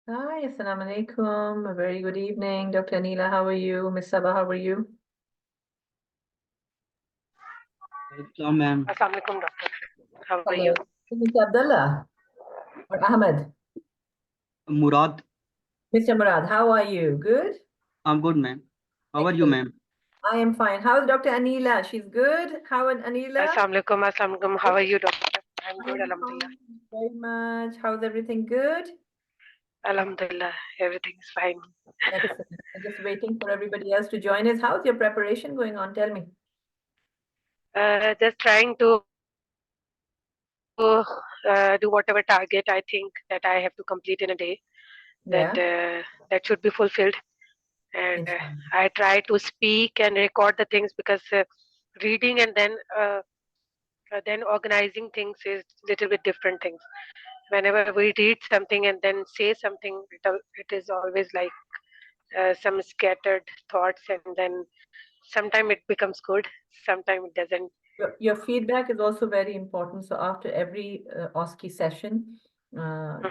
Hi, assalamu alaikum. A very good evening. Dr. Anila, how are you? Miss Sabah, how are you? Welcome, ma'am. Assalamu alaikum, doctor. How are Hello. you? Mr. Abdullah or Ahmed? Murad, Mr. Murad, how are you? Good? I'm good, ma'am. How are you, Excellent. ma'am? I am fine. How's Dr. Anila? She's good? How is Anila? Assalamu alaikum. How are you, doctor? I'm I good, am alhamdulillah. fine. Very much. How's everything good? Alhamdulillah, everything is fine. Excellent. I'm just waiting for everybody else to join us. How's your preparation going on? Tell me. Just trying to do whatever target I think that I have to complete in a day. That Yeah. that should be fulfilled. And Inshallah. I try to speak and record the things because reading and then organizing things is little bit different things. Whenever we read something and then say something, it is always like some scattered thoughts, and then sometimes it becomes good, sometimes it doesn't. Your feedback is also very important. So after every OSCE session,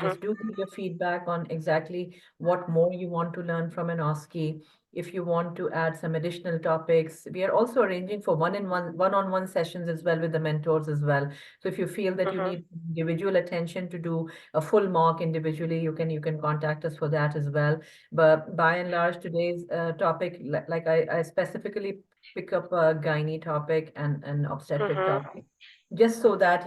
just Hmm. do give your feedback on exactly what more you want to learn from an OSCE. If you want to add some additional topics, we are also arranging for one-on-one sessions as well with the mentors as well. So if you feel that you Hmm. need individual attention to do a full mock individually, you can contact us for that as well. But by and large, today's topic, like I specifically pick up a gynae topic and an obstetric Hmm. topic, just so that,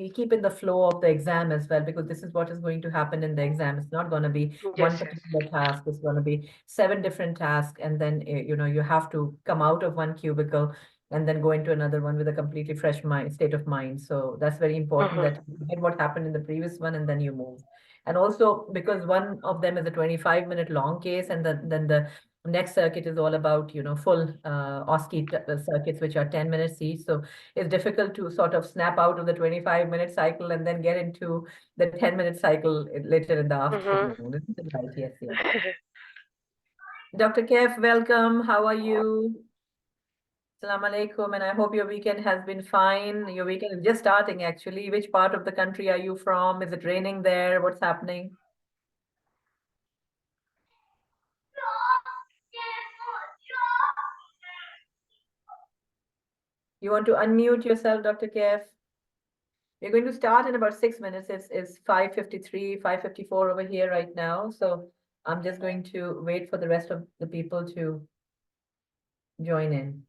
we keep in the flow of the exam as well, because this is what is going to happen in the exam. It's not going to be one Yes, yes. particular task. It's going to be seven different tasks. And then, you have to come out of one cubicle and then go into another one with a completely fresh state of mind. So that's very important Hmm. that you forget what happened in the previous one and then you move. And also because one of them is a 25-minute long case, and then the next circuit is all about, full OSCE circuits, which are 10 minutes each. So it's difficult to sort of snap out of the 25-minute cycle and then get into the 10-minute cycle later in the Hmm. afternoon. Isn't it right? Yes, yes. Dr. Kef, welcome. How are you? Assalamu alaikum, and I hope your weekend has been fine. Your weekend is just starting, actually. Which part of the country are you from? Is it raining there? What's happening? You want to unmute yourself, Dr. Kef? We're going to start in about 6 minutes. It's 5:53, 5:54 over here right now. So I'm just going to wait for the rest of the people to join in.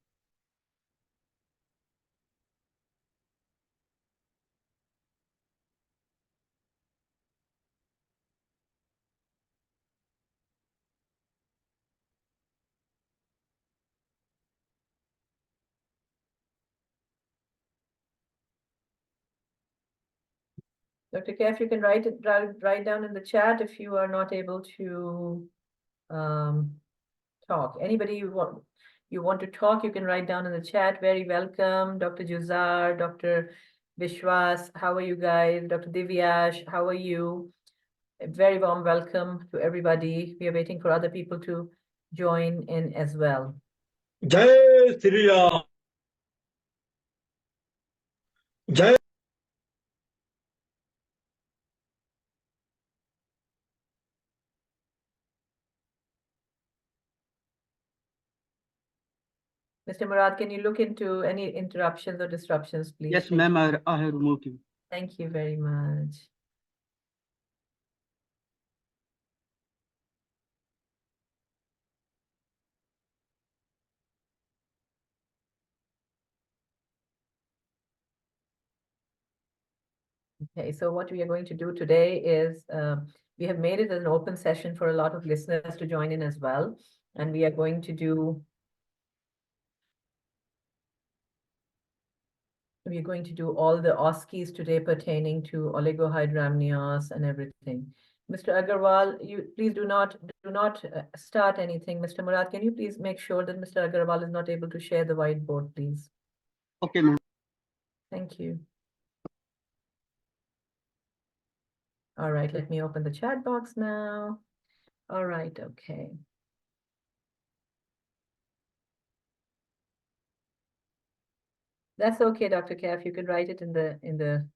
Dr. Kef, you can write down in the chat if you are not able to um, talk. Anybody you want to talk, you can write down in the chat. Very welcome, Dr. Juzar, Dr. Vishwas. How are you guys? Dr. Divyash, how are you? A very warm welcome to everybody. We are waiting for other people to join in as well. Jai Sri Ram. Jai. Mr. Murad, can you look into any interruptions or disruptions, please? Yes, Thank ma'am. you. I have removed you. Thank you very much. Okay, so what we are going to do today is we have made it an open session for a lot of listeners to join in as well. And we are going to do all the OSCEs today pertaining to oligohydramnios and everything. Mr. Agarwal, you please do not start anything. Mr. Murad, can you please make sure that Mr. Agarwal is not able to share the whiteboard, please? Okay, ma'am. Thank you. All right, let me open the chat box now. All right, okay. That's okay, Dr. Kaf. You can write it in the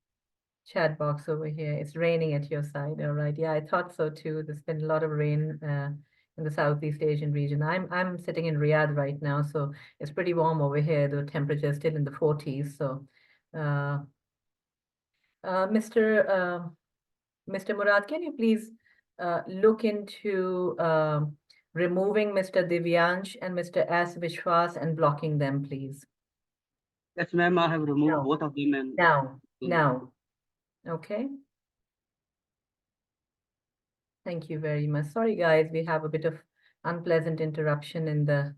chat box over here. It's raining at your side. All right. Yeah, I thought so too. There's been a lot of rain in the Southeast Asian region. I'm sitting in Riyadh right now, so it's pretty warm over here. The temperature is still in the 40s. So, uh, Mr. Murad, can you please look into removing Mr. Divyansh and Mr. S. Vishwas and blocking them, please? Yes, ma'am. I have removed No. both of them and Now. Okay. Thank you very much. Sorry, guys, we have a bit of unpleasant interruption in the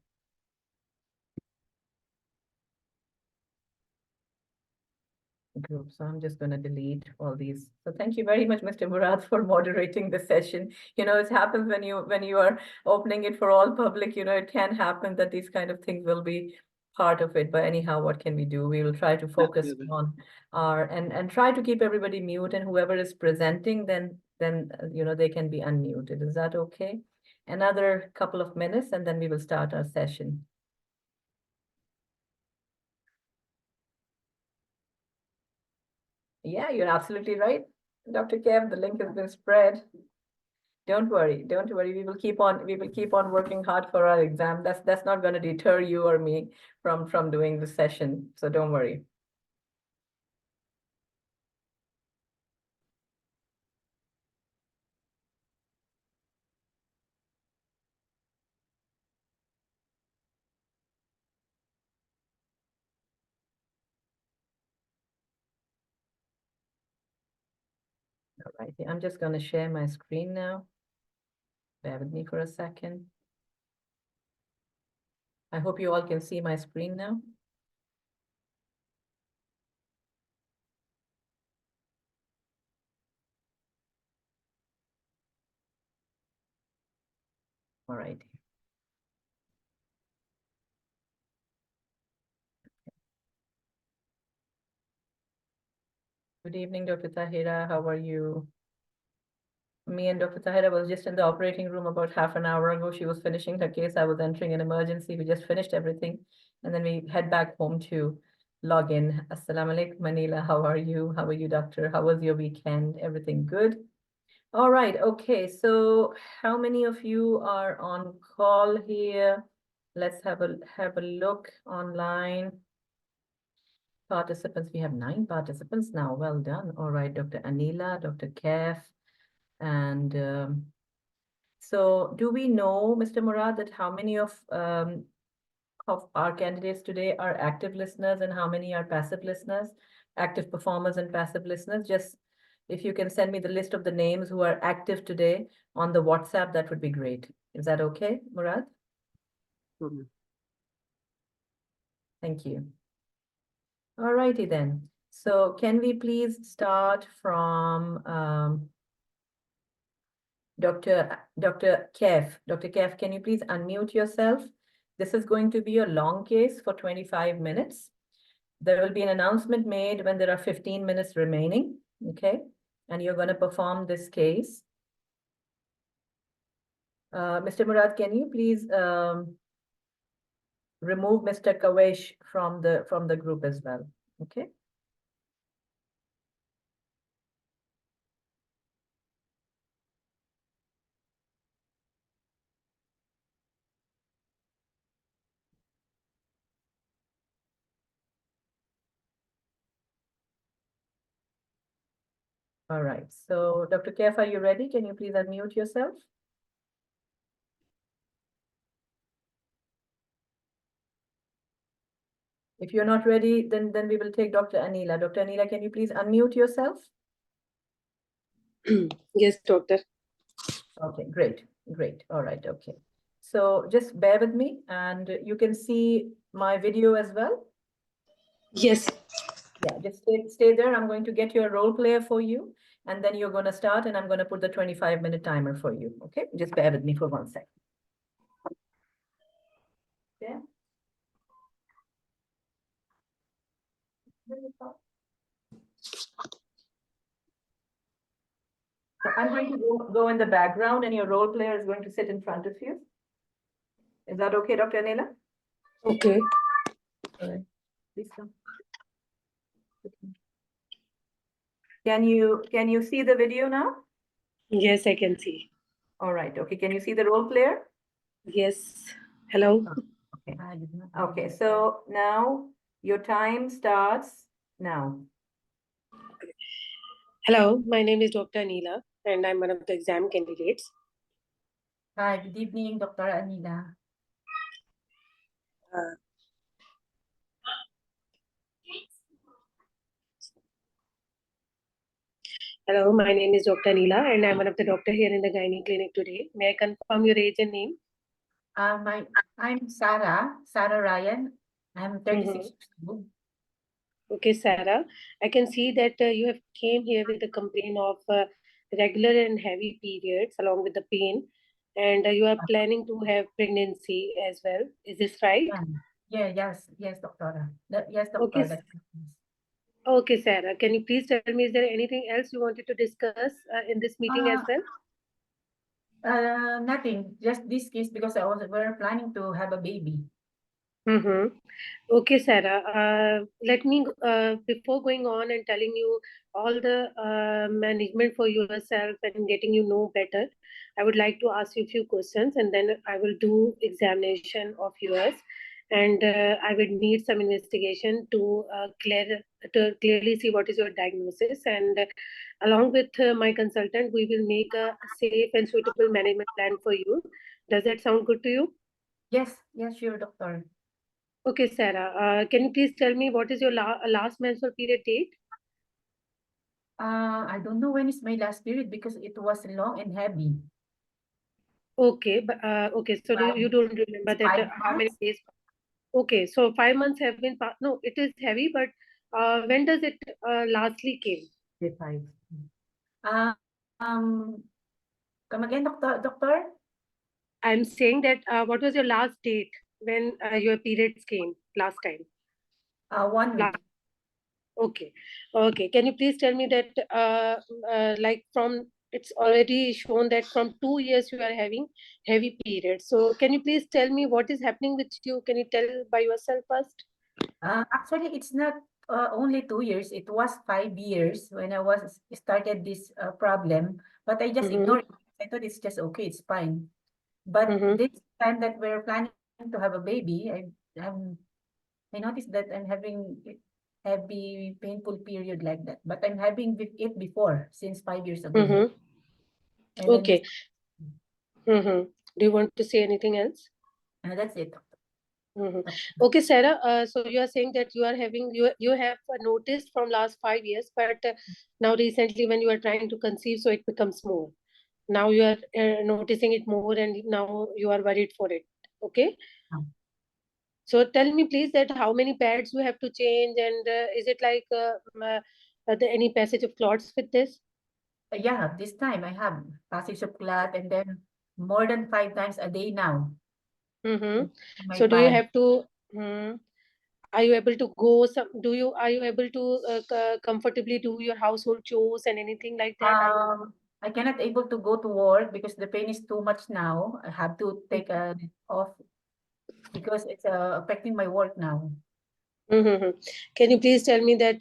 group. So I'm just going to delete all these. So thank you very much, Mr. Murad, for moderating the session. You know, it happens when you are opening it for all public, you know, it can happen that these kind of things will be part of it. But anyhow, what can we do? We will try to focus yeah, ma'am. on our and try to keep everybody mute, and whoever is presenting, then you know, they can be unmuted. Is that okay? Another couple of minutes and then we will start our session. Yeah, you're absolutely right, Dr. Kev. The link has been spread. Don't worry, don't worry. We will keep on working hard for our exam. That's not going to deter you or me from doing the session. So don't worry. All right, I'm just going to share my screen now. Bear with me for a second. I hope you all can see my screen now. All right. Good evening, Dr. Tahira. How are you? Me and Dr. Tahira was just in the operating room about half an hour ago. She was finishing her case. I was entering an emergency. We just finished everything. And then we head back home to log in. Assalamu alaikum, Manila. How are you? How are you, doctor? How was your weekend? Everything good? All right. Okay. So how many of you are on call here? Let's have a look online. Participants, we have 9 participants now. Well done. All right, Dr. Anila, Dr. Kef, and so do we know, Mr. Murad, that how many of our candidates today are active listeners and how many are passive listeners, active performers and passive listeners? Just if you can send me the list of the names who are active today on the WhatsApp, that would be great. Is that okay, Murad? Sure, ma'am. Thank you. All righty then. So can we please start from Dr. Kef. Dr. Kef, can you please unmute yourself? This is going to be a long case for 25 minutes. There will be an announcement made when there are 15 minutes remaining, okay? And you're going to perform this case. Mr. Murad, can you please remove Mr. Kawesh from the group as well, okay? All right, so Dr. Kef, are you ready? Can you please unmute yourself? If you're not ready, then we will take Dr. Anila. Dr. Anila, can you please unmute yourself? Yes, doctor. Okay, great, great. All right, okay. So just bear with me and you can see my video as well. Yes. Yeah, just stay there. I'm going to get your role player for you and then you're going to start and I'm going to put the 25-minute timer for you. Okay, just bear with me for 1 second. Yeah. So I'm going to go in the background and your role player is going to sit in front of you. Is that okay, Dr. Anila? Okay. All right, please come. Can you see the video now? Yes, I can see. All right, okay, can you see the role player? Yes. Hello. Okay. Okay, so now your time starts now. Hello, my name is Dr. Anila, and I'm one of the exam candidates. Hi, good evening, Dr. Anila. Uh, Hello, my name is Dr. Anila, and I'm one of the doctor here in the gynae clinic today. May I confirm your age and name? I'm Sarah Ryan. I'm 36 years old. Okay, Sarah, I can see that you have came here with a complaint of regular and heavy periods along with the pain, and you are planning to have pregnancy as well. Is this right? Yes, doctor. Yes, Okay, doctor. okay, Sarah. Can you please tell me, is there anything else you wanted to discuss in this meeting as well? Nothing. Just this case because we're planning to have a baby. Mm-hmm. Okay, Sarah. Let me, before going on and telling you all the management for yourself and getting you know better, I would like to ask you a few questions, and then I will do examination of yours, and I would need some investigation to clearly see what is your diagnosis, and along with my consultant, we will make a safe and suitable management plan for you. Does that sound good to you? Yes, sure, doctor. Okay, Sarah, can you please tell me what is your last menstrual period date? I don't know when is my last period because it was long and heavy. Okay, but okay, so you don't remember that 5 how many months? days? Okay, so 5 months have been passed. No, it is heavy, but when does it lastly came? Okay, 5. Uh, um, Come again, doctor? I'm saying that what was your last date when your periods came last time? 1 week. Okay, okay. Can you please tell me that, like from it's already shown that from 2 years you are having heavy periods. So can you please tell me what is happening with you? Can you tell by yourself first? Actually, it's not only 2 years. It was 5 years when I was started this problem, but I just Mm-hmm. ignored it. I thought it's just okay, it's fine. But Mm-hmm. this time that we're planning to have a baby, I noticed that I'm having heavy, painful period like that. But I'm having it before since 5 years ago, Mm-hmm. and then Okay. Mm-hmm. Do you want to say anything else? that's it. Mm-hmm. Okay, Sarah. So you are saying that you are having you have noticed from last 5 years, but now recently when you are trying to conceive, so it becomes more. Now you are noticing it more, and now you are worried for it. Okay. So tell me, please, that how many pads you have to change, and is it like any passage of clots with this? Yeah, this time I have passage of blood and then more than 5 times a day now. Mm-hmm. My So do you pad. have to? Are you able to go some? Are you able to comfortably do your household chores and anything like that? I cannot able to go to work because the pain is too much now. I have to take a off because it's affecting my work now. Mm-hmm. Can you please tell me that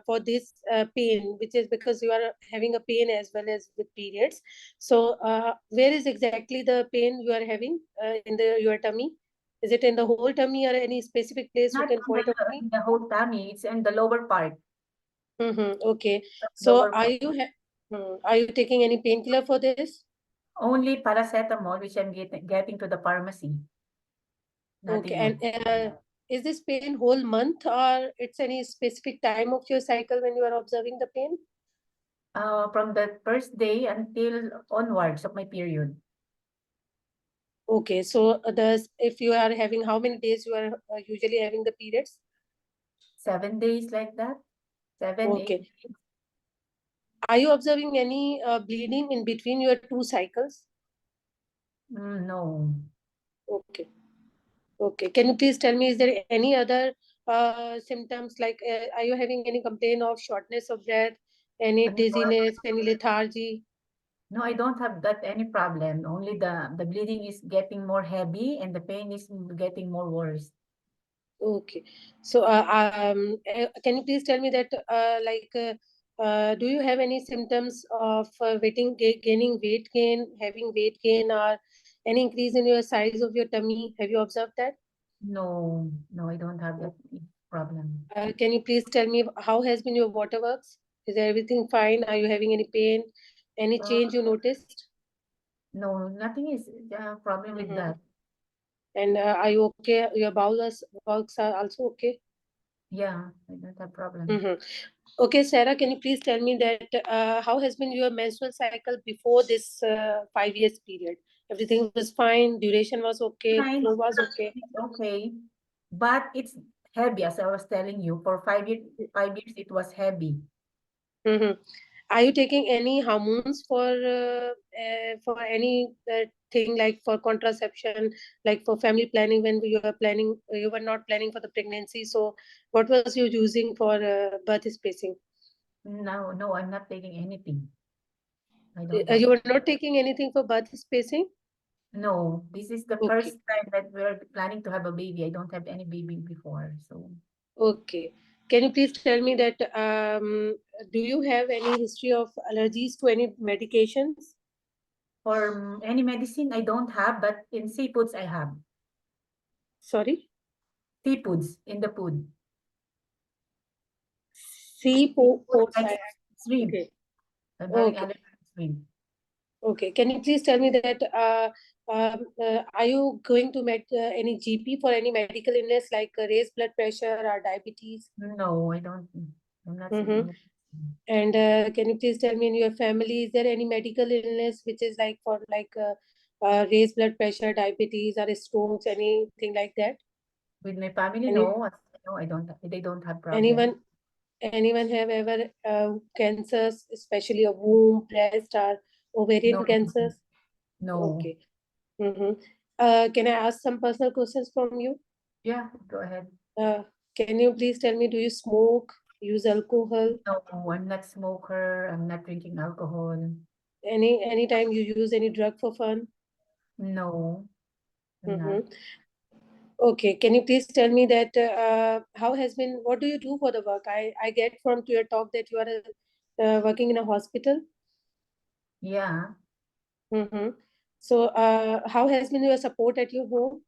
for this pain, which is because you are having a pain as well as with periods, so where is exactly the pain you are having in your tummy? Is it in the whole tummy or any specific place you Not can in point out to me? in the whole tummy. It's in the lower part. Mm-hmm. Okay. So Lower part. are you taking any painkiller for this? Only paracetamol, which I'm getting to the pharmacy. Okay. Nothing else. And is this pain whole month or it's any specific time of your cycle when you are observing the pain? From the first day until onwards of my period. Okay, so if you are having how many days you are usually having the periods? 7 days like that. 7, 8 Okay. days. Are you observing any bleeding in between your two cycles? No. Okay. Okay. Can you please tell me, is there any other symptoms like are you having any complaint of shortness of breath, any Ano ba? dizziness, any lethargy? No, I don't have that any problem. Only the bleeding is getting more heavy and the pain is getting more worse. Okay. So can you please tell me that Do you have any symptoms of gaining weight gain, having weight gain, or any increase in your size of your tummy? Have you observed that? No, no, I don't have that problem. Can you please tell me how has been your water works? Is everything fine? Are you having any pain? Any change you noticed? No, nothing is problem with Mhm. that. And are you okay? Your bowels are also okay? Yeah, I don't have problem. Mhm. Okay, Sarah, can you please tell me that how has been your menstrual cycle before this 5 years period? Everything was fine, duration was okay, Fine. flow was okay. It's okay, but it's heavy, as I was telling you. For 5 years, it was heavy. Mhm. Are you taking any hormones for any thing like for contraception, like for family planning when you were planning, you were not planning for the pregnancy? So, what was you using for birth spacing? No, no, I'm not taking anything. I don't have. You were not taking anything for birth spacing? No, this is the Okay. first time that we're planning to have a baby. I don't have any baby before, so. Okay. Can you please tell me that do you have any history of allergies to any medications? For any medicine, I don't have, but in seafoods, I have. Sorry, Seafoods in the food. ports. Like shrimp. Okay. I'm having Okay. allergy to shrimp. Okay. Can you please tell me that are you going to any GP for any medical illness like raised blood pressure or diabetes? No, I don't. I'm not Mm-hmm. seeing. And can you please tell me in your family, is there any medical illness which is like for like raised blood pressure, diabetes, or strokes, anything like that? With my family, Any, no. No, I don't. They don't have problem. anyone have ever cancers, especially of womb, breast, or ovarian No. cancers? No. Okay. Mm-hmm. Can I ask some personal questions from you? Yeah, go ahead. Uh, can you please tell me, do you smoke, use alcohol? No, I'm not smoker. I'm not drinking alcohol. Any time you use any drug for fun? No, I'm not. Mm-hmm. Okay, can you please tell me that how has been, what do you do for the work? I get from to your talk that you are working in a hospital. Yeah. Mm-hmm. So how has been your support at your home?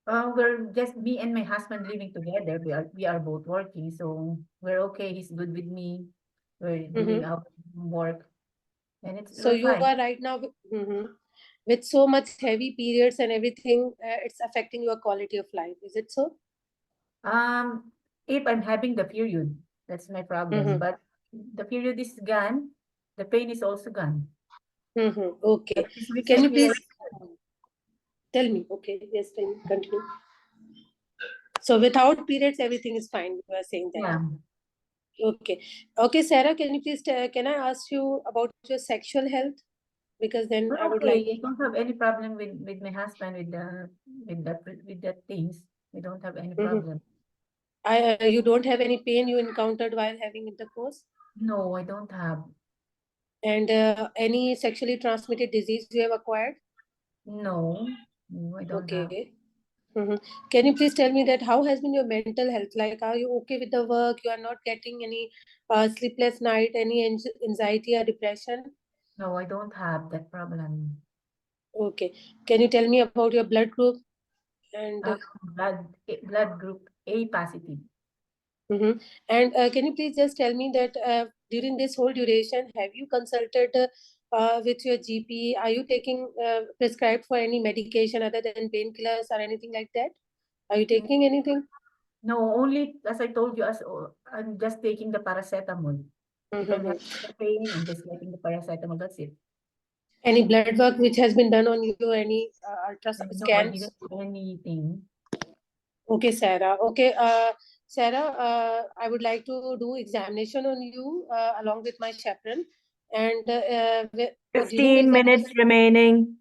We're just me and my husband living together. We are both working, so we're okay. He's good with me. We're doing Mm-hmm. our work, and So we're you fine. are right now with so much heavy periods and everything, it's affecting your quality of life. Is it so? If I'm having the period, that's my problem. Mm-hmm. But the period is gone. The pain is also gone. Mm-hmm. Okay. But just Can you recently, please tell me? Okay. Yes, continue. So without periods, everything is fine. You are saying that. yeah. Okay. Okay, Sarah, can you please can I ask you about your sexual health? Because then I would like. Okay, I don't have any problem with my husband with that things. We don't have any Mhm. problem. You don't have any pain you encountered while having intercourse, No, I don't have. and any sexually transmitted disease you have acquired? No, no, I don't have. Okay. Mhm. Can you please tell me that how has been your mental health? Like, are you okay with the work? You are not getting any sleepless night, any anxiety or depression? No, I don't have that problem. Okay. Can you tell me about your blood group and Blood group A positive. mhm. And can you please just tell me that during this whole duration, have you consulted with your GP? Are you taking prescribed for any medication other than painkillers or anything like that? Are you taking anything? No, only as I told you, I'm just taking the paracetamol. If I'm Mhm. having the pain, I'm just taking the paracetamol. That's it. Any blood work which has been done on you? Any ultrasound And no, I scans? didn't do anything. Okay, Sarah. Okay, Sarah, I would like to do examination on you along with my chaperone. And during the 15 minutes examination, remaining.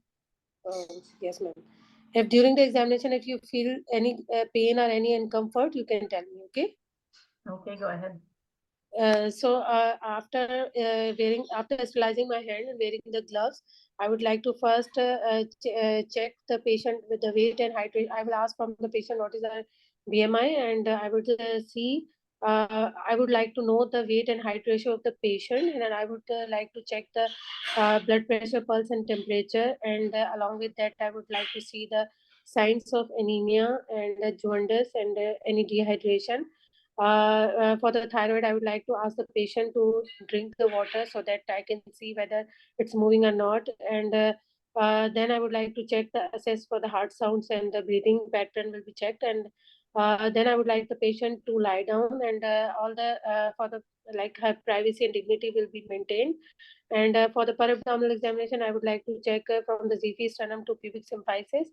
yes, ma'am. If during the examination, if you feel any pain or any discomfort, you can tell me, okay? Okay, go ahead. So after sterilizing my hand and wearing the gloves, I would like to first check the patient with the weight and height. I will ask from the patient what is her BMI, and I would see I would like to know the weight and height ratio of the patient, and then I would like to check the blood pressure, pulse, and temperature. And along with that, I would like to see the signs of anemia and jaundice and any dehydration. For the thyroid, I would like to ask the patient to drink the water so that I can see whether it's moving or not. And then I would like to check the assess for the heart sounds, and the breathing pattern will be checked. And then I would like the patient to lie down, and all the for the like her privacy and dignity will be maintained. And for the per abdominal examination, I would like to check from the Xiphi sternum to pubic symphysis.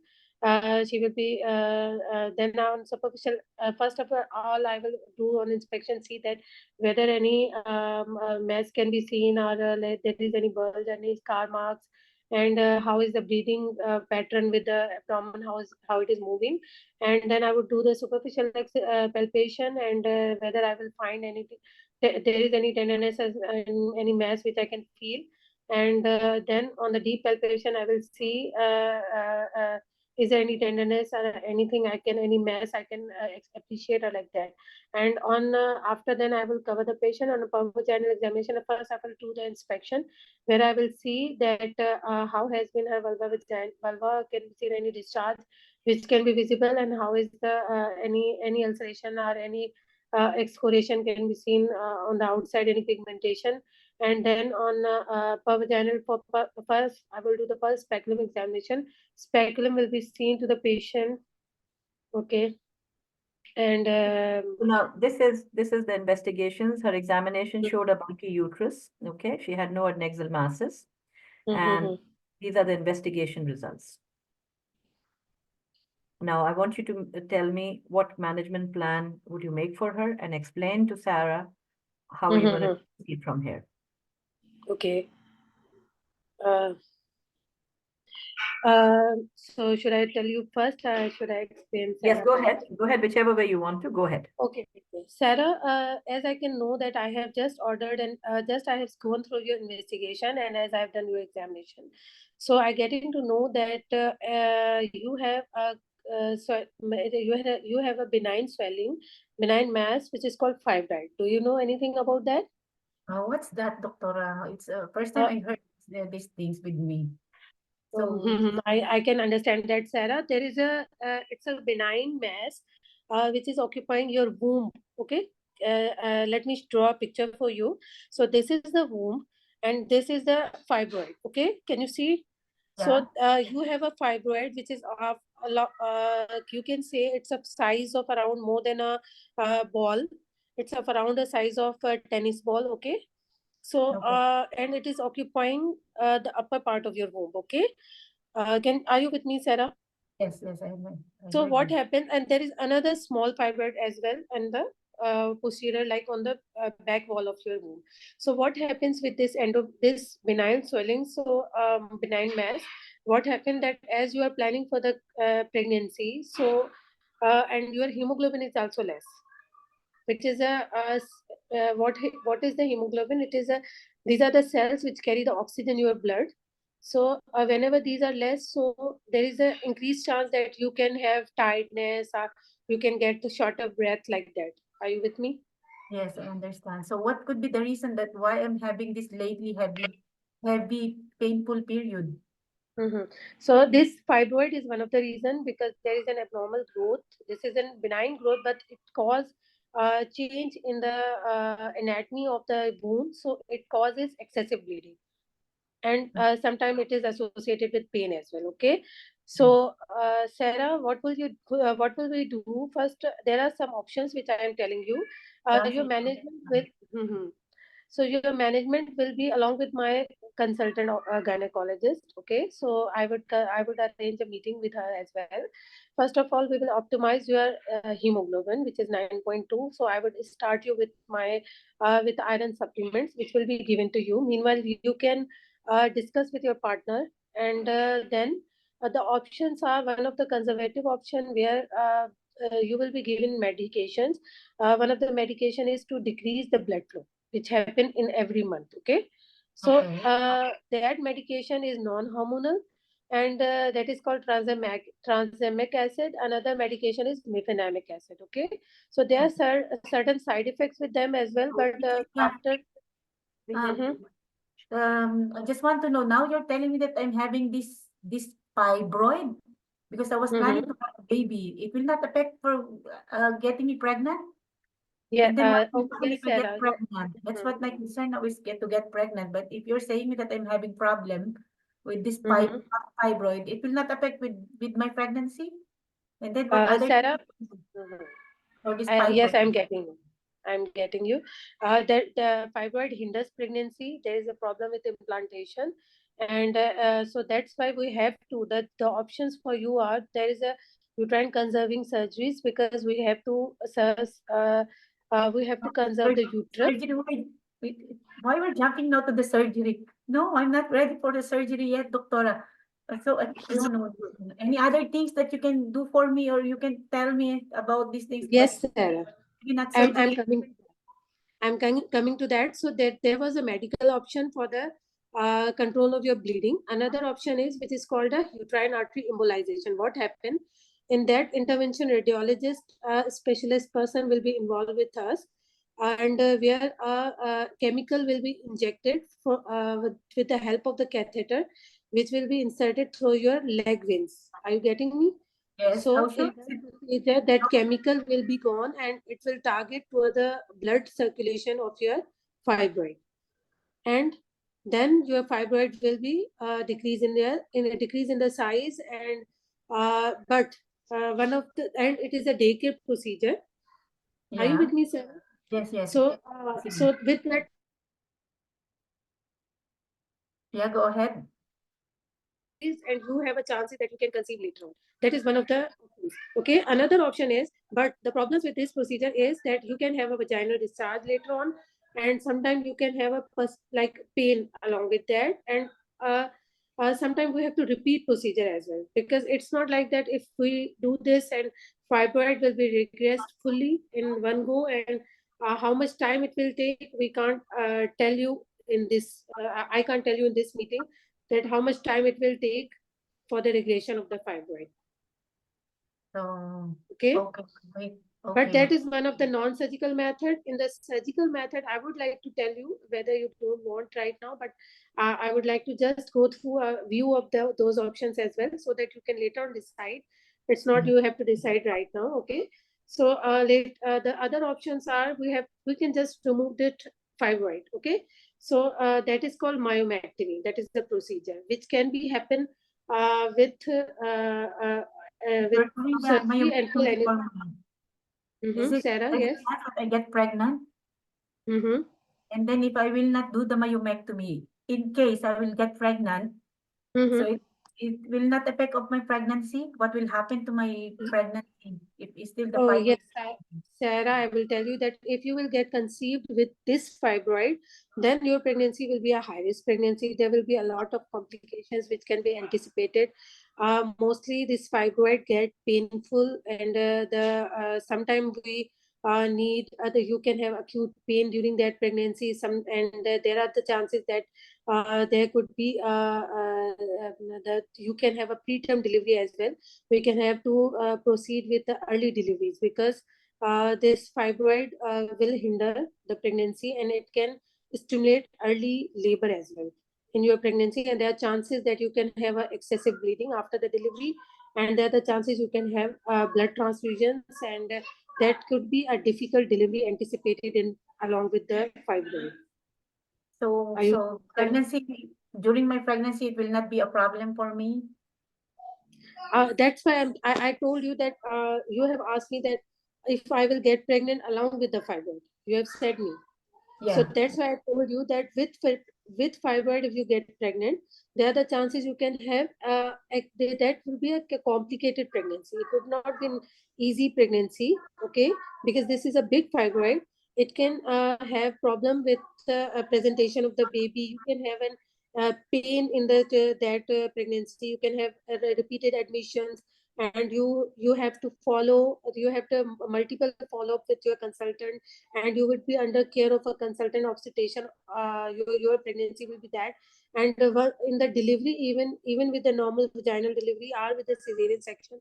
She will be then on superficial. First of all, I will do on inspection, see that whether any mass can be seen, or like there is any bulge, any scar marks, and how is the breathing pattern with the abdomen, how it is moving. And then I would do the superficial palpation, and whether I will find anything, there is any tenderness in any mass which I can feel. And then on the deep palpation, I will see is there any tenderness or anything I can, any mass I can appreciate or like that. And on after then I will cover the patient on a vaginal examination. First I will do the inspection, where I will see that how has been her vulva, can be seen any discharge which can be visible, and how is the any ulceration or any excoriation can be seen on the outside, any pigmentation. And then on vaginal, for first I will do the first speculum examination. Speculum will be seen to the patient. Okay. And So now this is the investigations. Her examination showed a bulky uterus. Okay, she had no adnexal masses, and these are the investigation results. Now I want you to tell me what management plan would you make for her, and explain to Sarah how you're going to proceed from here. Okay. So should I tell you first, or should I explain? Yes, Sarah? go ahead. Go ahead, whichever way you want to. Go ahead. Okay, Sarah, as I can know that I have just ordered, and just I have gone through your investigation, and as I've done your examination, so I getting to know that you have a you have a benign swelling, benign mass, which is called fibroid. Do you know anything about that? What's that, Doctora? It's first time I heard these things with me. So I can understand that, Sarah. There is a it's a benign mass which is occupying your womb. Okay, let me draw a picture for you. So this is the womb, and this is the fibroid. Okay, can you see? So you have a fibroid which is of a lot. You can say it's a size of around more than a ball. It's of around the size of a tennis ball. Okay. So and it is occupying the upper part of your womb. Okay. Are you with me, Sarah? yes, I know. So what happened? And there is another small fibroid as well, and the posterior, like on the back wall of your womb. So what happens with this this benign swelling? So benign mass. What happened that as you are planning for the pregnancy, so and your hemoglobin is also less, which is what is the hemoglobin? It is a, these are the cells which carry the oxygen in your blood. So whenever these are less, so there is an increased chance that you can have tiredness, or you can get the shorter breath like that. Are you with me? Yes, I understand. So what could be the reason that why I'm having this lately heavy, painful period? So this fibroid is one of the reason, because there is an abnormal growth. This is a benign growth, but it causes change in the anatomy of the womb. So it causes excessive bleeding, and sometimes it is associated with pain as well. Okay. So Sarah, what what will we do first? There are some options which I am telling you. Your management will so your management will be along with my consultant gynecologist. Okay, so I would arrange a meeting with her as well. First of all, we will optimize your hemoglobin, which is 9.2. So I would start you with my with iron supplements, which will be given to you. Meanwhile, you can discuss with your partner, and then the options are, one of the conservative option where you will be given medications. One of the medication is to decrease the blood flow, which happen in every month. Okay. So that medication is non-hormonal. and that is called tranexamic acid. Another medication is mefenamic acid. Okay, so there are certain side effects with them as well, but after. Mhm. I just want to know, now you're telling me that I'm having this fibroid because I was planning to have a baby. It will not affect for getting me pregnant? Yeah, And then what will oh, happen yes, if I get Sarah. pregnant? That's what my concern now is, to get pregnant. But if you're saying me that I'm having problem with this Mhm. fibroid, it will not affect with my pregnancy? And then what other Sarah, or this yes, fibroid? I'm getting you. I'm getting you. That the fibroid hinders pregnancy. There is a problem with implantation, and so that's why we have to. The options for you are, there is a uterine conserving surgeries, because we have to conserve the uterus. Surgery, why we're jumping now to the surgery? No, I'm not ready for the surgery yet, doctora. So I don't know. Any other things that you can do for me, or you can tell me about these things, but Yes, Sarah. not I'm surgery. coming. I'm coming to that. So there was a medical option for the control of your bleeding. Another option is, which is called a uterine artery embolization. What happened in that intervention? Radiologist, specialist person will be involved with us, and where a chemical will be injected with the help of the catheter, which will be inserted through your leg veins. Are you getting me? Yes, how So sure in that procedure, that chemical will be gone, and it will target to the blood circulation of your fibroid, and then your fibroid will be decrease in the size, and but one of the, and it is a day care procedure. Are you Yeah. with me, sir? Yes, yes. So with that, Yeah, go ahead. and you have a chance that you can conceive later on. That is one of the options. Okay, another option is, but the problems with this procedure is that you can have a vaginal discharge later on, and sometimes you can have a like pain along with that, and sometimes we have to repeat procedure as well, because it's not like that if we do this and fibroid will be regressed fully in one go, and how much time it will take, we can't tell you in this. I can't tell you in this meeting that how much time it will take for the regression of the fibroid. So, Okay. okay, wait, But that okay. is one of the non-surgical method. In the surgical method, I would like to tell you, whether you don't want right now, but I would like to just go through a view of those options as well, so that you can later on decide. It's not you have to decide right now. Okay. So the other options are, we can just remove the fibroid. Okay. So that is called myomectomy. That is the procedure which can be happen with You're doing the surgery and full myomectomy for me. Is it Sarah, any yes. chance that I get pregnant? Mm-hmm. And then if I will not do the myomectomy, in case I will get pregnant, so Mm-hmm. it will not affect of my pregnancy? What will happen to my pregnancy if it's still the Oh, yes, fibroid? Sarah, I will tell you that if you will get conceived with this fibroid, then your pregnancy will be a high risk pregnancy. There will be a lot of complications which can be anticipated. Mostly this fibroid get painful, and sometimes we need you can have acute pain during that pregnancy. And there are the chances that there could be that you can have a preterm delivery as well. We can have to proceed with the early deliveries, because this fibroid will hinder the pregnancy, and it can stimulate early labor as well in your pregnancy, and there are chances that you can have excessive bleeding after the delivery, and there are the chances you can have blood transfusions, and that could be a difficult delivery anticipated in along with the fibroid. So, Are you? pregnancy, during my pregnancy, it will not be a problem for me? That's why I told you that you have asked me that if I will get pregnant along with the fibroid. You have said me. So Yeah. that's why I told you that with fibroid, if you get pregnant, there are the chances you can have that will be a complicated pregnancy. It would not be an easy pregnancy, okay? Because this is a big fibroid. It can have problem with the presentation of the baby. You can have an pain in that pregnancy. You can have repeated admissions, and you have to follow, you have to multiple follow-up with your consultant, and you would be under care of a consultant obstetrician. Your pregnancy will be that, and in the delivery, even with the normal vaginal delivery or with the cesarean section,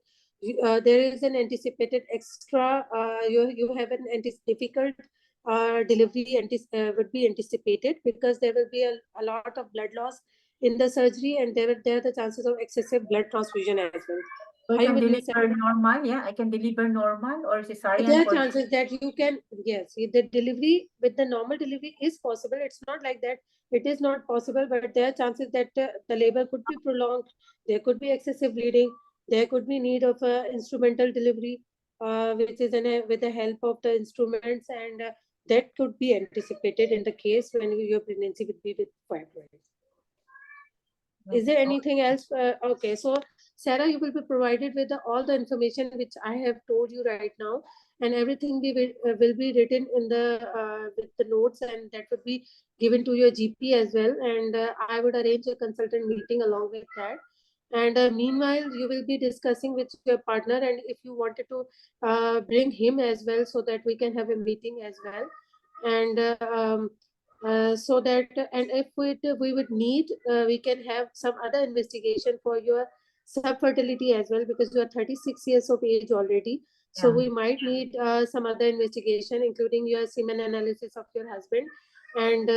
there is an anticipated extra. You have an difficult delivery would be anticipated, because there will be a lot of blood loss in the surgery, and there are the chances of excessive blood transfusion as well. So Are I you can with me, deliver Sarah? normal, yeah, I can deliver normal or cesarean. There are for chances that you can, yes, the delivery with the normal delivery is possible. It's not like that it is not possible, but there are chances that the labor could be prolonged. There could be excessive bleeding. There could be need of instrumental delivery, which is with the help of the instruments, and that could be anticipated in the case when your pregnancy would be with fibroids. Is there anything else? Okay, so Sarah, you will be provided with all the information which I have told you right now, and everything will be written in the with the notes, and that would be given to your GP as well. And I would arrange a consultant meeting along with that. And meanwhile, you will be discussing with your partner, and if you wanted to bring him as well, so that we can have a meeting as well. And so that, and if we would need, we can have some other investigation for your subfertility as well, because you are 36 years of age already. So Yeah. we might need some other investigation, including your semen analysis of your husband, and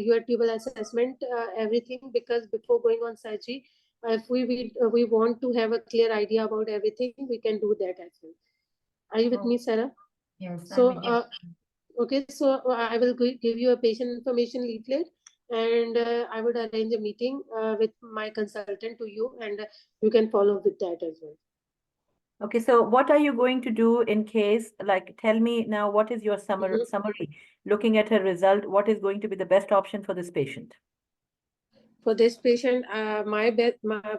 your tubal assessment, everything, because before going on surgery, if we want to have a clear idea about everything, we can do that as well. Are you with me, Sarah? Yes, So I'm with you. okay, so I will give you a patient information leaflet, and I would arrange a meeting with my consultant to you, and you can follow with that as well. Okay, so what are you going to do in case, like, tell me now, what is your summary? Looking at her result, what is going to be the best option for this patient? For this patient,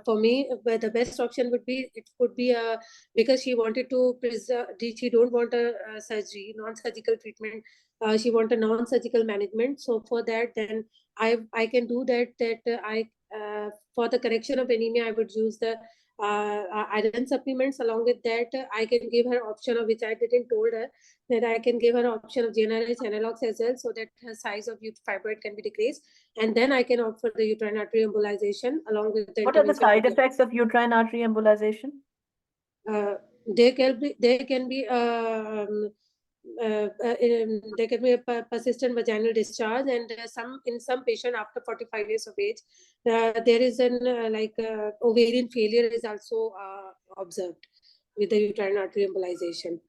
for me, the best option would be, it would be because she wanted to preserve, she don't want a surgery, non-surgical treatment. She want a non-surgical management. So for that, then I can do that. For the correction of anemia, I would use the iron supplements. Along with that, I can give her option of, which I didn't told her, that I can give her option of GnRH analogs as well, so that her size of fibroid can be decreased. And then I can opt for the uterine artery embolization along with the What are the intervention side effects of uterine artery embolization? There can be there can be a persistent vaginal discharge, and in some patient after 45 years of age, there is an ovarian failure is also observed with the uterine artery embolization.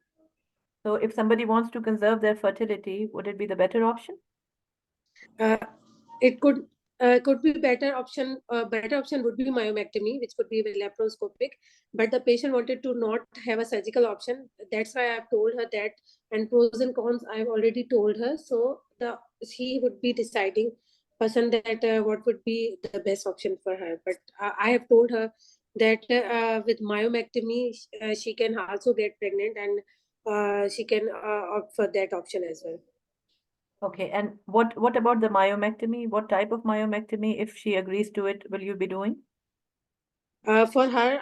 So if somebody wants to conserve their fertility, would it be the better option? It could be better option. Better option would be myomectomy, which could be laparoscopic, but the patient wanted to not have a surgical option. That's why I've told her that, and pros and cons I've already told her. So she would be deciding person that what would be the best option for her. But I have told her that with myomectomy, she can also get pregnant, and she can opt for that option as well. Okay, and what about the myomectomy? What type of myomectomy, if she agrees to it, will you be doing? For her,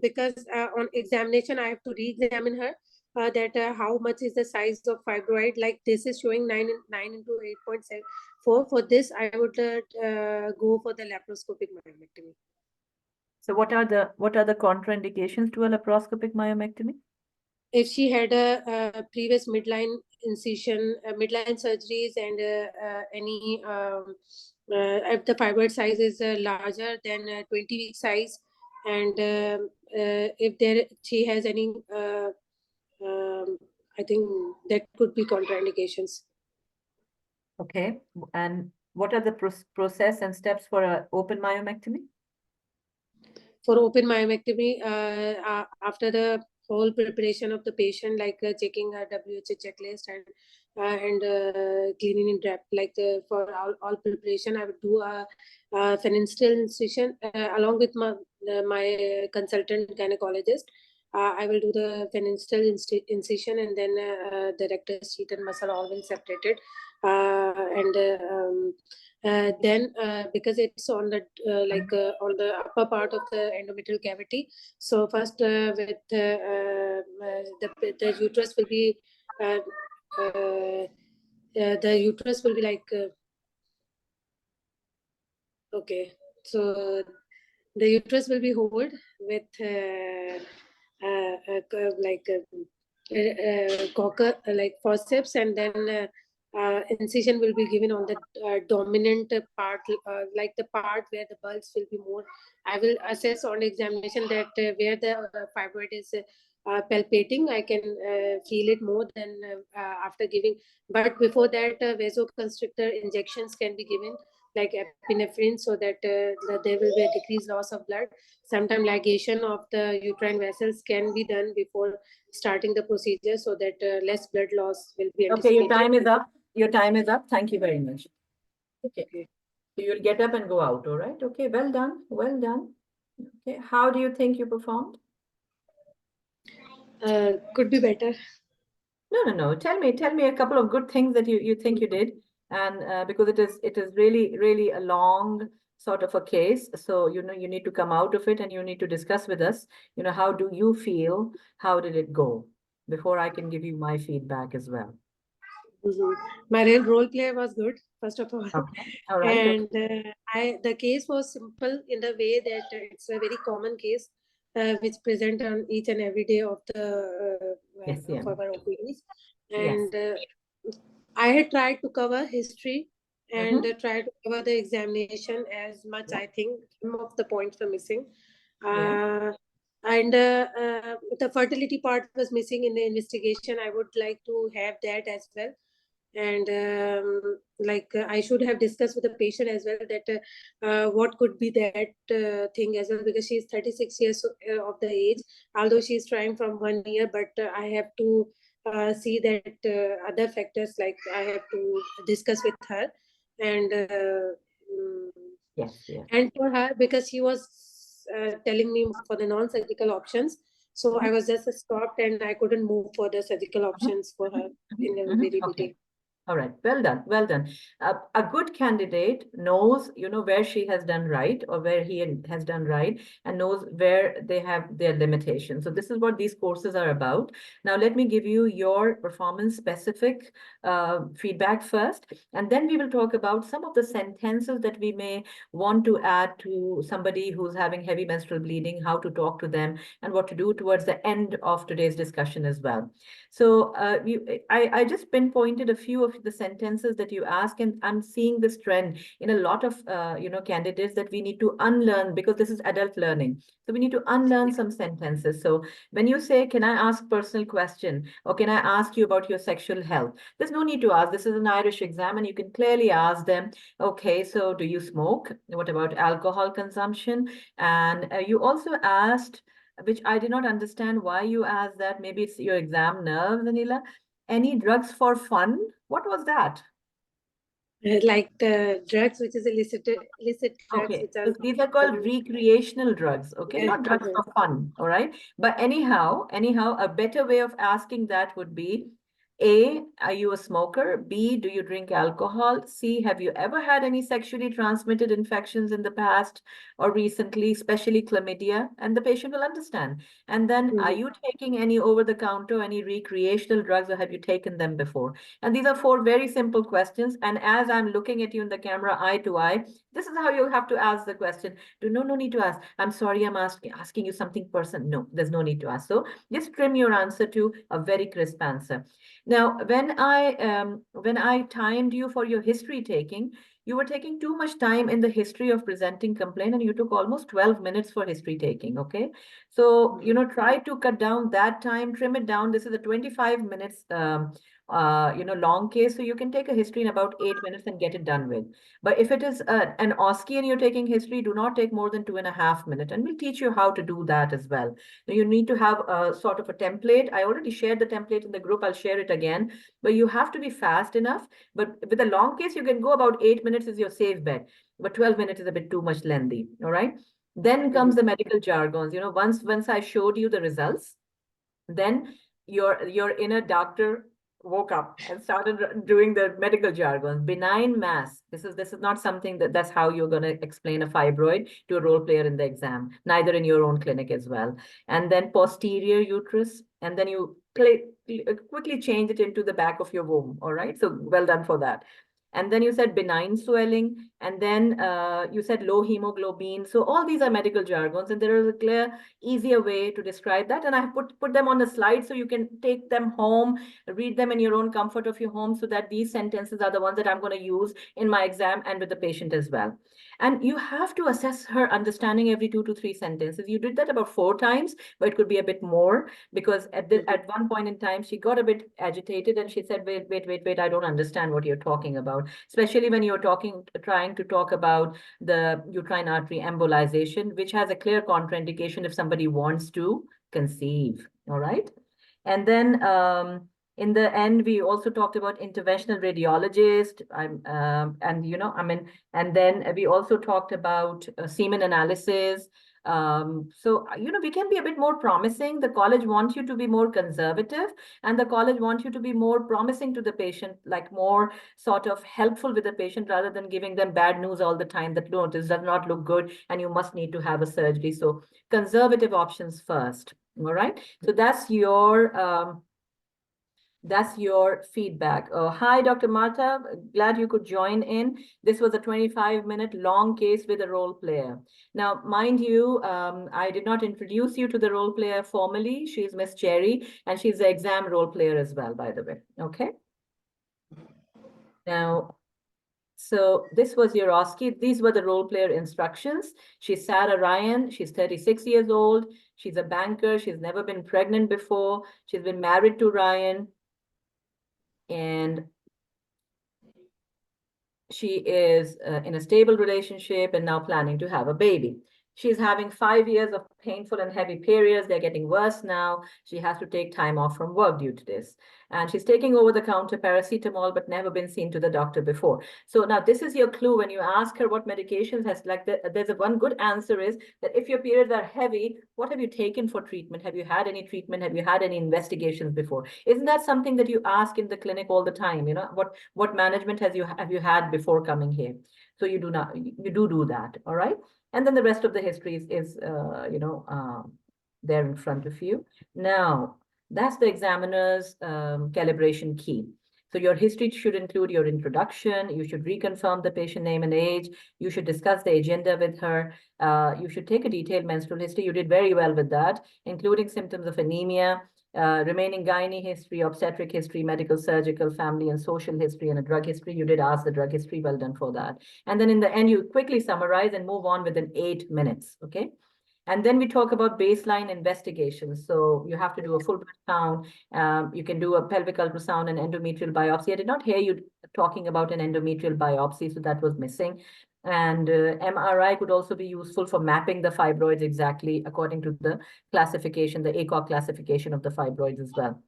because on examination, I have to re-examine her that how much is the size of fibroid. Like this is showing 9 into 8.74. For this, I would go for the laparoscopic myomectomy. So what are the contraindications to a laparoscopic myomectomy? If she had a previous midline incision, midline surgeries, and any if the fibroid size is larger than 20-week size, and if she has any, I think that could be contraindications. Okay, and what are the process and steps for an open myomectomy? For open myomectomy, after the whole preparation of the patient, like checking a WHO checklist and cleaning in depth, like for all preparation, I would do a phenestrel incision along with my consultant gynecologist. I will do the phenestrel incision, and then the rectus sheath and muscle all will separated, and Then because it's on the on the upper part of the endometrial cavity, so first with the uterus will be the uterus will be okay, so the uterus will be hold with cocker like forceps, and then incision will be given on the dominant part, like the part where the bulbs will be more. I will assess on examination that where the fibroid is palpating. I can feel it more than after giving. But before that, vasoconstrictor injections can be given, like epinephrine, so that there will be a decreased loss of blood. Sometimes ligation of the uterine vessels can be done before starting the procedure, so that less blood loss will be Okay, your anticipated. time is up. Your time is up. Thank you very much. Okay. Okay. So you'll get up and go out, all right? Okay, well done. Well done. Okay, how do you think you performed? Could be better. No. Tell me a couple of good things that you think you did, and because it is really a long sort of a case, so you need to come out of it and you need to discuss with us. How do you feel? How did it go? Before I can give you my feedback as well. My real role play was good, first of all. Okay. All right. Okay. And the case was simple in the way that it's a very common case which present on each and every day of the Yes, yeah. of our OPDs. Yes. And I had tried to cover history and Mhm. try to cover the examination as much. Yeah. I think some of the points were missing. Yeah. And the fertility part was missing in the investigation. I would like to have that as well. And I should have discussed with the patient as well that what could be that thing as well, because she is 36 years of the age, although she is trying from 1 year, but I have to see that other factors, like I have to discuss with her. And Yes. Yeah. and for her, because she was telling me for the non-surgical options, so I was just stopped and I couldn't move for the surgical options for her in a very Okay. detail. All right. Well done. Well done. A good candidate knows, where she has done right or where he has done right, and knows where they have their limitations. So this is what these courses are about. Now, let me give you your performance specific feedback first, and then we will talk about some of the sentences that we may want to add to somebody who's having heavy menstrual bleeding, how to talk to them, and what to do towards the end of today's discussion as well. So I just pinpointed a few of the sentences that you ask, and I'm seeing this trend in a lot of candidates that we need to unlearn, because this is adult learning. So we need to unlearn some sentences. So when you say, can I ask personal question, or can I ask you about your sexual health? There's no need to ask. This is an Irish exam, and you can clearly ask them, okay, so do you smoke? What about alcohol consumption? And you also asked, which I did not understand why you asked that. Maybe it's your exam nerves, Anila. Any drugs for fun? What was that? Like the drugs, which is illicit drugs, Okay, which are so these are called recreational drugs, okay? Not drugs for fun, all right? But anyhow, a better way of asking that would be, A, are you a smoker? B, do you drink alcohol? C, have you ever had any sexually transmitted infections in the past or recently, especially chlamydia? And the patient will understand. And then, are you taking any over-the-counter, any recreational drugs, or have you taken them before? And these are 4 very simple questions. And as I'm looking at you in the camera, eye to eye, this is how you have to ask the question. No need to ask, I'm sorry, I'm asking you something personal. No, there's no need to ask. So just trim your answer to a very crisp answer. Now, when I timed you for your history taking, you were taking too much time in the history of presenting complaint, and you took almost 12 minutes for history taking, okay? So, try to cut down that time, trim it down. This is a 25 minutes long case, so you can take a history in about 8 minutes and get it done with. But if it is an OSCE and you're taking history, do not take more than 2.5 minutes, and we'll teach you how to do that as well. Now, you need to have a sort of a template. I already shared the template in the group. I'll share it again, but you have to be fast enough. But with a long case, you can go about 8 minutes is your safe bet, but 12 minutes is a bit too much lengthy, all right? Then comes the medical jargons. Once I showed you the results, then your inner doctor woke up and started doing the medical jargon. Benign mass. This is not something that's how you're going to explain a fibroid to a role player in the exam, neither in your own clinic as well. And then posterior uterus, and then you quickly change it into the back of your womb. All right, so well done for that. And then you said benign swelling, and then you said low hemoglobin. So all these are medical jargons, and there is a clear, easier way to describe that. And I have put them on the slide so you can take them home, read them in your own comfort of your home, so that these sentences are the ones that I'm going to use in my exam and with the patient as well. And you have to assess her understanding every 2 to 3 sentences. You did that about 4 times, but it could be a bit more, because at one point in time, she got a bit agitated and she said, wait, I don't understand what you're talking about. Especially when you're trying to talk about the uterine artery embolization, which has a clear contraindication if somebody wants to conceive. All right. And then in the end, we also talked about interventional radiologist. And then we also talked about semen analysis. So, we can be a bit more promising. The college wants you to be more conservative, and the college wants you to be more promising to the patient, like more sort of helpful with the patient, rather than giving them bad news all the time that, no, this does not look good and you must need to have a surgery. So conservative options first. All right. So that's your feedback. Hi, Dr. Marta. Glad you could join in. This was a 25-minute long case with a role player. Now, mind you, I did not introduce you to the role player formally. She's Miss Cherry, and she's the exam role player as well, by the way. Okay. Now, so this was your OSCE. These were the role player instructions. She's Sarah Ryan. She's 36 years old. She's a banker. She's never been pregnant before. She's been married to Ryan. And she is in a stable relationship and now planning to have a baby. She's having 5 years of painful and heavy periods. They're getting worse now. She has to take time off from work due to this. And she's taking over-the-counter paracetamol, but never been seen to the doctor before. So now this is your clue when you ask her what medications has, there's one good answer is that if your periods are heavy, what have you taken for treatment? Have you had any treatment? Have you had any investigations before? Isn't that something that you ask in the clinic all the time? What management have you had before coming here? So you do that, all right? And then the rest of the history is there in front of you. Now, that's the examiner's calibration key. So your history should include your introduction. You should reconfirm the patient name and age. You should discuss the agenda with her. You should take a detailed menstrual history. You did very well with that, including symptoms of anemia, remaining gynae history, obstetric history, medical, surgical, family and social history, and a drug history. You did ask the drug history. Well done for that. And then in the end, you quickly summarize and move on within 8 minutes. Okay. And then we talk about baseline investigations. So you have to do a full blood count. You can do a pelvic ultrasound and endometrial biopsy. I did not hear you talking about an endometrial biopsy, so that was missing. And MRI could also be useful for mapping the fibroids exactly according to the classification, the ACOG classification of the fibroids as well.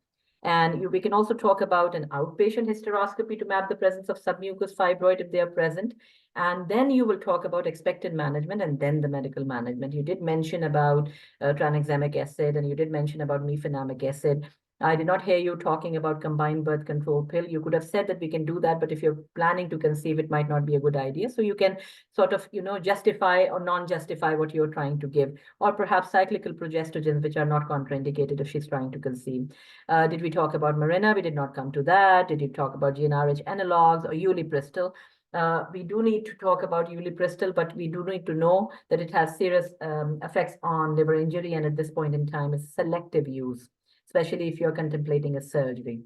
And we can also talk about an outpatient hysteroscopy to map the presence of submucous fibroid if they are present. And then you will talk about expected management and then the medical management. You did mention about tranexamic acid, and you did mention about mefenamic acid. I did not hear you talking about combined birth control pill. You could have said that we can do that, but if you're planning to conceive, it might not be a good idea. So you can sort of, justify or non-justify what you're trying to give, or perhaps cyclical progestogens, which are not contraindicated if she's trying to conceive. Did we talk about Mirena? We did not come to that. Did you talk about GnRH analogs or ulipristal? We do need to talk about ulipristal, but we do need to know that it has serious effects on liver injury, and at this point in time is selective use, especially if you're contemplating a surgery.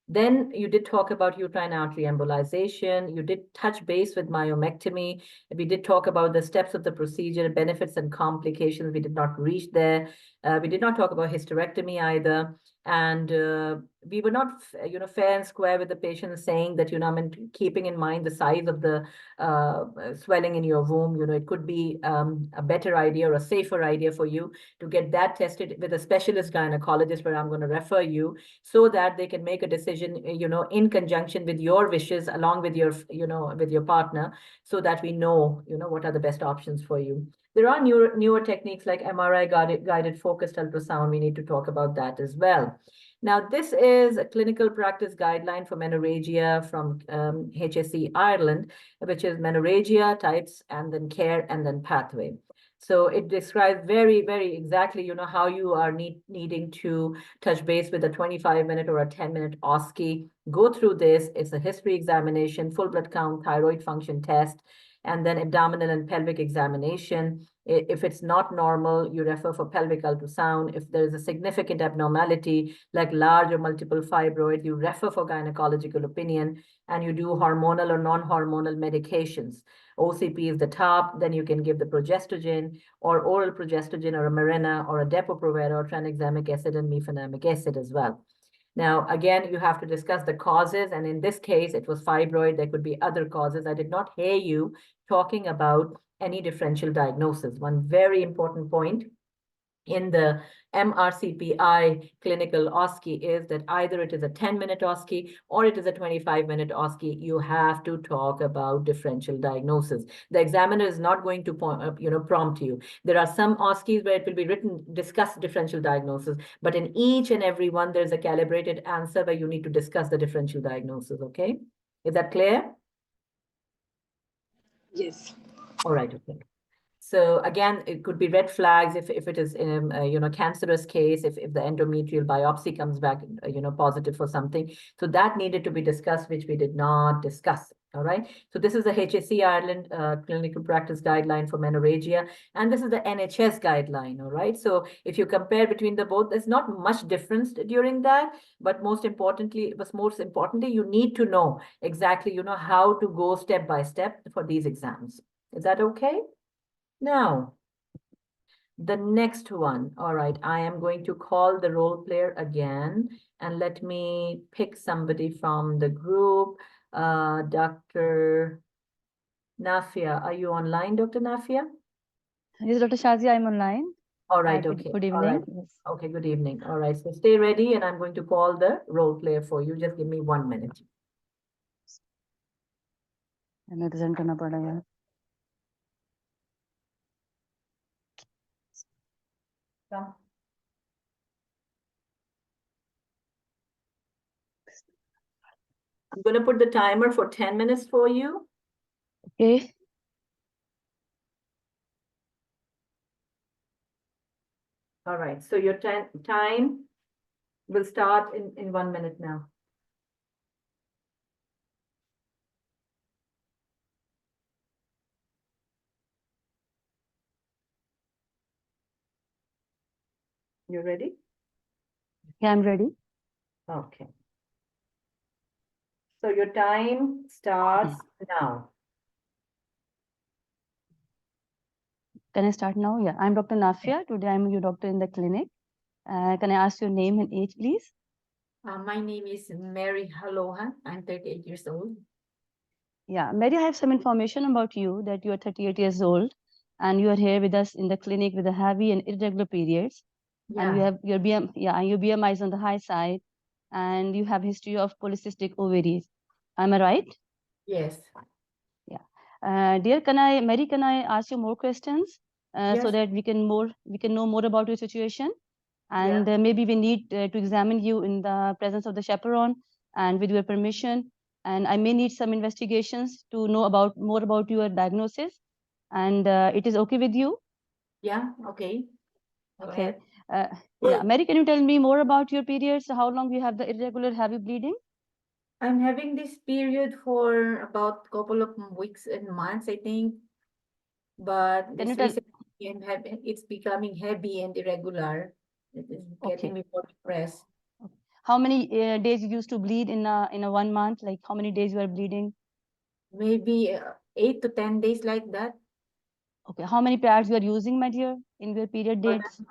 Then you did talk about uterine artery embolization. You did touch base with myomectomy. We did talk about the steps of the procedure, benefits and complications. We did not reach there. We did not talk about hysterectomy either. And we were not, fair and square with the patient, saying that, keeping in mind the size of the swelling in your womb, it could be a better idea or a safer idea for you to get that tested with a specialist gynecologist, where I'm going to refer you, so that they can make a decision, in conjunction with your wishes, along with your, with your partner, so that we know, what are the best options for you. There are newer techniques like MRI guided focused ultrasound. We need to talk about that as well. Now, this is a clinical practice guideline for menorrhagia from HSE Ireland, which is menorrhagia types and then care and then pathway. So it describes very, very exactly, how you are needing to touch base with a 25-minute or a 10-minute OSCE. Go through this. It's a history examination, full blood count, thyroid function test, and then abdominal and pelvic examination. If it's not normal, you refer for pelvic ultrasound. If there is a significant abnormality, like large or multiple fibroid, you refer for gynecological opinion, and you do hormonal or non-hormonal medications. OCP is the top, then you can give the progestogen or oral progestogen or a Mirena or a Depo-Provera or tranexamic acid and mefenamic acid as well. Now, again, you have to discuss the causes, and in this case, it was fibroid. There could be other causes. I did not hear you talking about any differential diagnosis. One very important point in the MRCPI clinical OSCE is that either it is a 10-minute OSCE or it is a 25-minute OSCE. You have to talk about differential diagnosis. The examiner is not going to prompt you. There are some OSCEs where it will be written, discuss differential diagnosis, but in each and every one, there's a calibrated answer where you need to discuss the differential diagnosis, okay? Is that clear? Yes. All right, okay. So again, it could be red flags if it is cancerous case, if the endometrial biopsy comes back positive for something. So that needed to be discussed, which we did not discuss. All right. So this is the HSE Ireland clinical practice guideline for menorrhagia, and this is the NHS guideline. All right. So if you compare between the both, there's not much difference during that. But most importantly, you need to know exactly how to go step by step for these exams. Is that okay? Now, the next one. All right, I am going to call the role player again, and let me pick somebody from the group. Dr. Nafia, are you online, Dr. Nafia? Yes, Dr. Shazia, I'm online. All right, Good- okay. Good All evening. right. Yes. Okay, good evening. All right, so stay ready, and I'm going to call the role player for you. Just give me 1 minute. हमें present करना पड़ेगा. Come. I'm going to put the timer for 10 minutes for you. Okay. All right, so your time will start in 1 minute now. You ready? Yeah, I'm ready. Okay. So your time starts now. Can I start now? Yeah, I'm Dr. Nafia. Today I'm your doctor in the clinic. Can I ask your name and age, please? My name is Mary Halohan. I'm 38 years old. Yeah, Mary, I have some information about you that you are 38 years old and you are here with us in the clinic with the heavy and irregular periods. And you Yeah. have your BMI is on the high side and you have history of polycystic ovaries. Am I right? Yes. Dear, Mary, can I ask you more questions so Yes. that we can know more about your situation? And maybe we need to examine you in the presence of the chaperone and with your permission. And I may need some investigations to know more about your diagnosis. And it is okay with you? Yeah. Okay. Go Okay. ahead. Yeah, Mary, can you tell me more about your periods? How long you have the irregular heavy bleeding? I'm having this period for about a couple of weeks and months, I think. But Can you this tell? recently, it's becoming heavy and irregular. It is getting me more depressed. How many days you used to bleed in a 1 month? Like how many days you are bleeding? Maybe 8 to 10 days like that. Okay. How many pads you are using, my dear, in your period dates?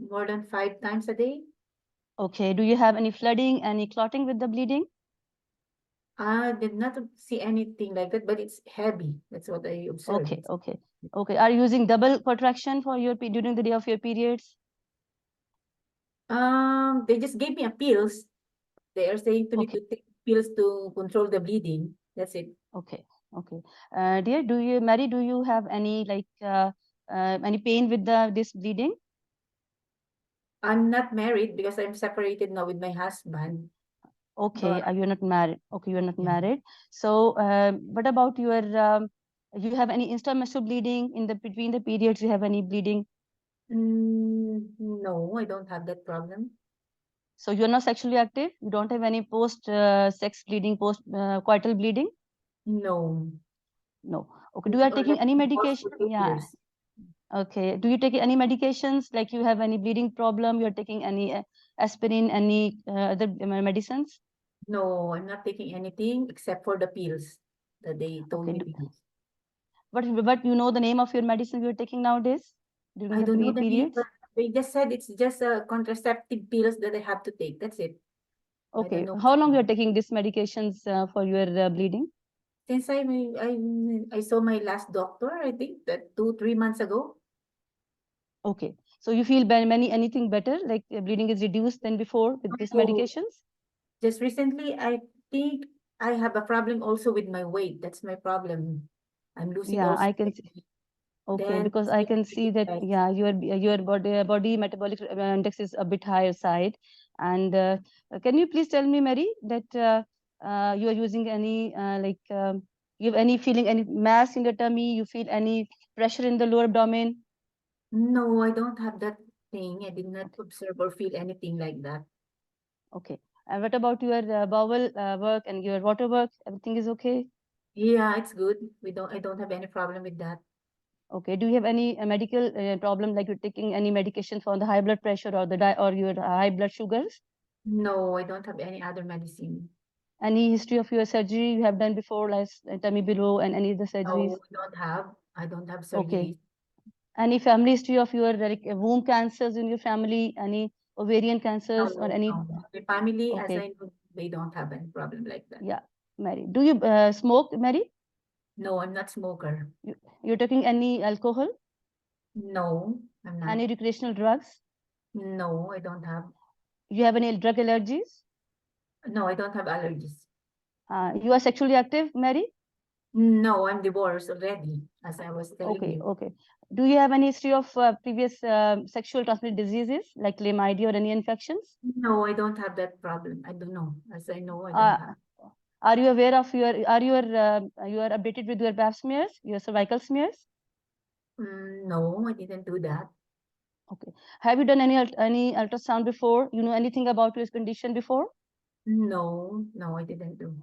More than 5 times a day. Okay. Do you have any flooding, any clotting with the bleeding? I did not see anything like that, but it's heavy. That's what I observed. Okay. Okay. Okay. Are you using double contraction for your during the day of your periods? They just gave me a pills. They are saying to me Okay. to take pills to control the bleeding. That's it. Okay. Okay. Dear, Mary, do you have any any pain with this bleeding? I'm not married because I'm separated now with my husband. Okay, But you're not married. Okay, you're not Yeah. married. So, what about your, you have any intermenstrual bleeding in the between the periods? You have any bleeding? no, I don't have that problem. So you're not sexually active? You don't have any post sex bleeding, post coital bleeding? No. No. Okay. Do It's you are taking already any divorced medication? for 2 Yeah. years. Okay. Do you take any medications? Like you have any bleeding problem? You're taking any aspirin, any other medicines? No, I'm not taking anything except for the pills that they told Okay. me to use. But you know the name of your medicine you're taking nowadays during I the don't know the name, periods? but they just said it's just a contraceptive pills that I have to take. That's it. I don't Okay. know. How long you're taking these medications for your bleeding? Since I saw my last doctor, I think that 2-3 months ago. Okay. So you feel anything better, like bleeding is reduced than before with these No, medications? just recently, I think I have a problem also with my weight. That's my problem. I'm losing Yeah, also I can see. weight. Okay, Then because it's I getting can see that, exercise. yeah, your body metabolic index is a bit higher side. And can you please tell me, Mary, that you are using any you have any feeling, any mass in the tummy? You feel any pressure in the lower abdomen? No, I don't have that thing. I did not observe or feel anything like that. Okay. And what about your bowel work and your water work? Everything is okay? Yeah, it's good. I don't have any problem with that. Okay. Do you have any medical problem, like you're taking any medication for the high blood pressure or the or your high blood sugars? No, I don't have any other medicine. Any history of your surgery you have done before, like tummy below and any other surgeries? No, I don't have Okay. surgeries. Any family history of your like womb cancers in your family? Any ovarian cancers or No, any? no. My family, as Okay. I know, they don't have any problem like that. Yeah. Mary, do you smoke, Mary? No, I'm not smoker. You're taking any alcohol? No, I'm not. Any recreational drugs? No, I don't have. You have any drug allergies? No, I don't have allergies. You are sexually active, Mary? No, I'm divorced already, as I was telling Okay, you. okay. Do you have any history of previous sexual transmitted diseases like chlamydia or any infections? No, I don't have that problem. I don't know. As I know, I don't Uh, have. are you aware of your, you are updated with your pap smears, your cervical smears? No, I didn't do that. Okay. Have you done any ultrasound before? You know anything about your condition before? No, I didn't do.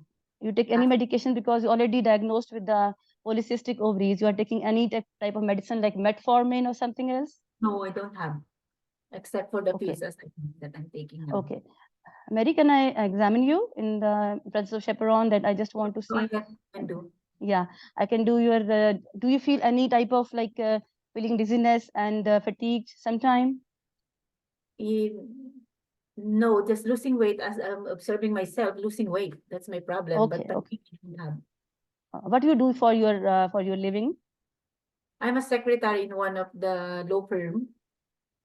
You take any medication because you're already diagnosed with the polycystic ovaries. You are taking any type of medicine like metformin or something else? No, I don't have, except for the Okay. pills that I'm taking now. Okay. Mary, can I examine you in the presence of chaperone that I just want to So I see? can do. Yeah, I can do your, do you feel any type of like feeling dizziness and fatigue sometime? No, just losing weight as I'm observing myself losing weight. That's my problem. But Okay, okay. fatigue I don't have. What do you do for your living? I'm a secretary in one of the law firm.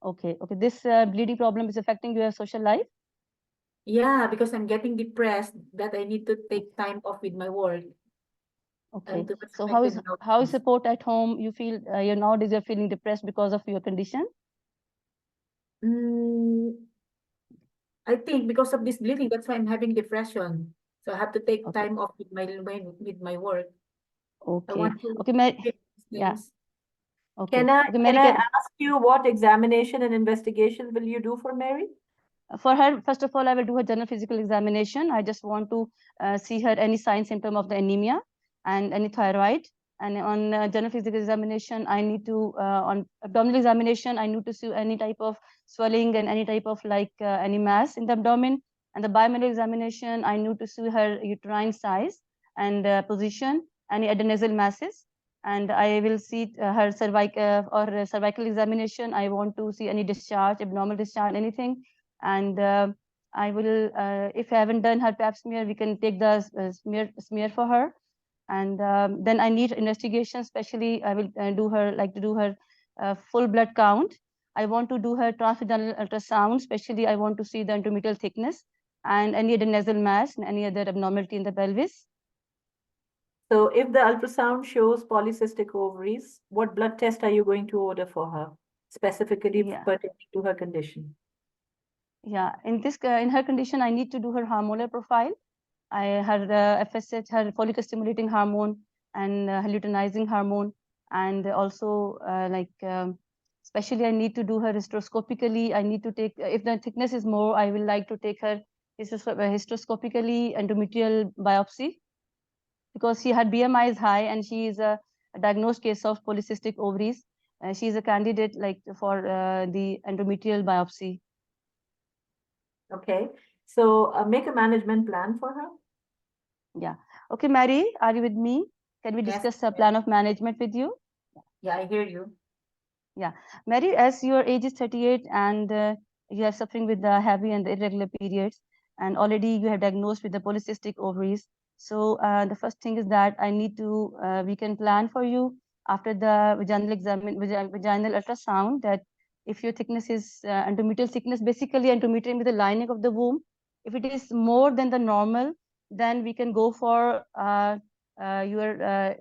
Okay, okay. This bleeding problem is affecting your social life? Yeah, because I'm getting depressed that I need to take time off with my work. Okay. I'm too much So affected how is nowadays. support at home? You feel you're nowadays you're feeling depressed because of your condition? Mm, I think because of this bleeding, that's why I'm having depression. So I have to take Okay, time off with my work. I okay, want to okay, Mary. fix these Yeah, things. okay, okay, Can Mary. I ask you what examination and investigation will you do for Mary? For her, first of all, I will do her general physical examination. I just want to see her any sign symptom of the anemia and any thyroid. And on general physical examination, I need to on abdominal examination, I need to see any type of swelling and any type of like any mass in the abdomen. And the biometric examination, I need to see her uterine size and position, any adnasal masses. And I will see her cervical examination. I want to see any discharge, abnormal discharge, anything. And I will, if I haven't done her pap smear, we can take the smear for her. And then I need investigation, especially I will do her full blood count. I want to do her transvaginal ultrasound, especially I want to see the endometrial thickness and any other nasal mass and any other abnormality in the pelvis. So if the ultrasound shows polycystic ovaries, what blood test are you going to order for her, specifically Yeah. pertaining to her condition? Yeah, in her condition, I need to do her hormonal profile. Her FSH, her follicle stimulating hormone, and her luteinizing hormone, and also especially I need to do her hysteroscopically. I need to take, if the thickness is more, I will like to take her hysteroscopically endometrial biopsy, because she had BMI is high and she is a diagnosed case of polycystic ovaries. She is a candidate for the endometrial biopsy. Okay, so make a management plan for her. Yeah. Okay, Mary, are you with me? Can we Yes, discuss a plan of management with you? Yeah, I hear you. Yeah. Mary, as your age is 38 and you are suffering with the heavy and irregular periods, and already you have diagnosed with the polycystic ovaries. So the first thing is that I need to, we can plan for you after the vaginal ultrasound, that if your thickness is endometrial thickness, basically endometrium is the lining of the womb. If it is more than the normal, then we can go for your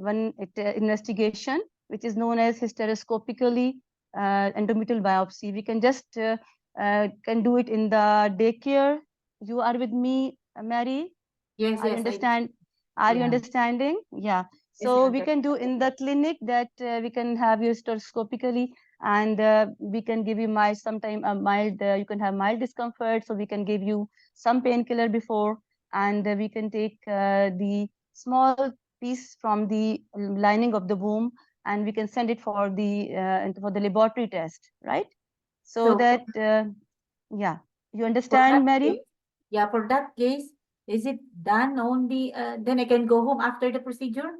investigation, which is known as hysteroscopically endometrial biopsy. We can just can do it in the daycare. You are with me, Mary? Yes, Are you yes, understand? Are you yeah. understanding? Yeah. Yes, So ma'am, we can do in the clinic that we can have you hysteroscopically, and we can give you sometime a mild. You can have mild discomfort, so we can give you some painkiller before, and we can take the small piece from the lining of the womb, and we can send it for the laboratory test, right? So So that yeah, you for understand, that Mary? case, yeah, for that case, is it done only, then I can go home after the procedure?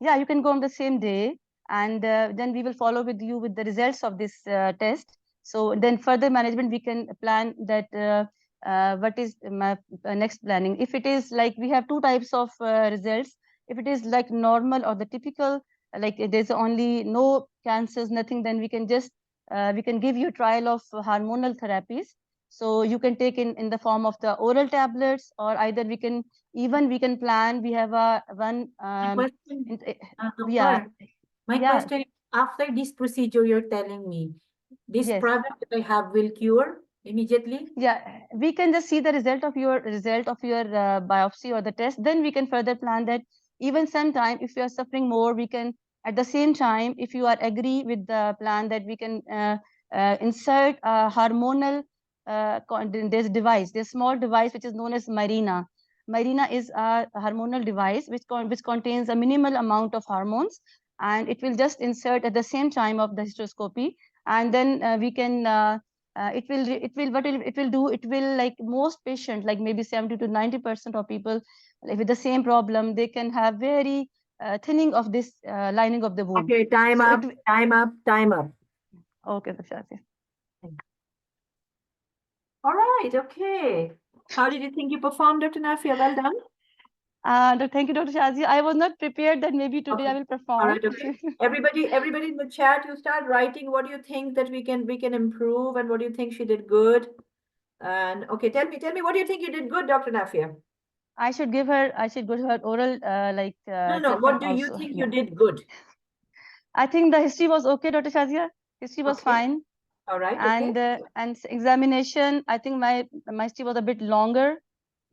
Yeah, you can go on the same day, and then we will follow with you with the results of this test. So then further management, we can plan that what is my next planning. If it is like, we have two types of results. If it is like normal or the typical, like there's only no cancers, nothing, then we can just we can give you a trial of hormonal therapies. So you can take in the form of the oral tablets, or either we can plan. We have a one My question, yeah, doctor, my yeah, question is, after this procedure you're telling me, this yes, problem that I have will cure immediately? yeah. We can just see the result of your biopsy or the test. Then we can further plan that. Even sometime, if you are suffering more, we can at the same time, if you are agree with the plan, that we can insert a hormonal this device, this small device which is known as Mirena. Mirena is a hormonal device which contains a minimal amount of hormones, and it will just insert at the same time of the hysteroscopy, and then we can it will do, it will, like most patients, like maybe 70 to 90% of people, like with the same problem, they can have very thinning of this lining of the womb. Okay, time So up, time up, time up. okay, Shazia. All right, okay. How did you think you performed, Dr. Nafia? Well done. Thank you, Dr. Shazia. I was not prepared that maybe today I Okay. will All perform. right, okay. Everybody in the chat, you start writing what do you think that we can improve, and what do you think she did good. And okay, tell me what do you think you did good, Dr. Nafia? I should give her oral No, what treatment do you also. think Yeah. you did good? I think the history was okay, Dr. Shazia. History was Okay. fine. All right, And okay. examination, I think my history was a bit longer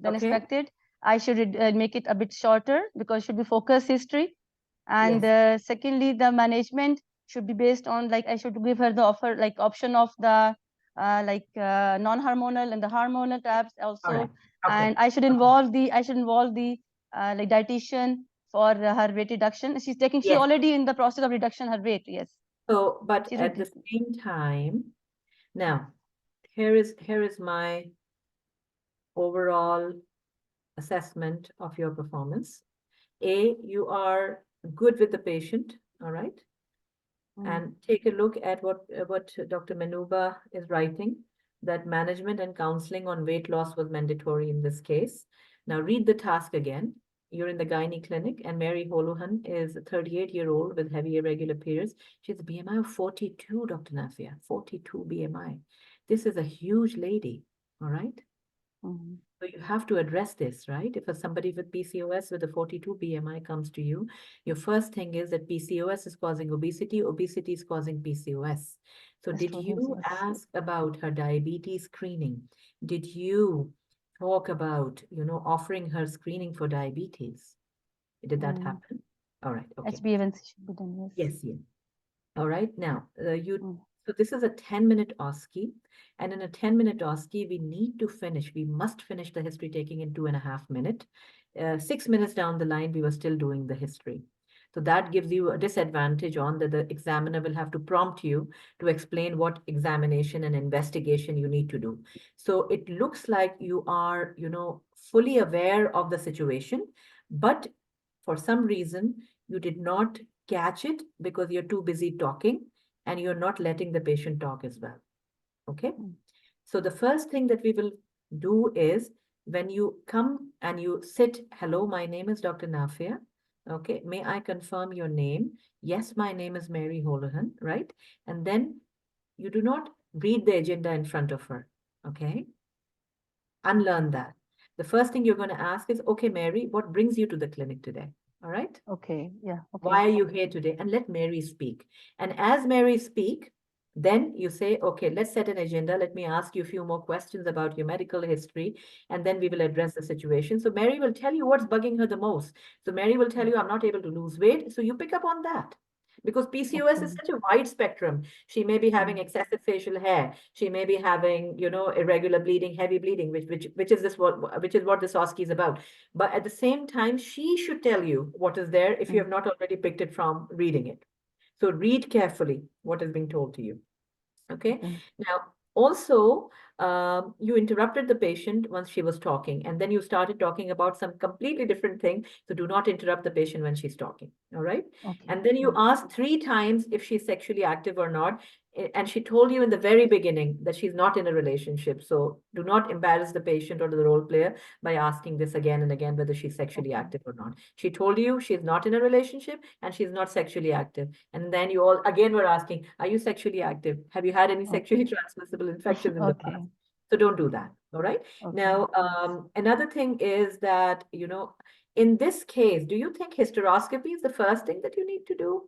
than Okay. expected. I should make it a bit shorter, because it should be focused history. And Yes. secondly, the management should be based on, like, I should give her the option of the non-hormonal and the hormonal tabs All also. right. Okay. And I should involve the like dietitian for her weight reduction. She's Yes. already in the process of reduction her weight. Yes. So, but She's at the same time, now here is my overall assessment of your performance. A, you are good with the patient, all right? And take a look at what Dr. Menuba is writing, that management and counseling on weight loss was mandatory in this case. Now read the task again. You're in the gynae clinic, and Mary Holohan is a 38-year-old with heavy irregular periods. She has a BMI of 42, Dr. Nafia, 42 BMI. This is a huge lady, all right? Mhm. So you have to address this, right? If somebody with PCOS with a 42 BMI comes to you, your first thing is that PCOS is causing obesity, obesity is causing PCOS. So did Estrogens, you yes. ask about her diabetes screening? Did you talk about, offering her screening for diabetes? Did that Mm. happen? All right, okay. HbA1c should be done, yes. Yes, yeah. All right, now, Mm. so this is a 10-minute OSCE, and in a 10-minute OSCE, we must finish the history taking in 2.5 minutes. 6 minutes down the line, we were still doing the history. So that gives you a disadvantage on that the examiner will have to prompt you to explain what examination and investigation you need to do. So it looks like you are, fully aware of the situation, but for some reason, you did not catch it because you're too busy talking and you're not letting the patient talk as well. Okay. Mm. So the first thing that we will do is when you come and you sit, hello, my name is Dr. Nafia. Okay. May I confirm your name? Yes, my name is Mary Holohan, right? And then you do not read the agenda in front of her. Okay. Unlearn that. The first thing you're going to ask is, okay, Mary, what brings you to the clinic today? All right. Okay, yeah, okay. Why are you here today? And let Mary speak. And as Mary speak, then you say, okay, let's set an agenda. Let me ask you a few more questions about your medical history, and then we will address the situation. So Mary will tell you what's bugging her the most. So Mary will tell you, I'm not able to lose weight. So you pick up on that. Because PCOS is Okay. such a wide spectrum. She may be having Mm. excessive facial hair. She may be having, irregular bleeding, heavy bleeding, which is what this OSCE is about. But at the same time, she should tell you what is there if you have not already picked it from reading it. So read carefully what is being told to you. Okay. Okay. Now, also, you interrupted the patient once she was talking, and then you started talking about some completely different thing. So do not interrupt the patient when she's talking. All right. Okay. And then you asked 3 times if she's sexually active or not. And she told you in the very beginning that she's not in a relationship. So do not embarrass the patient or the role player by asking this again and again, whether she's sexually Okay. active or not. She told you she's not in a relationship and she's not sexually active. And then you all again were asking, are you sexually active? Have you had any sexually transmissible infections in the Okay. past? So don't do that. All right. Okay. Now, another thing is that, in this case, do you think hysteroscopy is the first thing that you need to do?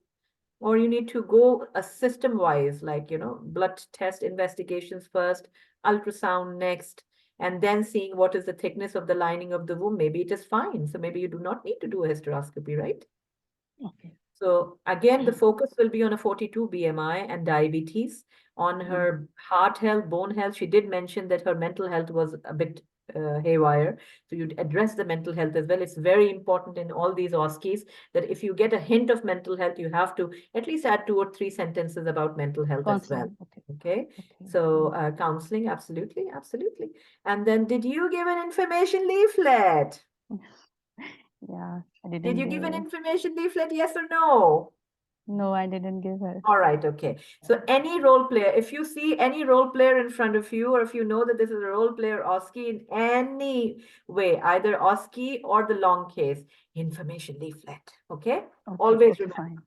Or you need to go a system wise, like, blood test investigations first, ultrasound next, and then seeing what is the thickness of the lining of the womb. Maybe it is fine. So maybe you do not need to do a hysteroscopy, right? Okay. So again, the focus will be on a 42 BMI and diabetes. On her heart health, bone health, she did mention that her mental health was a bit haywire. So you'd address the mental health as well. It's very important in all these OSCEs that if you get a hint of mental health, you have to at least add 2 or 3 sentences about mental health as well. Counseling. Okay. Okay. Okay. So counseling, absolutely, absolutely. And then did you give an information leaflet? Yeah, I didn't Did you give an it. information leaflet, yes or no? No, I didn't give her. All right, okay. So any role player, if you see any role player in front of you, or if you know that this is a role player OSCE in any way, either OSCE or the long case, information leaflet, okay? Okay. Always Okay, remember. fine.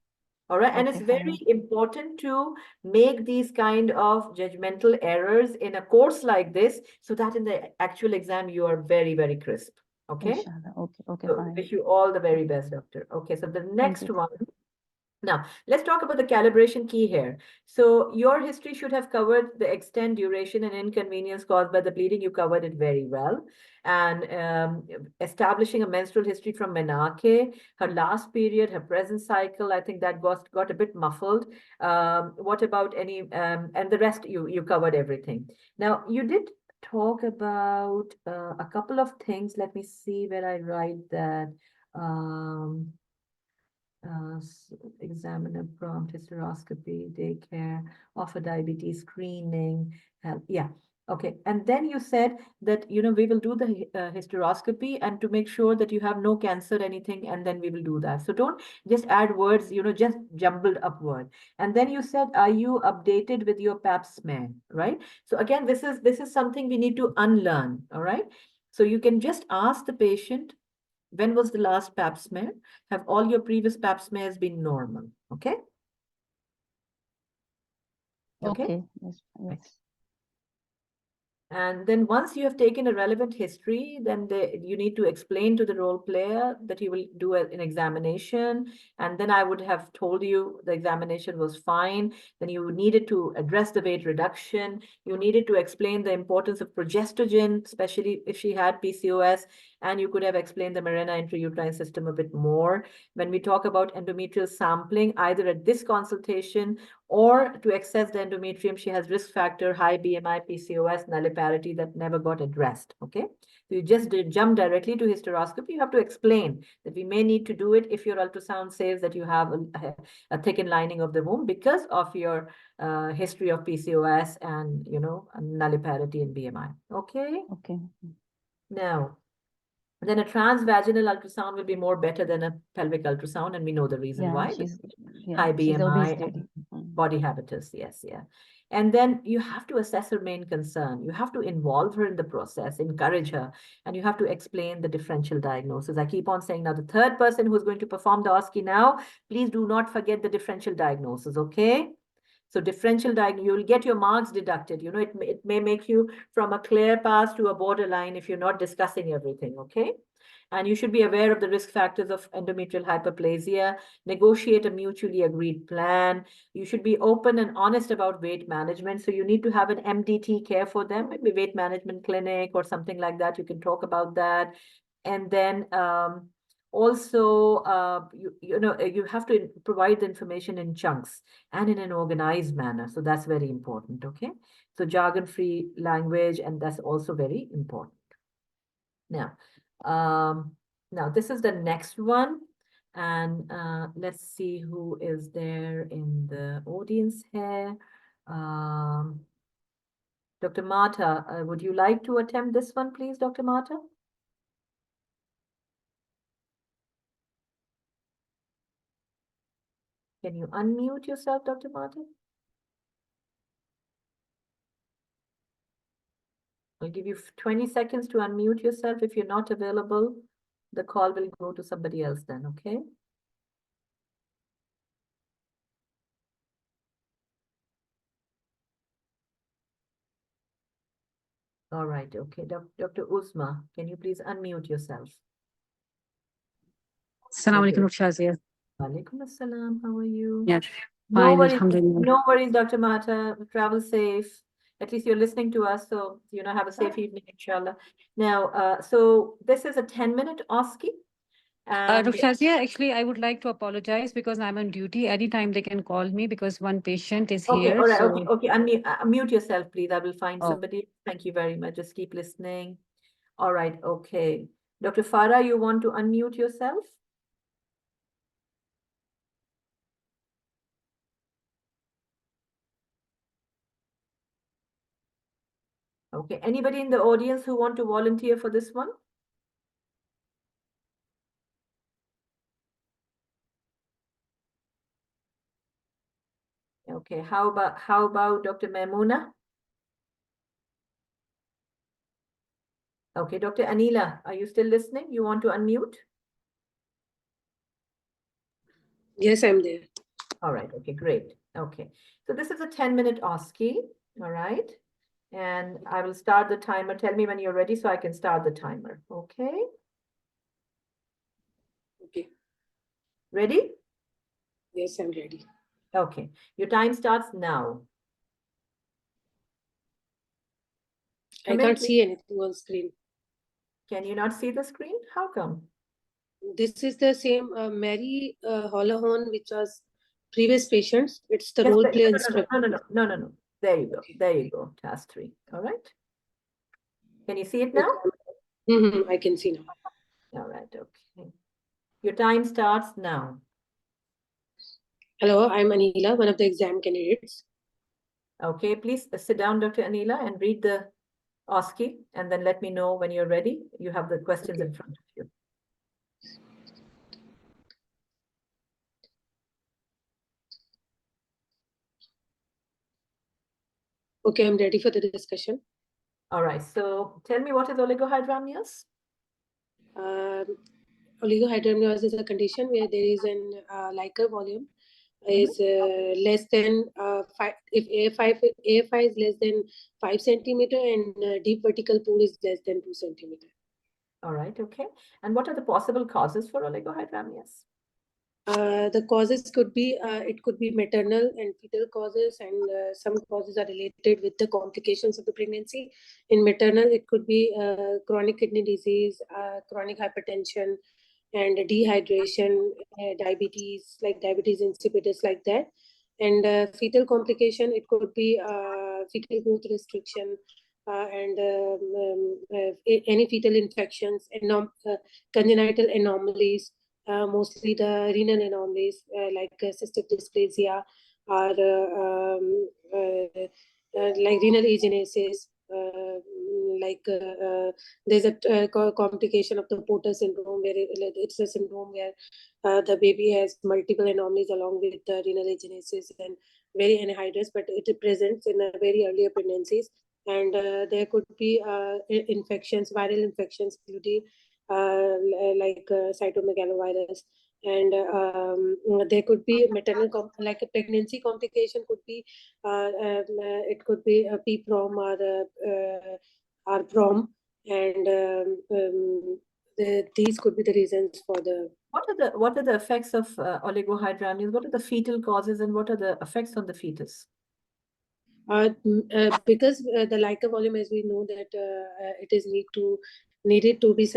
All right, and Okay, it's very fine. important to make these kind of judgmental errors in a course like this, so that in the actual exam, you are very, very crisp, okay? Inshallah. Okay. Okay, So fine. wish you all the very best, doctor. Okay, so the next you. one. Now, let's talk about the calibration key here. So your history should have covered the extent, duration, and inconvenience caused by the bleeding. You covered it very well. And establishing a menstrual history from menarche, her last period, her present cycle, I think that got a bit muffled. What about and the rest, you covered everything. Now, you did talk about a couple of things. Let me see where I write that. Examiner prompt, hysteroscopy, daycare, offer diabetes screening, health. Yeah. Okay. And then you said that, we will do the hysteroscopy and to make sure that you have no cancer, anything, and then we will do that. So don't just add words, just jumbled up word. And then you said, are you updated with your pap smear, right? So again, this is something we need to unlearn. All right. So you can just ask the patient, when was the last pap smear? Have all your previous pap smears been normal? Okay. Okay. Okay. Yes. Yes. And then once you have taken a relevant history, then you need to explain to the role player that you will do an examination. And then I would have told you the examination was fine. Then you needed to address the weight reduction. You needed to explain the importance of progestogen, especially if she had PCOS. And you could have explained the Mirena intrauterine system a bit more. When we talk about endometrial sampling, either at this consultation or to access the endometrium, she has risk factor, high BMI, PCOS, nulliparity that never got addressed, okay? So you just jump directly to hysteroscopy. You have to explain that we may need to do it if your ultrasound says that you have a thickened lining of the womb because of your history of PCOS and, you know, nulliparity and BMI, okay? Okay. Now, then a transvaginal ultrasound will be more better than a pelvic ultrasound, and we know the reason Yeah, why. she's High obese BMI, lady. body habitus, yes, yeah. And then you have to assess her main concern. You have to involve her in the process, encourage her, and you have to explain the differential diagnosis. I keep on saying now, the third person who's going to perform the OSCE now, please do not forget the differential diagnosis, okay? So differential diagnosis, you'll get your marks deducted. You know, it may make you from a clear pass to a borderline if you're not discussing everything, okay? And you should be aware of the risk factors of endometrial hyperplasia, negotiate a mutually agreed plan. You should be open and honest about weight management. So you need to have an MDT care for them, maybe weight management clinic or something like that. You can talk about that. And then also, you have to provide the information in chunks and in an organized manner. So that's very important, okay? So jargon-free language, and that's also very important. Now this is the next one. And let's see who is there in the audience here. Dr. Mata, would you like to attempt this one, please, Dr. Mata? Can you unmute yourself, Dr. Mata? I'll give you 20 seconds to unmute yourself. If you're not available, the call will go to somebody else then, okay? All right, okay. Dr. Usma, can you please unmute yourself? Assalamu Okay. alaikum, Shazia. Walaikum assalam. How are you? Yes, No fine, worries, alhamdulillah. no worries, Dr. Mata. Travel safe. At least you're listening to us, so you know, have a safe evening, inshallah. Now, so this is a 10-minute OSCE. And Shazia, actually, I would like to apologize because I'm on duty. Anytime they can call me because one patient is okay, here. all right, So, okay. Unmute yourself, please. I will find Oh. somebody. Thank you very much. Just keep listening. All right, okay. Dr. Farah, you want to unmute yourself? Okay, anybody in the audience who want to volunteer for this one? Okay, how about Dr. Maimuna? Okay, Dr. Anila, are you still listening? You want to unmute? Yes, I'm there. All right, okay, great. Okay, so this is a 10-minute OSCE, all right? And I will start the timer. Tell me when you're ready so I can start the timer, okay? Okay. Ready? Yes, I'm ready. Okay, your time starts now. I Come in, can't please. see anything on screen. Can you not see the screen? How come? This is the same Mary Hollahorn, which was previous patients. It's the Yes, role but- play no. instructor. No. There you go. There you go. Task 3. All right. Can you see it now? I can see now. All right. Okay. Your time starts now. Hello, I'm Anila, one of the exam candidates. Okay. Please sit down, Dr. Anila, and read the OSCE, and then let me know when you're ready. You have the questions in front of you. Okay, I'm ready for the discussion. All right. So tell me, what is oligohydramnios? Oligohydramnios is a condition where there is an liquor volume is less than 5. If AFI is less than 5 centimeter and deep vertical pool is less than 2 centimeter. All right, okay. And what are the possible causes for oligohydramnios? The causes could be it could be maternal and fetal causes, and some causes are related with the complications of the pregnancy. In maternal, it could be chronic kidney disease, chronic hypertension, and dehydration, diabetes, like diabetes insipidus, like that. And fetal complication, it could be fetal growth restriction, and any fetal infections, congenital anomalies, mostly the renal anomalies, like cystic dysplasia, or like renal agenesis, there's a complication of the Porter syndrome, where it's a syndrome where the baby has multiple anomalies along with the renal agenesis and very anhydrous, but it presents in a very earlier pregnancies. And there could be infections, viral infections, including like cytomegalovirus. And there could be maternal, like a pregnancy complication could be, it could be a PPROM or PROM, and these could be the reasons for the. What are the effects of oligohydramnios? What are the fetal causes and what are the effects on the fetus? Because the LICA volume, as we know, that it is needed to be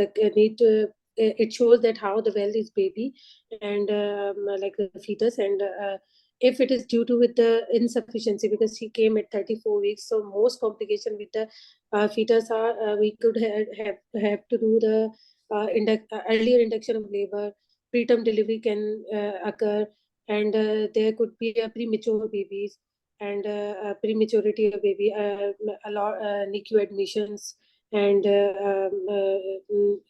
it shows that how the well is baby and like the fetus, and if it is due to with the insufficiency, because she came at 34 weeks, so most complication with the fetus are we could have to do the earlier induction of labor, preterm delivery can occur, and there could be a premature babies, and prematurity of baby, a lot NICU admissions, and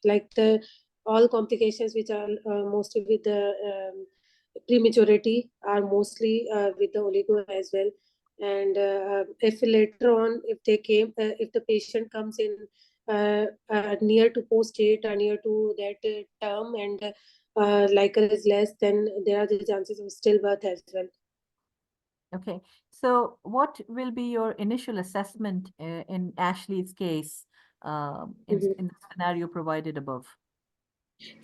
like the all complications which are mostly with the prematurity are mostly with the oligo as well. And if later on, if the patient comes in near to post-date or near to that term, and LICA is less, then there are the chances of stillbirth as well. Okay, so what will be your initial assessment in Ashley's case in the scenario provided above?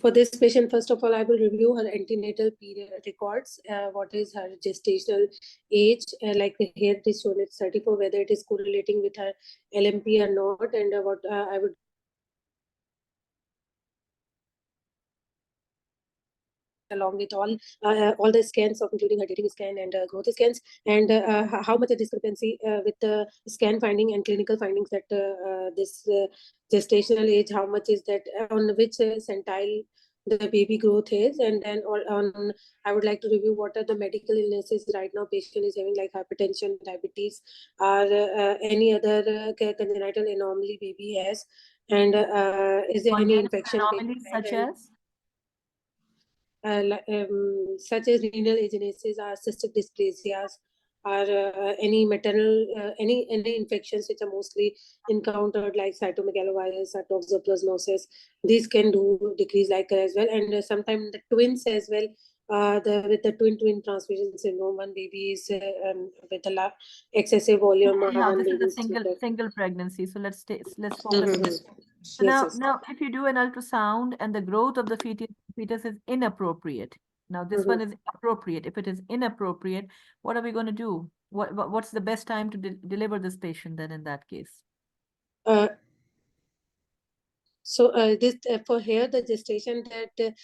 For this patient, first of all, I will review her antenatal period records. What is her gestational age? Like here it is shown, it's 34, whether it is correlating with her LMP or not, and what I would along with all the scans of including her dating scan and growth scans, and how much a discrepancy with the scan finding and clinical findings that this gestational age, how much is that, on which centile the baby growth is, and then on I would like to review what are the medical illnesses right now patient is having, like hypertension, diabetes, or any other congenital anomaly baby has, and is there any infection Anomalies such as? Such as renal agenesis or cystic dysplasias, or any maternal any infections which are mostly encountered, like cytomegalovirus or toxoplasmosis. These can do decrease LICA as well, and sometimes the twins as well. With the twin transfusion syndrome, one baby is with a excessive volume. No, one this baby is a single pregnancy. So let's focus on this. So Yes, now, if you do an ultrasound and the growth of the fetus is inappropriate, now this one is appropriate. If it is inappropriate, what are we going to do? What's the best time to deliver this patient then in that case? So this for here the gestation that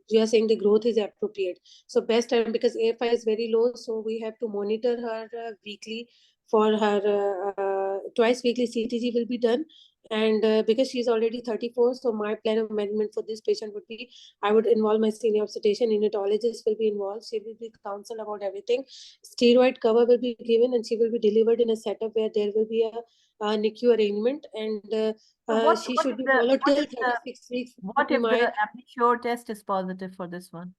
you are saying the growth is appropriate. So best time, because AFI is very low, so we have to monitor her weekly. For her twice weekly CTG will be done, and because she is already 34, so my plan of management for this patient would be, I would involve my senior obstetrician, neonatologist will be involved. She will be counseled about everything. Steroid cover will be given, and she will be delivered in a setup where there will be a NICU arrangement, and she should be followed till 36 weeks. What if the Amnisure test is positive for this one?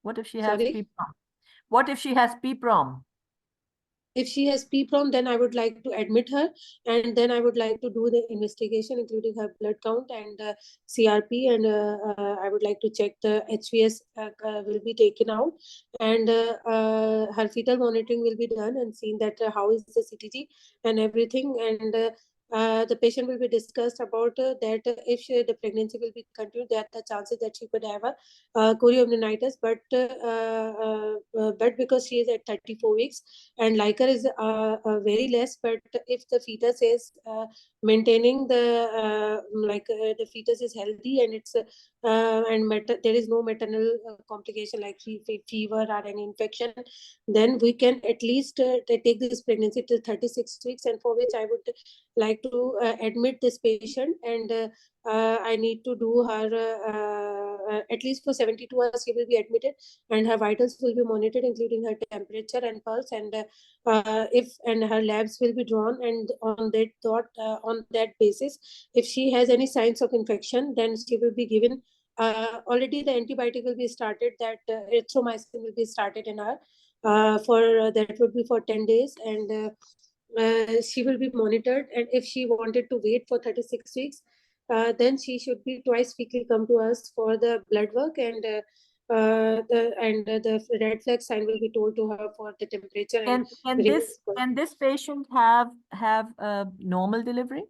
What if she has PPROM? What if she has PPROM? If she has PPROM, then I would like to admit her, and then I would like to do the investigation, including her blood count and CRP, and I would like to check the HVS will be taken out, and her fetal monitoring will be done and seen that how is the CTG and everything, and the patient will be discussed about that if the pregnancy will be continued, that the chances that she could have a chorioamnionitis, but because she is at 34 weeks and Liker is very less, but if the fetus is maintaining the fetus is healthy and it's and there is no maternal complication like fever or any infection, then we can at least take this pregnancy till 36 weeks, and for which I would like to admit this patient, and I need to do her at least for 72 hours she will be admitted, and her vitals will be monitored, including her temperature and pulse, and her labs will be drawn, and on that basis, if she has any signs of infection, then she will be given. Already the antibiotic will be started. That erythromycin will be started in her for that would be for 10 days, and she will be monitored. And if she wanted to wait for 36 weeks, then she should be twice weekly come to us for the blood work, and the red flag sign will be told to her for the temperature. Can this patient have a normal delivery?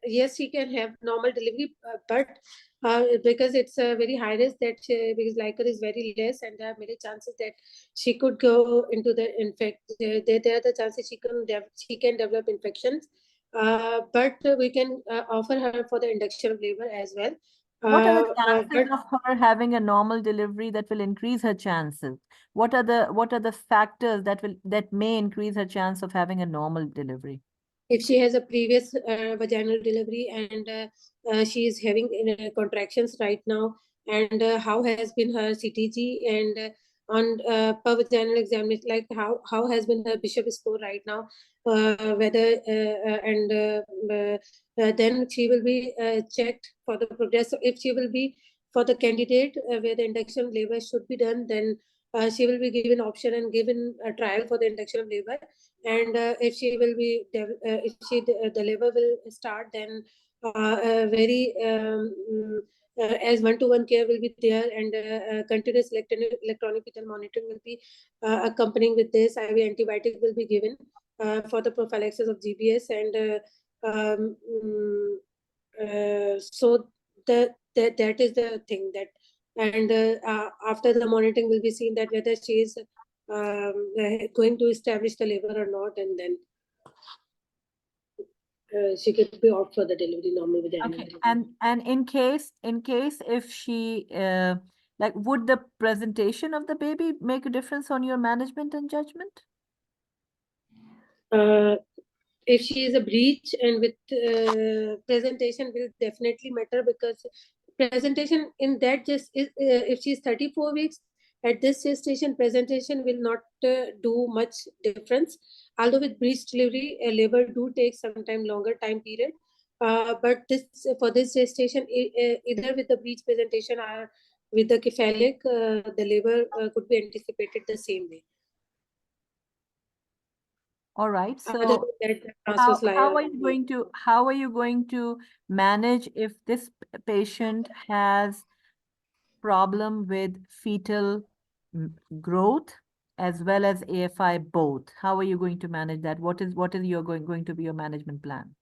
Yes, she can have normal delivery, but because it's a very high risk that because Liker is very less, and there are many chances that she could go into the there are the chances she can develop infections, but we can offer her for the induction of labor as well. What are the chances of her having a normal delivery that will increase her chances? What are the factors that may increase her chance of having a normal delivery? If she has a previous vaginal delivery, and she is having contractions right now, and how has been her CTG, and on per vaginal examination, like how has been her Bishop score right now, whether then she will be checked for the progress. So if she will be for the candidate where the induction of labor should be done, then she will be given option and given a trial for the induction of labor, and if she will be the labor will start, then very as one-to-one care will be there, and continuous electronic fetal monitoring will be accompanying with this. IV antibiotic will be given for the prophylaxis of GBS, and so that is the thing that, and after the monitoring will be seen that whether she is going to establish the labor or not, and then she could be out for the delivery, normal vaginal delivery. And in case if she like, would the presentation of the baby make a difference on your management and judgment? If she is a breech, and with presentation will definitely matter, because presentation in that just is if she is 34 weeks at this gestation, presentation will not do much difference, although with breech delivery labor do take sometime longer time period, but this for this gestation either with the breech presentation or with the cephalic the labor could be anticipated the same way. All right. So how are you going to manage if this patient has problem with fetal growth as well as AFI both? How are you going to manage that? What is going to be your management plan?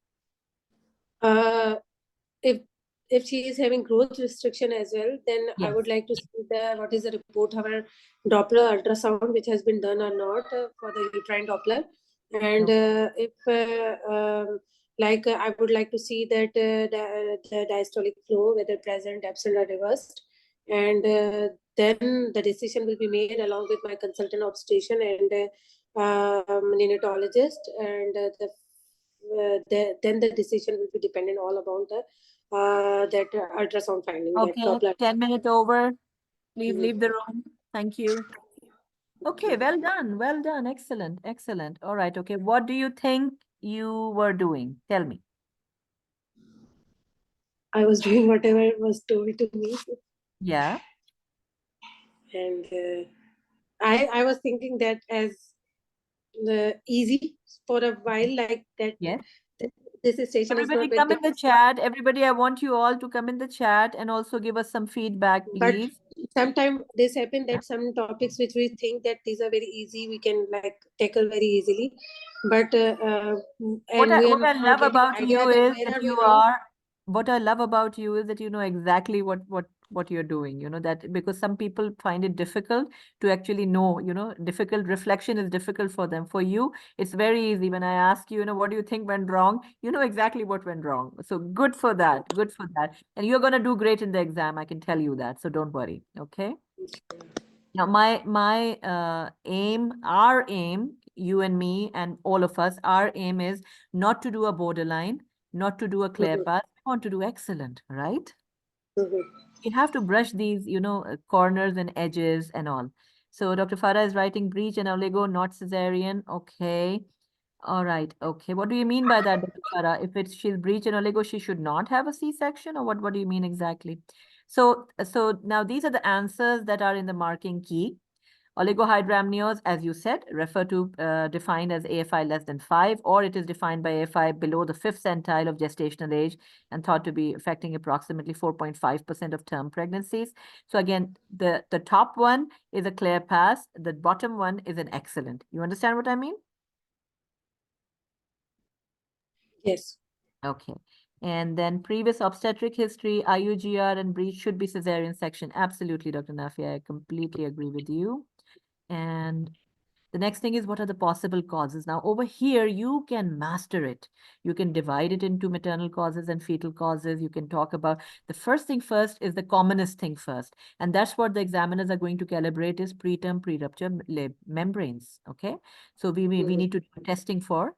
If she is having growth restriction as well, then Yes. I would like to see what is the report of her Doppler ultrasound, which has been done or not for the uterine Doppler. And if I would like to see that the diastolic flow, whether present, absent, or reversed. And then the decision will be made along with my consultant obstetrician and neonatologist. And then the decision will be dependent all about the that ultrasound finding. Okay, 10 minutes over. Please leave the room. Thank you. Okay, well done. Excellent. All right, okay. What do you think you were doing? Tell me. I was doing whatever was told to me. Yeah. And I was thinking that as easy for a while, like that. Yes. This station is Everybody not very come in the chat. Everybody, I want you all to come in the chat and also give us some feedback, But please. sometimes this happen that some topics which we think that these are very easy, we can like tackle very easily. But What and we what I are love getting about idea you that is where that are we you wrong. are, what I love about you is that you know exactly what you're doing, you know, that because some people find it difficult to actually know, you know, difficult reflection is difficult for them. For you, it's very easy. When I ask you, you know, what do you think went wrong? You know exactly what went wrong. So good for that. Good for that. And you're gonna do great in the exam, I can tell you that. So don't worry. Okay. Now, my aim, our aim, you and me and all of us, our aim is not to do a borderline, not to do a clear path. We want to do excellent, right? You have to brush these, you know, corners and edges and all. So Dr. Farah is writing breech and oligo, not cesarean. Okay. All right. Okay. What do you mean by that, Dr. Farah? If it's she's breech and oligo, she should not have a C-section, or what do you mean exactly? So now these are the answers that are in the marking key. Oligohydramnios, as you said, refer to defined as AFI less than 5, or it is defined by AFI below the 5th centile of gestational age and thought to be affecting approximately 4.5% of term pregnancies. So again, the top one is a clear pass. The bottom one is an excellent. You understand what I mean? Yes. Okay. And then previous obstetric history, IUGR and breech should be cesarean section. Absolutely, Dr. Nafia, I completely agree with you. And the next thing is, what are the possible causes? Now, over here, you can master it. You can divide it into maternal causes and fetal causes. You can talk about the first thing first is the commonest thing first. And that's what the examiners are going to calibrate is preterm, pre-rupture membranes. Okay. So we need to do testing for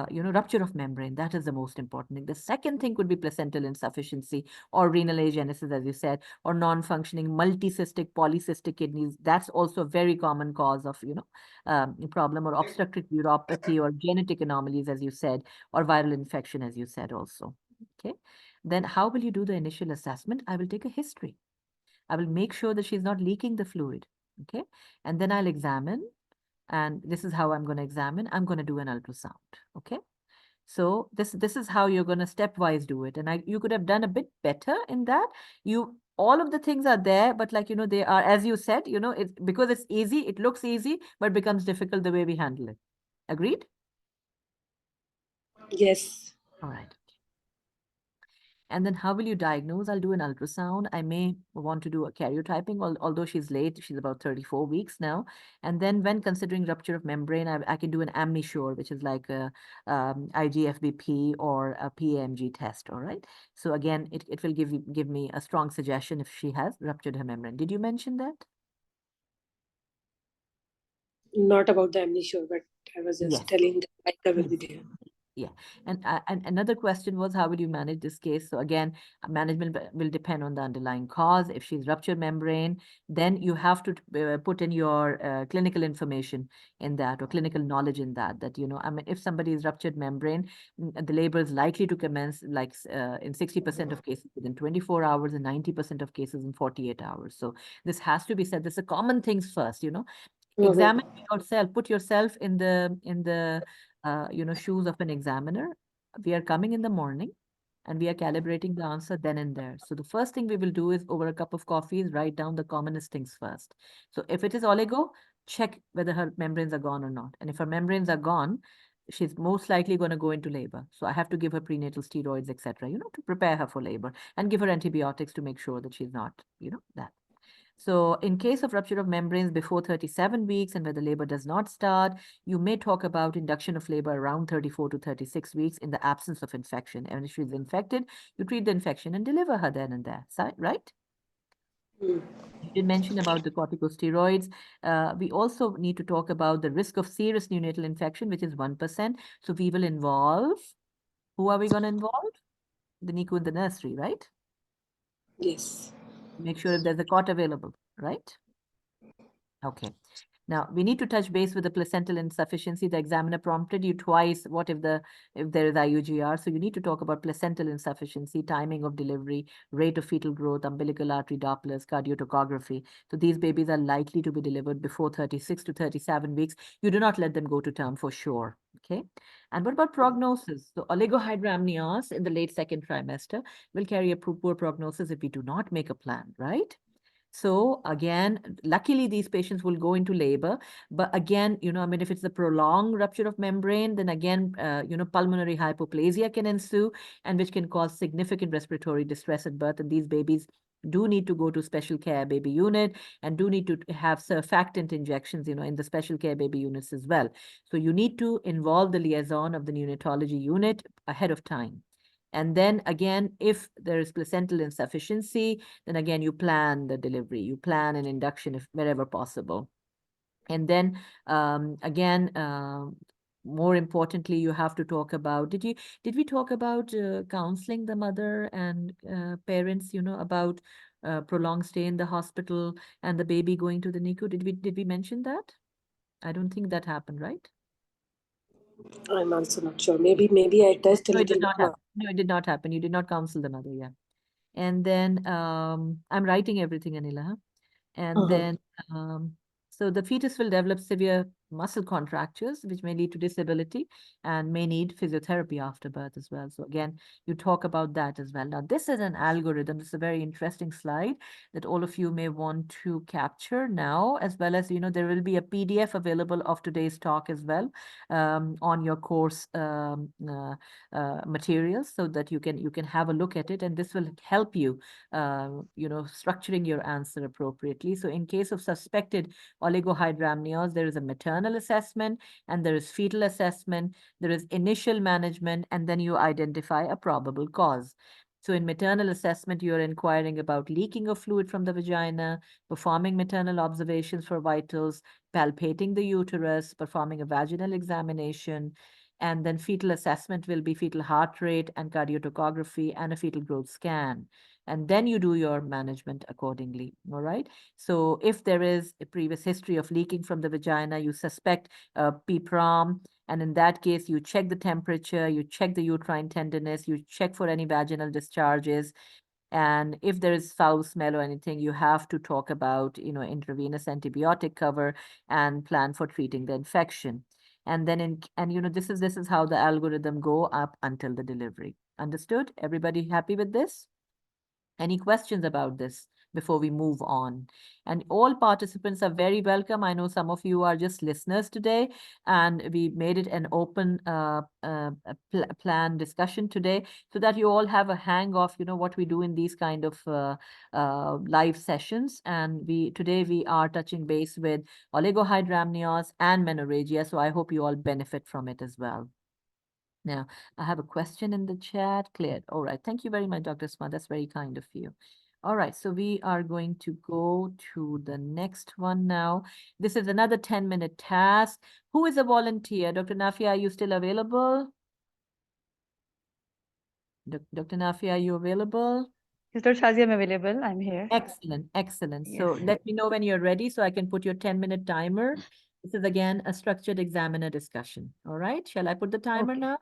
you know, rupture of membrane. That is the most important thing. The second thing could be placental insufficiency or renal agenesis, as you said, or non-functioning multicystic, polycystic kidneys. That's also a very common cause of, you know, problem, or obstructive uropathy or genetic anomalies, as you said, or viral infection, as you said also. Okay. Then how will you do the initial assessment? I will take a history. I will make sure that she's not leaking the fluid. Okay. And then I'll examine. And this is how I'm going to examine. I'm going to do an ultrasound. Okay. So this is how you're going to stepwise do it. And you could have done a bit better in that. All of the things are there, but like, you know, they are, as you said, you know, it's because it's easy, it looks easy, but becomes difficult the way we handle it. Agreed? Yes. All right. And then how will you diagnose? I'll do an ultrasound. I may want to do a karyotyping, although she's late. She's about 34 weeks now. And then when considering rupture of membrane, I can do an amnisure, which is like a IGFBP or a PAMG test, all right? So again, it will give me a strong suggestion if she has ruptured her membrane. Did you mention that? Not about the amnesia, but I was just Yes. telling that I will Yes. be there. Yeah. And another question was, how will you manage this case? So again, management will depend on the underlying cause. If she's ruptured membrane, then you have to put in your clinical information in that, or clinical knowledge in that, you know, I mean, if somebody is ruptured membrane, the labor is likely to commence like in 60% of cases within 24 hours and 90% of cases in 48 hours. So this has to be said. This is a common things first, you know. Examine yourself, put yourself in the you know, shoes of an examiner. We are coming in the morning and we are calibrating the answer then and there. So the first thing we will do is, over a cup of coffee, is write down the commonest things first. So if it is oligo, check whether her membranes are gone or not. And if her membranes are gone, she's most likely going to go into labor. So I have to give her prenatal steroids, etc., you know, to prepare her for labor, and give her antibiotics to make sure that she's not, you know, that. So in case of rupture of membranes before 37 weeks and where the labor does not start, you may talk about induction of labor around 34 to 36 weeks in the absence of infection. And if she's infected, you treat the infection and deliver her then and there, right? You did mention about the corticosteroids. We also need to talk about the risk of serious neonatal infection, which is 1%. So we will involve, who are we going to involve? The NICU and the nursery, right? Yes. Make sure if there's a cot available, right? Okay. Now, we need to touch base with the placental insufficiency. The examiner prompted you twice. What if there is IUGR? So you need to talk about placental insufficiency, timing of delivery, rate of fetal growth, umbilical artery Dopplers, cardiotocography. So these babies are likely to be delivered before 36 to 37 weeks. You do not let them go to term for sure. Okay. And what about prognosis? So oligohydramnios in the late second trimester will carry a poor prognosis if we do not make a plan, right? So again, luckily these patients will go into labor, but again, I mean, if it's a prolonged rupture of membrane, then again, pulmonary hypoplasia can ensue and which can cause significant respiratory distress at birth. And these babies do need to go to special care baby unit and do need to have surfactant injections, in the special care baby units as well. So you need to involve the liaison of the neonatology unit ahead of time. And then again, if there is placental insufficiency, then again, you plan the delivery, you plan an induction if wherever possible. And then again, more importantly, you have to talk about, did we talk about counseling the mother and parents, about prolonged stay in the hospital and the baby going to the NICU? Did we mention that? I don't think that happened, right? I'm also not sure. Maybe I touched a No, it did little not bit. happen. No, it did not happen. You did not counsel the mother, yeah. And then I'm writing everything, Anila. Huh? And then so the fetus will develop severe muscle contractures, which may lead to disability and may need physiotherapy after birth as well. So again, you talk about that as well. Now, this is an algorithm. This is a very interesting slide that all of you may want to capture now, as well as, there will be a PDF available of today's talk as well on your course materials so that you can have a look at it. And this will help you, structuring your answer appropriately. So in case of suspected oligohydramnios, there is a maternal assessment and there is fetal assessment, there is initial management, and then you identify a probable cause. So in maternal assessment, you're inquiring about leaking of fluid from the vagina, performing maternal observations for vitals, palpating the uterus, performing a vaginal examination, and then fetal assessment will be fetal heart rate and cardiotocography and a fetal growth scan. And then you do your management accordingly, all right? So if there is a previous history of leaking from the vagina, you suspect PPROM, and in that case, you check the temperature, you check the uterine tenderness, you check for any vaginal discharges. And if there is foul smell or anything, you have to talk about, intravenous antibiotic cover and plan for treating the infection. And then this is how the algorithm go up until the delivery. Understood? Everybody happy with this? Any questions about this before we move on? And all participants are very welcome. I know some of you are just listeners today, and we made it an open plan discussion today so that you all have a hang of, what we do in these kind of live sessions. And today we are touching base with oligohydramnios and menorrhagia. So I hope you all benefit from it as well. Now, I have a question in the chat. Cleared. All right. Thank you very much, Dr. Smart. That's very kind of you. All right. So we are going to go to the next one now. This is another 10-minute task. Who is a volunteer? Dr. Nafia, are you still available? Dr. Nafia, are you available? Yes, Dr. Shazia, I'm available. I'm here. Excellent. Excellent. So Yes. let me know when you're ready so I can put your 10-minute timer. This is again a structured examiner discussion. All right. Shall I put the timer Okay. now?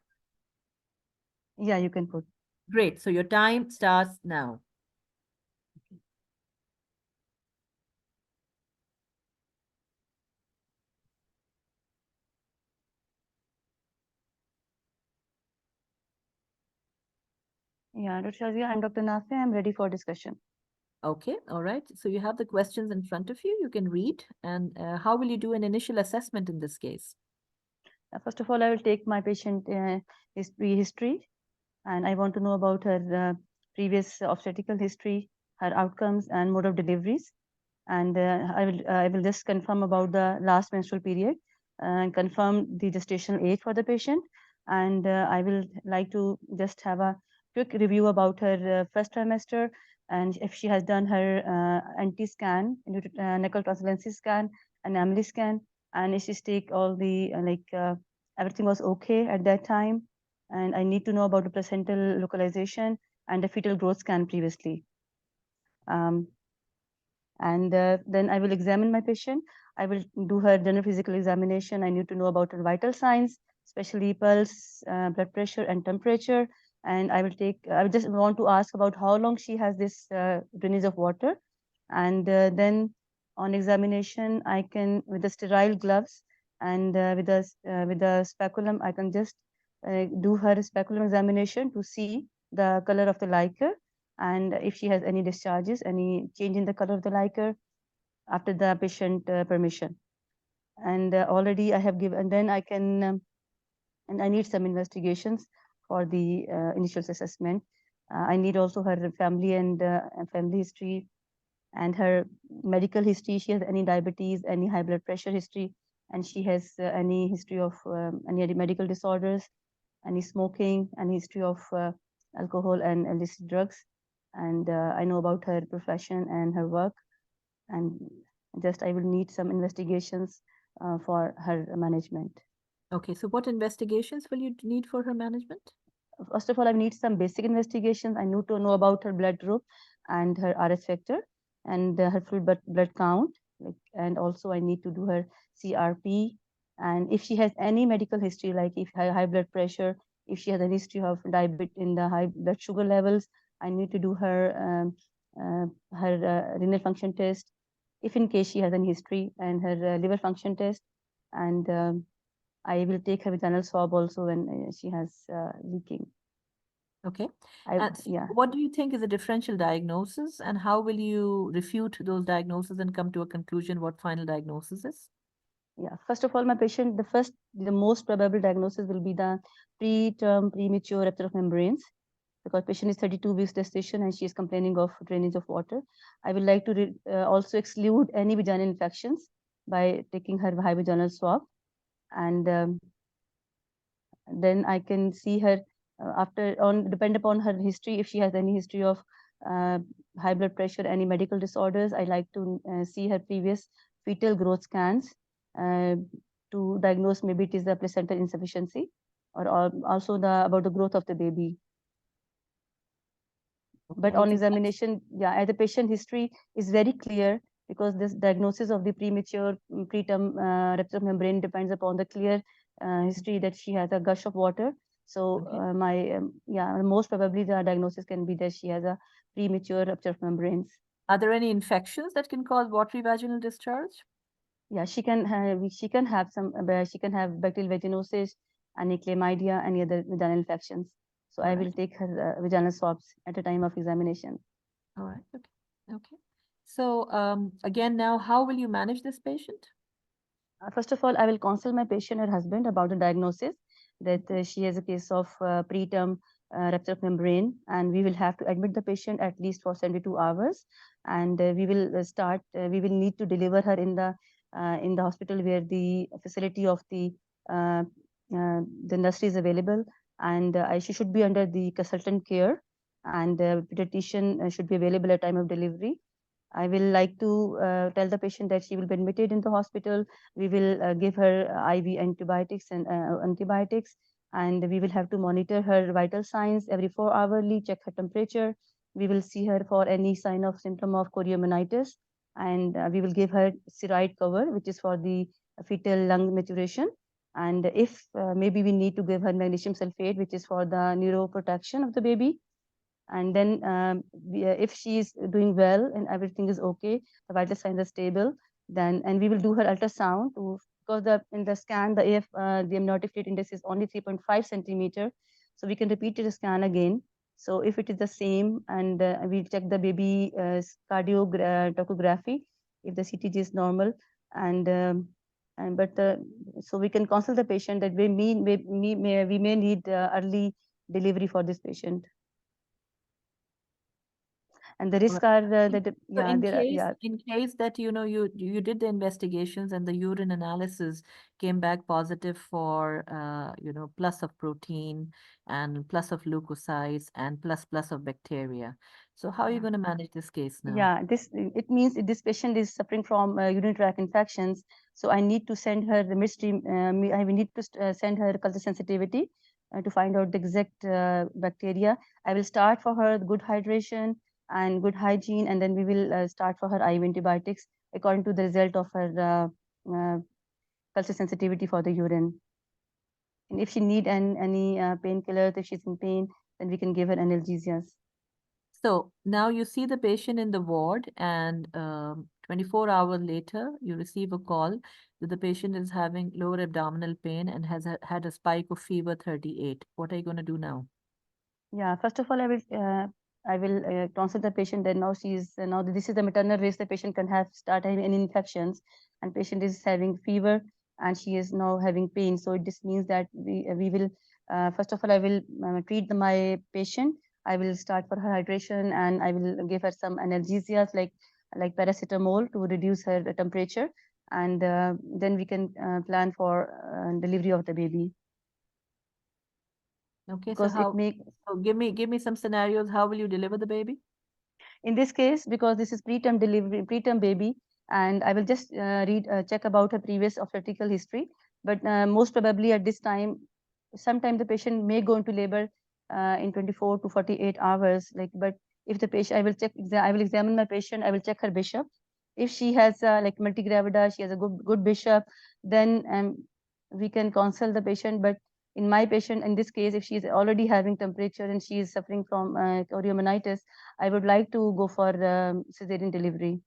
Yeah, you can put. Great. So your time starts now. Yeah, Dr. Shazia and Dr. Nafia, I'm ready for discussion. Okay, all right. So you have the questions in front of you. You can read. And how will you do an initial assessment in this case? First of all, I will take my patient history, and I want to know about her previous obstetrical history, her outcomes, and mode of deliveries. And I will just confirm about the last menstrual period and confirm the gestational age for the patient. And I will like to just have a quick review about her first trimester, and if she has done her anti-scan, neckle tonsillensis scan, and amylase scan, and if she's take all the everything was okay at that time. And I need to know about the placental localization and the fetal growth scan previously. And then I will examine my patient. I will do her general physical examination. I need to know about her vital signs, especially pulse, blood pressure, and temperature. And I will just want to ask about how long she has this drainage of water. And then on examination, I can, with the sterile gloves and with the speculum, I can just do her speculum examination to see the color of the liquor, and if she has any discharges, any change in the color of the liquor after the patient permission. And already I have given, and then I can, and I need some investigations for the initial assessment. I need also her family and family history and her medical history. She has any diabetes, any high blood pressure history, and she has any history of any other medical disorders, any smoking, any history of alcohol and illicit drugs. And I know about her profession and her work, and just I will need some investigations for her management. Okay, so what investigations will you need for her management? First of all, I need some basic investigations. I need to know about her blood group and her RS factor and her full blood count. And also I need to do her CRP. And if she has any medical history, like if high blood pressure, if she has any history of diabetes in the high blood sugar levels, I need to do her renal function test, if in case she has any history, and her liver function test. And I will take her vaginal swab also when she has leaking. Okay. Yeah. What do you think is a differential diagnosis, and how will you refute those diagnoses and come to a conclusion what final diagnosis is? Yeah. First of all, my patient, the most probable diagnosis will be the preterm premature rupture of membranes, because patient is 32 weeks gestation and she is complaining of drainage of water. I would like to also exclude any vaginal infections by taking her high vaginal swab, and then I can see her depend upon her history. If she has any history of high blood pressure, any medical disorders, I like to see her previous fetal growth scans to diagnose maybe it is the placental insufficiency, or also about the growth of the baby. But on examination, yeah, the patient history is very clear, because this diagnosis of the premature preterm rupture of membrane depends upon the clear history that she has a gush of water. So most probably the diagnosis can be that she has a premature rupture of membranes. Are there any infections that can cause watery vaginal discharge? Yeah, she can have bacterial vaginosis, any chlamydia, any other vaginal infections. So I will take her vaginal swabs at the time of examination. All right. Okay. So again, now how will you manage this patient? First of all, I will counsel my patient, her husband, about the diagnosis that she has a case of preterm rupture of membrane, and we will have to admit the patient at least for 72 hours, and we will need to deliver her in the hospital where the facility of the nursery is available, and she should be under the consultant care, and pediatrician should be available at time of delivery. I will like to tell the patient that she will be admitted in the hospital. We will give her IV antibiotics, and we will have to monitor her vital signs every 4 hourly, check her temperature. We will see her for any sign of symptom of chorioamnitis, and we will give her steroid cover, which is for the fetal lung maturation. And if maybe we need to give her magnesium sulfate, which is for the neuroprotection of the baby. And then if she is doing well and everything is okay, the vital signs are stable, then we will do her ultrasound because in the scan the amniotic fluid index is only 3.5 centimeter, so we can repeat the scan again. So if it is the same, and we check the baby topography if the CTG is normal, so we can counsel the patient that we may need early delivery for this patient. And the risk are in case that you did the investigations and the urine analysis came back positive for plus of protein and plus of leukocytes and plus of bacteria. So how are you going to manage this case now? Yeah, it means this patient is suffering from urinary tract infections. So I need to send her the midstream. I will need to send her culture sensitivity to find out the exact bacteria. I will start for her good hydration and good hygiene, and then we will start for her IV antibiotics according to the result of her culture sensitivity for the urine. And if she need any painkillers, if she's in pain, then we can give her analgesias. So now you see the patient in the ward, and 24 hours later, you receive a call that the patient is having lower abdominal pain and has had a spike of fever 38. What are you going to do now? Yeah, first of all, I will counsel the patient that now now this is the maternal risk. The patient can start having any infections, and patient is having fever, and she is now having pain. So this means that we will first of all I will treat my patient. I will start for her hydration, and I will give her some analgesias like paracetamol to reduce her temperature, and then we can plan for delivery of the baby. Okay, Because so give me some scenarios. How will you deliver the baby? In this case, because this is preterm delivery, preterm baby, and I will just check about her previous obstetrical history. But most probably at this time, sometime the patient may go into labor in 24 to 48 hours. But if the patient, I will examine my patient. I will check her bishop. If she has like multigravida, she has a good bishop, then we can counsel the patient. But in my patient, in this case, if she is already having temperature and she is suffering from choriomonitis, I would like to go for cesarean delivery.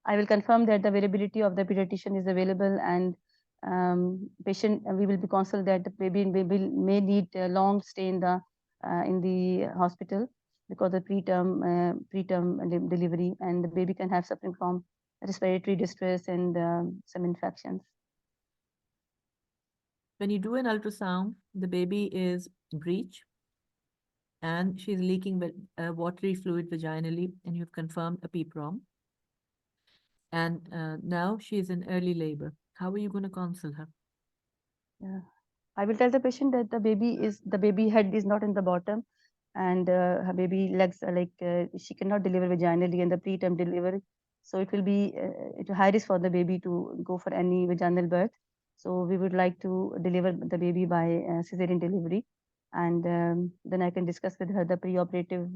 I will confirm that the availability of the pediatrician is available, and patient we will be counsel that the baby may need a long stay in the hospital because of preterm delivery, and the baby can have suffering from respiratory distress and some infections. When you do an ultrasound, the baby is breech and she's leaking watery fluid vaginally, and you've confirmed a PPROM. And now she's in early labor. How are you going to counsel her? Yeah, I will tell the patient that the baby head is not in the bottom, and her baby legs are she cannot deliver vaginally in the preterm delivery, so it will be high risk for the baby to go for any vaginal birth. So we would like to deliver the baby by cesarean delivery, and then I can discuss with her the preoperative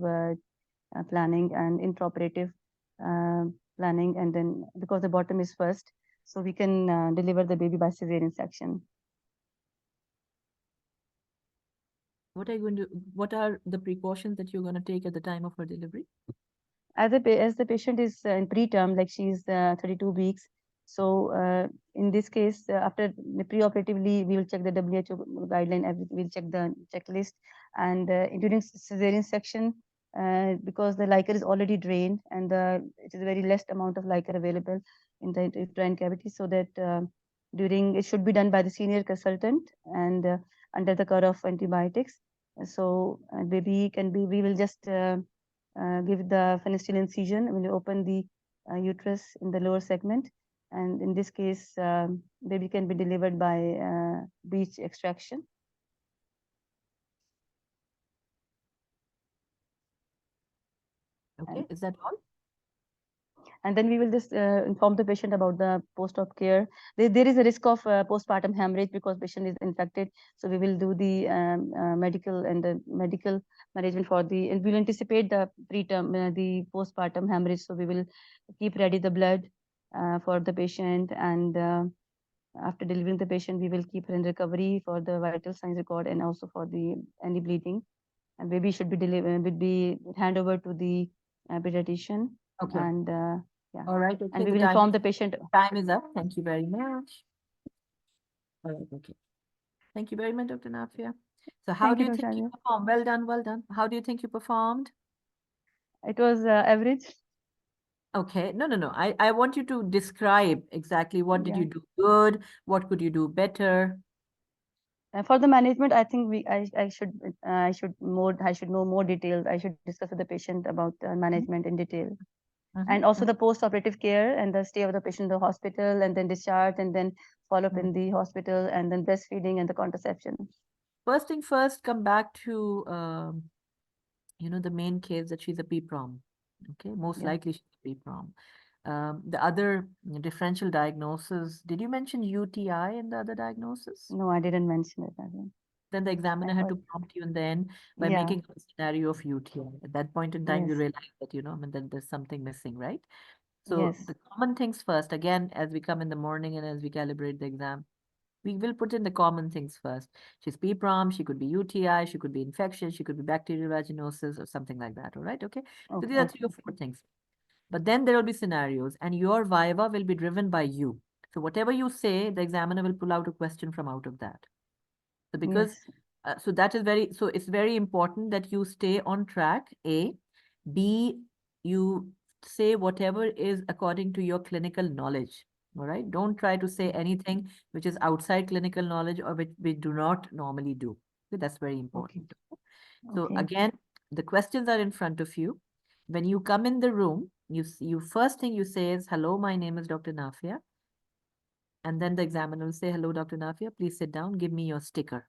planning and intraoperative planning, and then because the bottom is first, so we can deliver the baby by cesarean section. What are the precautions that you're going to take at the time of her delivery? As the patient is in preterm, like she's 32 weeks, so in this case, after the preoperatively, we will check the WHO guideline. We'll check the checklist, and during cesarean section, because the liquor is already drained, and it is very less amount of liquor available in the uterine cavity, so that it should be done by the senior consultant and under the care of antibiotics. So baby we will just give the fenestrial incision. We will open the uterus in the lower segment, and in this case, baby can be delivered by breech extraction. Okay, is that all? And then we will just inform the patient about the post-op care. There is a risk of postpartum hemorrhage because patient is infected. So we will do the medical management and we'll anticipate the the postpartum hemorrhage. So we will keep ready the blood for the patient, and after delivering the patient, we will keep her in recovery for the vital signs record and also for any bleeding. And baby should be hand over to the pediatrician. Okay. And yeah. All right. Okay. And we will inform the patient. Time is up. Thank you very much. All right. Okay. Thank you very much, Dr. Nafia. So how do you think you performed? Well done. Well done. How do you think you performed? It was average. Okay. No. I want you to describe exactly what did you do good? What could you do better? For the management, I think I should know more details. I should discuss with the patient about management in detail. And also the post-operative care and the stay of the patient in the hospital, and then discharge, and then follow-up in the hospital, and then breastfeeding and the contraception. First thing first, come back to the main case that she's a PPROM. Okay, most likely she's a PPROM. The other differential diagnosis, did you mention UTI in the other diagnosis? No, I didn't mention it. Then the examiner had to prompt you, and then by making a scenario of UTI. At that point in time, you realize that, that there's something missing, right? So Yes. the common things first, again, as we come in the morning and as we calibrate the exam, we will put in the common things first. She's PPROM, she could be UTI, she could be infection, she could be bacterial vaginosis or something like that. All right, okay? So Okay. these are Okay. 3 or 4 things. But then there will be scenarios, and your viva will be driven by you. So whatever you say, the examiner will pull out a question from out of that. So because Yes. so that is so it's very important that you stay on track, A. B, you say whatever is according to your clinical knowledge. All right. Don't try to say anything which is outside clinical knowledge or which we do not normally do. Okay, that's very important. So Okay. again, the questions are in front of you. When you come in the room, you first thing you say is, hello, my name is Dr. Nafia. And then the examiner will say, hello, Dr. Nafia, please sit down, give me your sticker.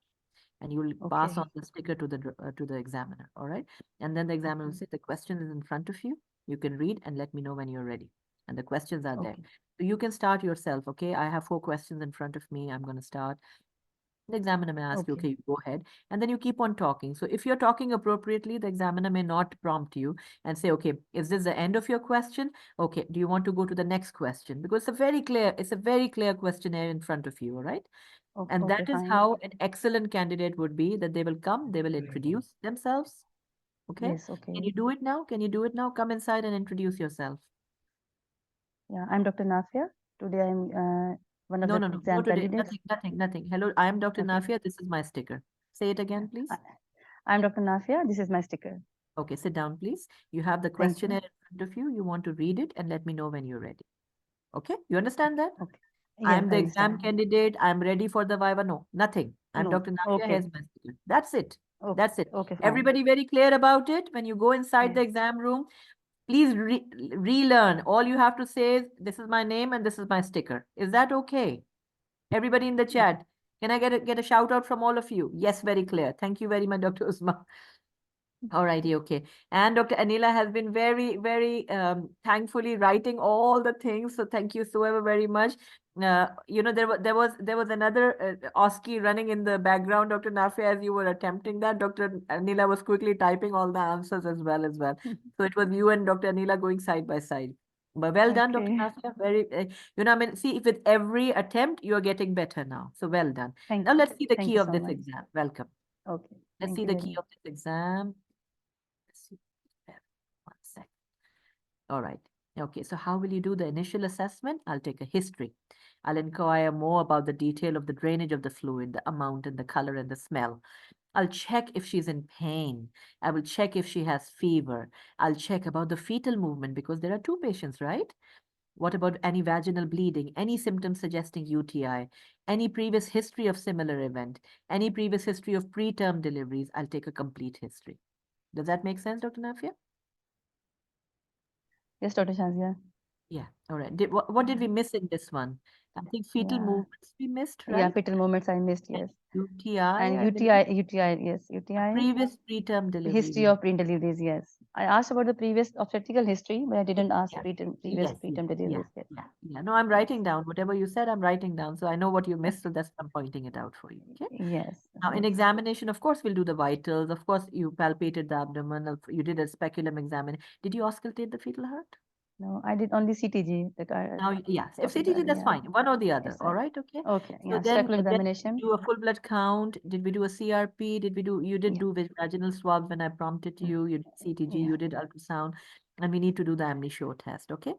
And you will pass Okay. on the sticker to the examiner. All right. And then the examiner will Okay. say, the question is in front of you. You can read and let me know when you're ready. And the questions are there. Okay. So you can start yourself. Okay. I have 4 questions in front of me. I'm going to start. The examiner may ask you, Okay. okay, you go ahead. And then you keep on talking. So if you're talking appropriately, the examiner may not prompt you and say, okay, is this the end of your question? Okay, do you want to go to the next question? Because it's a very clear questionnaire in front of you, all right? And Okay, that is fine. how an excellent candidate would be, that they will come, they will introduce themselves. Okay. Yes. Can Okay. you do it now? Can you do it now? Come inside and introduce yourself. Yeah, I'm Dr. Nafia. Today I'm one of No, the no, no, exam no today. candidates. Nothing. Hello, I am Dr. Okay. Nafia. This is my sticker. Say it again, please. I'm Dr. Nafia. This is my sticker. Okay, sit down, please. You have the Thank you. questionnaire in front of you. You want to read it and let me know when you're ready. Okay, you understand that? Okay. I'm Yes, the I exam understand. candidate. I'm ready for the Viva. No, nothing. I'm No. Dr. Nafia. Okay. Here's my sticker. That's it. Okay. That's it. Okay, fine. Everybody very clear about it? When you go inside the Yes. exam room, please relearn. All you have to say is, this is my name and this is my sticker. Is that okay? Everybody in the chat, can I get a shout out from all of you? Yes, very clear. Thank you very much, Dr. Usma. All righty, okay. And Dr. Anila has been very, very thankfully writing all the things. So thank you so ever very much. There was another OSCE running in the background, Dr. Nafia, as you were attempting that. Dr. Anila was quickly typing all the answers as well. So it was you and Dr. Anila going side by side. But well done, Dr. Okay. Nafia. Very, I mean, see, with every attempt, you're getting better now. So well done. Thank Now you. let's see the Thank key you of so this much. exam. Welcome. Okay. Let's Thank see you the very key much. of this exam. Let's see. 1 second. All right. Okay, so how will you do the initial assessment? I'll take a history. I'll inquire more about the detail of the drainage of the fluid, the amount and the color and the smell. I'll check if she's in pain. I will check if she has fever. I'll check about the fetal movement because there are 2 patients, right? What about any vaginal bleeding, any symptoms suggesting UTI, any previous history of similar event, any previous history of preterm deliveries? I'll take a complete history. Does that make sense, Dr. Nafia? Yes, Dr. Shazia. Yeah. All right. What did we miss in this one? I think fetal Yeah. movements we missed, Yeah, right? fetal movements I missed, And yes. UTI, And I believe. UTI, yes. UTI. Previous preterm delivery. History of preterm deliveries, yes. I asked about the previous obstetrical history, but I didn't ask Yeah. previous preterm deliveries. Yes. Yeah. No, I'm writing down whatever you said. I'm writing down, so I know what you missed. So that's why I'm pointing it out for you. Okay. Yes. Now, in Yes. examination, of course, we'll do the vitals. Of course, you palpated the abdomen. You did a speculum examination. Did you auscultate the fetal heart? No, I did only CTG. Now, yes, if Dr. CTG, that's yeah. fine. One or the other. Yes, All right. Okay. Okay. So Yeah. then, Speculum examination. do a full blood count. Did we do a CRP? You did Yeah. do vaginal swabs when I prompted you. You did CTG, Yeah. you did ultrasound, and we need to do the amnisure test. Okay.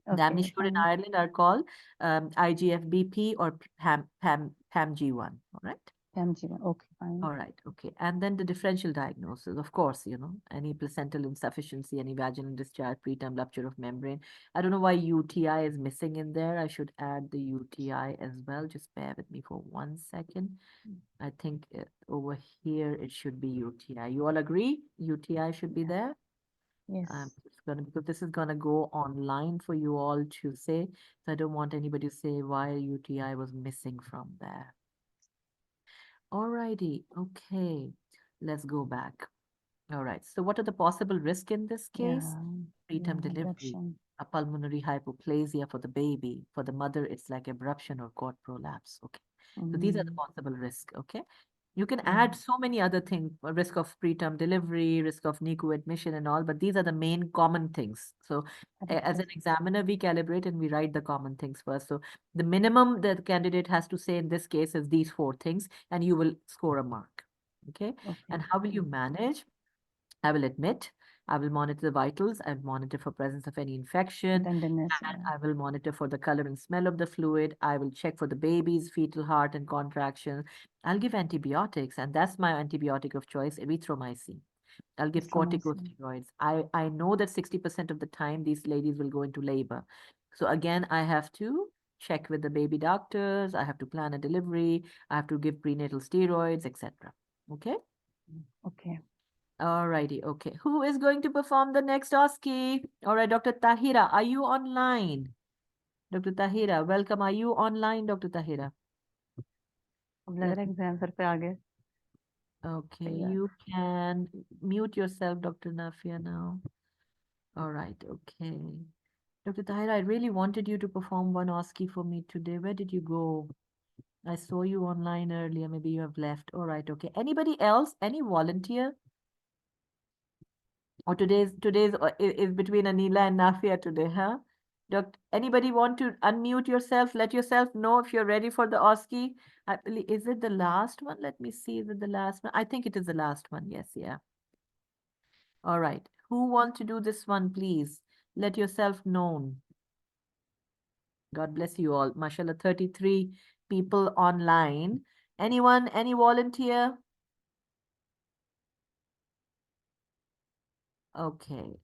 The Okay. amnisure in Fine. Ireland are called IGFBP or PAMG1. All right. PAMG1. Okay. Fine. All right, okay. And then the differential diagnosis, of course, any placental insufficiency, any vaginal discharge, preterm rupture of membrane. I don't know why UTI is missing in there. I should add the UTI as well. Just bear with me for 1 second. I think over here it should be UTI. You all agree? UTI should be there? Yes. Because this is gonna go online for you all to say. So I don't want anybody to say why UTI was missing from there. Alrighty, okay. Let's go back. All right. So what are the possible risks in this case? Preterm delivery, Abruption. a pulmonary hypoplasia for the baby. For the mother, it's like abruption or cord prolapse. Okay. So these are the possible risks. Okay. You can add so many other things, risk of preterm delivery, risk of NICU admission and all, but these are the main common things. So as an examiner, we calibrate and we write the common things first. So the minimum that the candidate has to say in this case is these 4 things, and you will score a mark. Okay. And how will you manage? I will admit, I will monitor the vitals, I will monitor for presence of any infection, Tenderness, and I will monitor for the color and smell of the fluid. I will check for the baby's fetal heart and contraction. I'll give antibiotics, and that's my antibiotic of choice, erythromycin. I'll give corticosteroids. I know that 60% of the time these ladies will go into labor. So again, I have to check with the baby doctors, I have to plan a delivery, I have to give prenatal steroids, etc. Okay? Okay. Alrighty, okay. Who is going to perform the next OSCE? All right, Dr. Tahira, are you online? Dr. Tahira, welcome. Are you online, Dr. Tahira? अब लग रहा है exam sir पे आ गए. Okay, Yeah. you can mute yourself, Dr. Nafia, now. All right, okay. Dr. Tahira, I really wanted you to perform one OSCE for me today. Where did you go? I saw you online earlier. Maybe you have left. All right, okay. Anybody else? Any volunteer? Or today's is between Anila and Nafia today, huh? Anybody want to unmute yourself? Let yourself know if you're ready for the OSCE. I believe, is it the last one? Let me see. Is it the last one? I think it is the last one. Yes, yeah. All right. Who want to do this one, please? Let yourself known. God bless you all. Mashallah, 33 people online. Anyone? Any volunteer? Okay.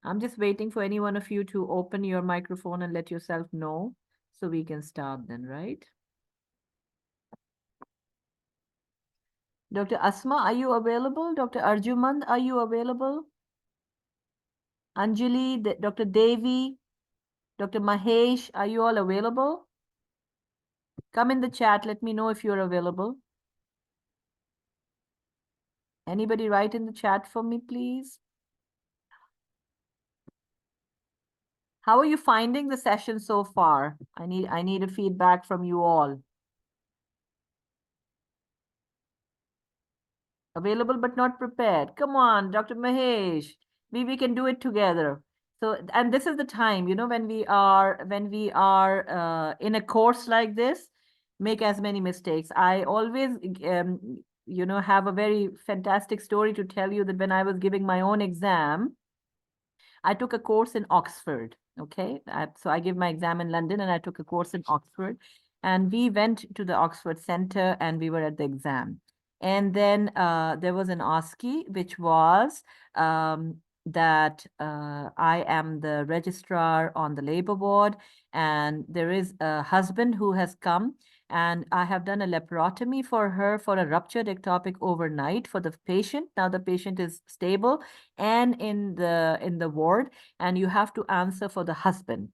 I'm just waiting for any one of you to open your microphone and let yourself know so we can start then, right? Dr. Asma, are you available? Dr. Arjumand, are you available? Anjali, Dr. Devi, Dr. Mahesh, are you all available? Come in the chat. Let me know if you're available. Anybody write in the chat for me, please? How are you finding the session so far? I need a feedback from you all. Available but not prepared. Come on, Dr. Mahesh. We can do it together. So, and this is the time, you know, when we are in a course like this, make as many mistakes. I always you know, have a very fantastic story to tell you that when I was giving my own exam, I took a course in Oxford. Okay. So I gave my exam in London and I took a course in Oxford. And we went to the Oxford Center and we were at the exam. And then there was an OSCE, which was that I am the registrar on the labor ward, and there is a husband who has come, and I have done a laparotomy for her for a ruptured ectopic overnight for the patient. Now the patient is stable and in the ward, and you have to answer for the husband.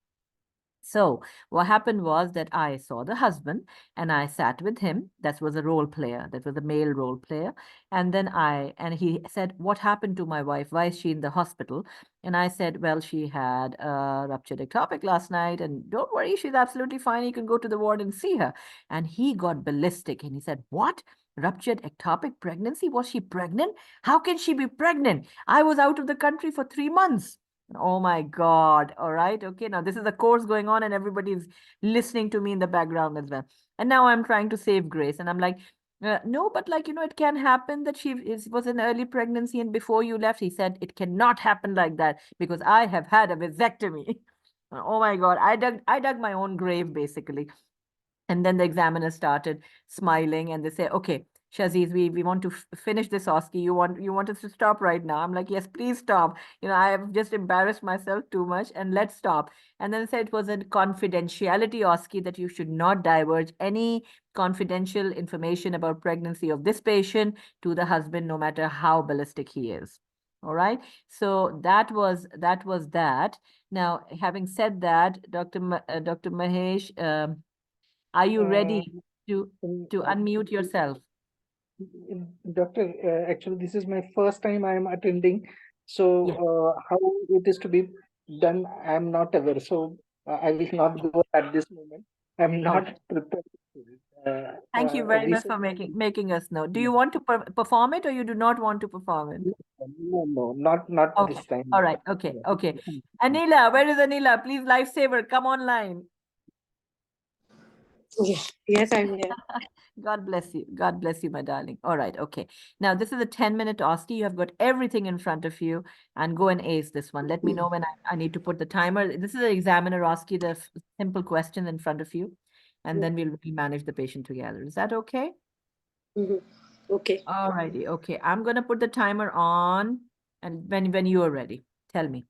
So what happened was that I saw the husband and I sat with him. That was a role player. That was a male role player. And then he said, "What happened to my wife? Why is she in the hospital?" And I said, "Well, she had a ruptured ectopic last night, and don't worry, she's absolutely fine. You can go to the ward and see her." And he got ballistic and he said, "What? Ruptured ectopic pregnancy? Was she pregnant? How can she be pregnant? I was out of the country for 3 months." Oh my God. All right. Okay. Now this is a course going on and everybody's listening to me in the background as well. And now I'm trying to save Grace. And I'm like, no, but like, you know, it can happen that was an early pregnancy and before you left, he said, it cannot happen like that because I have had a vasectomy. Oh my God. I dug my own grave basically. And then the examiner started smiling and they say, "Okay, Shaziz, we want to finish this OSCE. You want us to stop right now?" I'm like, "Yes, please stop. You know, I have just embarrassed myself too much and let's stop." And then said it was a confidentiality OSCE, that you should not divulge any confidential information about pregnancy of this patient to the husband, no matter how ballistic he is. All right. So that was that. Now, having said that, Dr. Mahesh, are you ready to unmute yourself? Doctor, actually, this is my first time I am attending. So, Yeah. how it is to be done, I am not aware. So, I will not go at this moment. I'm not prepared. Thank you very much for Recently, making us know. Do you want to perform it or you do not want to perform it? no, not Okay. this time. All right. Okay. Yeah. Okay. Anila, where is Anila? Please, lifesaver, come online. Yeah. Yes, I'm here. God bless you. God bless you, my darling. All right. Okay. Now, this is a 10-minute OSCE. You have got everything in front of you and go and ace this one. Let me know when I need to put the timer. This is an examiner OSCE, the simple question in front of you. And then we'll manage the patient together. Is that okay? Okay. All righty. Okay. I'm going to put the timer on. And when you are ready, tell me.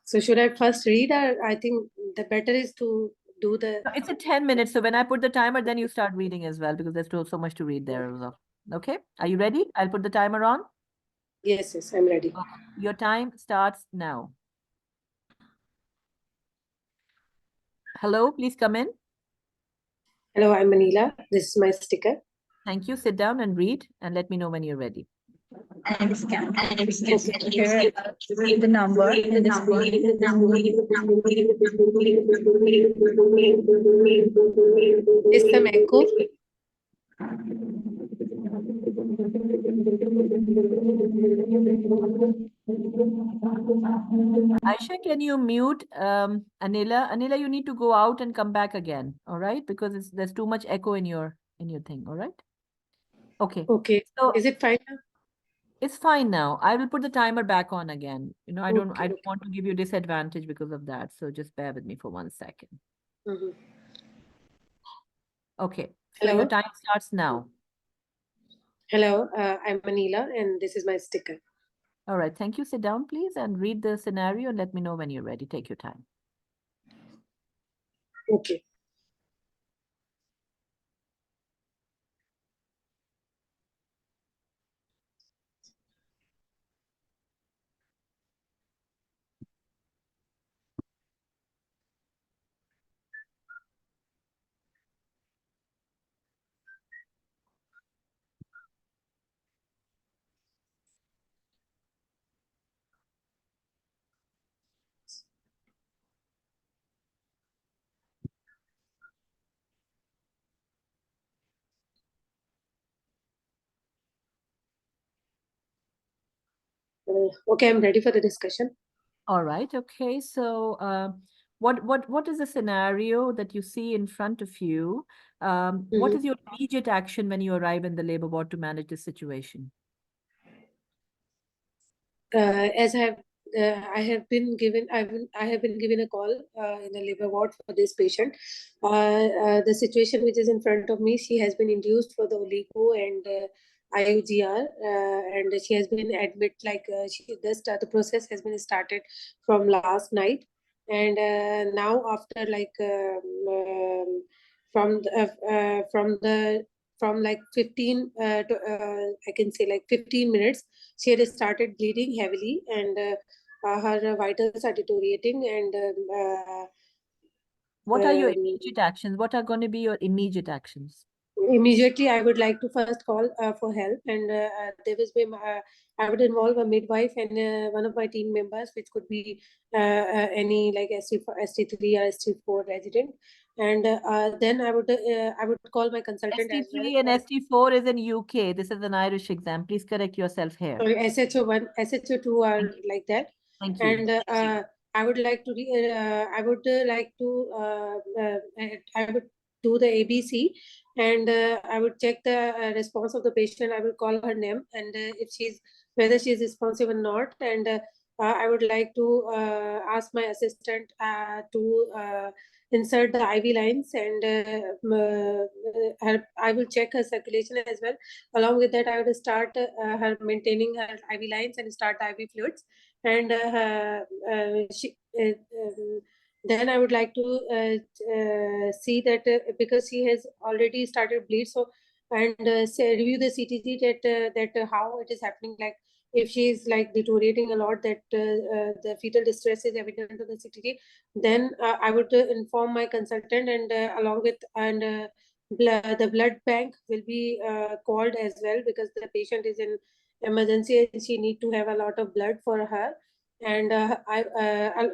So should I first read, or I think the better is to do the. No, it's a 10 minutes. So when I put the timer, then you start reading as well, because there's still so much to read there as well. Okay. Are you ready? I'll put the timer on. Yes, I'm ready. Okay. Your time starts now. Hello, please come in. Hello, I'm Manila. This is my sticker. Thank you. Sit down and read and let me know when you're ready. I'm scanning the number in this Is some echo? Aisha, can you mute Anila? Anila, you need to go out and come back again. All right, because there's too much echo in your thing. All right. Okay. Okay. So Is it fine now? it's fine now. I will put the timer back on again. You know, I don't Okay. want to give you disadvantage because of that. So just bear with me for 1 second. Okay. So your Hello. time starts now. Hello, I'm Manila, and this is my sticker. All right. Thank you. Sit down, please, and read the scenario and let me know when you're ready. Take your time. Okay. Okay, I'm ready for the discussion. All right. Okay. So, what is the scenario that you see in front of you? What is your immediate action when you arrive in the labor ward to manage the situation? As I have been given a call in the labor ward for this patient. The situation which is in front of me, she has been induced for the oligo and IUGR, and she has been admitted. The process has been started from last night, and now after from like 15 I can say like 15 minutes, she had started bleeding heavily, and her vitals are deteriorating. And What are your immediate actions? What are going to be your immediate actions? immediately, I would like to first call for help, and I would involve a midwife and one of my team members, which could be any like ST3 or ST4 resident, and then I would call my consultant as well. ST3 and ST4 is in UK. This is an Irish exam. Please correct yourself here. Sorry, SHO1, SHO2 are like that. Thank you. And I would like to I would do the ABC, and I would check the response of the patient. I will call her name, and if whether she's responsive or not, and I would like to ask my assistant to insert the IV lines, and I will check her circulation as well. Along with that, I would start her maintaining her IV lines and start the IV fluids. And then I would like to see that because she has already started bleed, so and review the CTG that how it is happening. Like if she is like deteriorating a lot, that the fetal distress is evident to the CTG, then I would inform my consultant, and along with the blood bank will be called as well, because the patient is in emergency and she need to have a lot of blood for her. And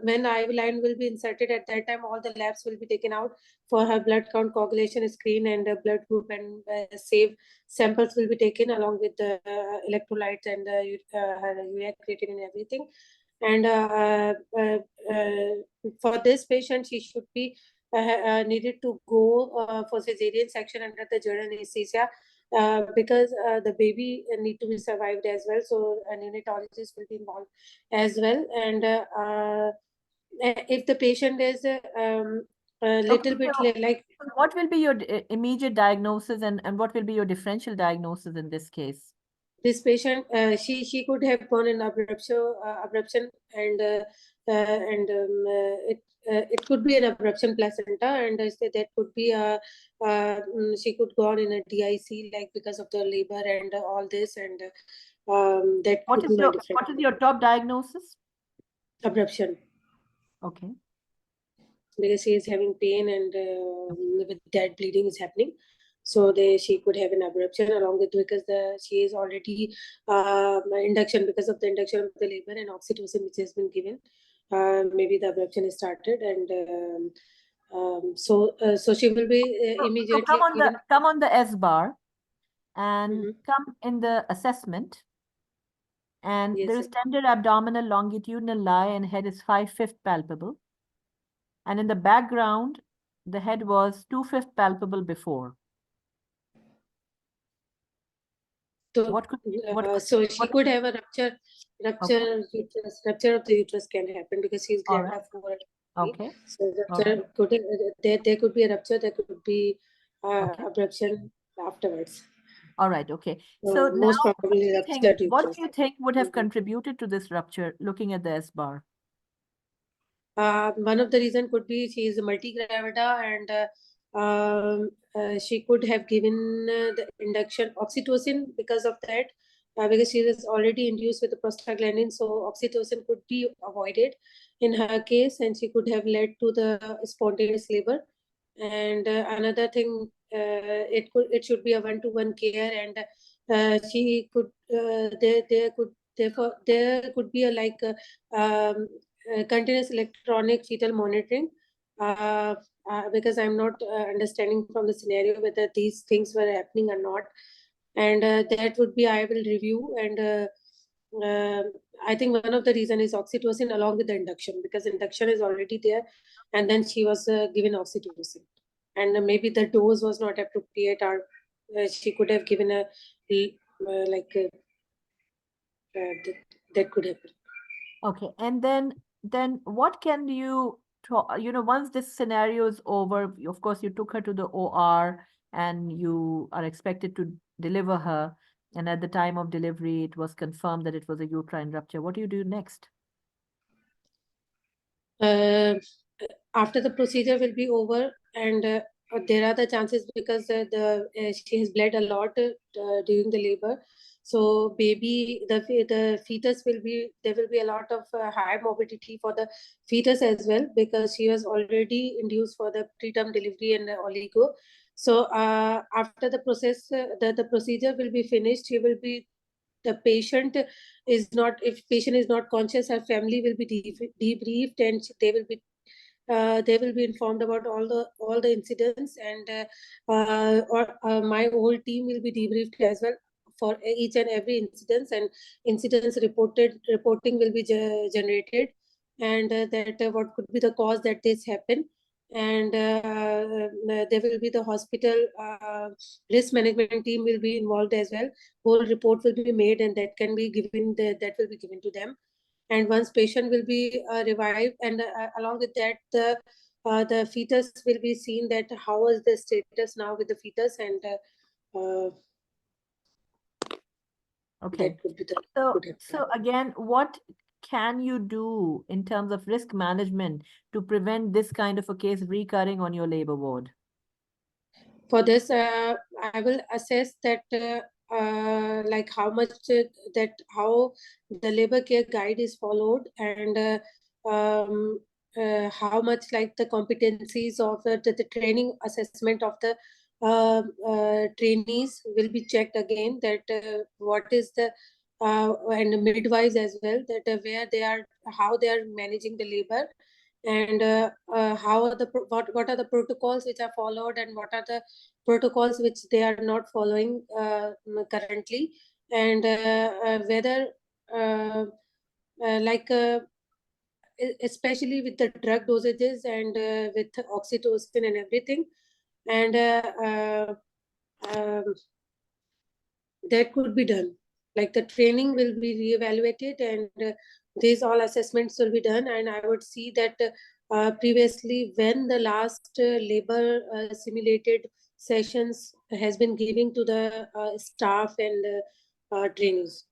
when IV line will be inserted, at that time all the labs will be taken out for her blood count, coagulation screen, and blood group, and save samples will be taken along with the electrolytes and her urea creatinine and everything. And for this patient, she should be needed to go for cesarean section under the general anesthesia, because the baby need to be survived as well. So a neonatologist will be involved as well. And if the patient is a little bit like, What will be your immediate diagnosis, and what will be your differential diagnosis in this case? this patient, she could have gone in abruption, and it could be an abruption placenta, and that could be she could go on in a DIC, like because of the labor and all this, and that What could is be my different what is your top diagnosis? abruption, Okay. because she is having pain, and with that bleeding is happening. So she could have an abruption along with, because she is already induction, because of the induction of the labor and oxytocin which has been given. Maybe the abruption is started, and so she will be immediately given. Come on the S bar, and come in the assessment. And Yes, there is sir. tender abdominal longitudinal lie, and head is 5/5 palpable. And in the background, the head was 2/5 palpable before. So, What could so she could have a rupture uterus, rupture of the uterus can happen, because she's All glabra right. 4. Okay. So rupture could, there could be a rupture, there could be abruption afterwards. All right. Okay. So now, most probably ruptured what uterus. do you think would have contributed to this rupture, looking at the S bar? One of the reason could be she is multigravida, and she could have given the induction oxytocin because of that, because she is already induced with the prostaglandin, so oxytocin could be avoided in her case, and she could have led to the spontaneous labor. And another thing, it should be a one-to-one care, and she could there could be a continuous electronic fetal monitoring, because I'm not understanding from the scenario whether these things were happening or not, and that would be, I will review. And I think one of the reason is oxytocin along with the induction, because induction is already there, and then she was given oxytocin, and maybe the dose was not appropriate, or she could have given a that could happen. Okay. And then what can you once this scenario is over, of course, you took her to the OR and you are expected to deliver her. And at the time of delivery, it was confirmed that it was a uterine rupture. What do you do next? After the procedure will be over, and there are the chances, because she has bled a lot during the labor, so baby, the fetus will be, there will be a lot of high morbidity for the fetus as well, because she was already induced for the preterm delivery and oligo. So after the process, the procedure will be finished, she will be, the patient is not, if patient is not conscious, her family will be debriefed, and they will be informed about all the incidents, and my whole team will be debriefed as well for each and every incidents, and incidents reporting will be generated, and that what could be the cause that this happened, and there will be the hospital risk management team will be involved as well. Whole report will be made, and that can be given, that will be given to them. And once patient will be revived, and along with that, the fetus will be seen, that how is the status now with the fetus, and Okay. that could be the So again, what can you do in terms of risk management to prevent this kind of a case recurring on your labor ward? For this, I will assess that like how much how the labor care guide is followed, and how much like the competencies of the training assessment of the trainees will be checked again, that what is the and midwives as well, that where they are how they are managing the labor, and how are what are the protocols which are followed, and what are the protocols which they are not following currently, and whether like especially with the drug dosages and with oxytocin and everything, and um, that could be done. Like the training will be reevaluated, and these all assessments will be done. And I would see that previously, when the last labor simulated sessions has been giving to the staff and trainees.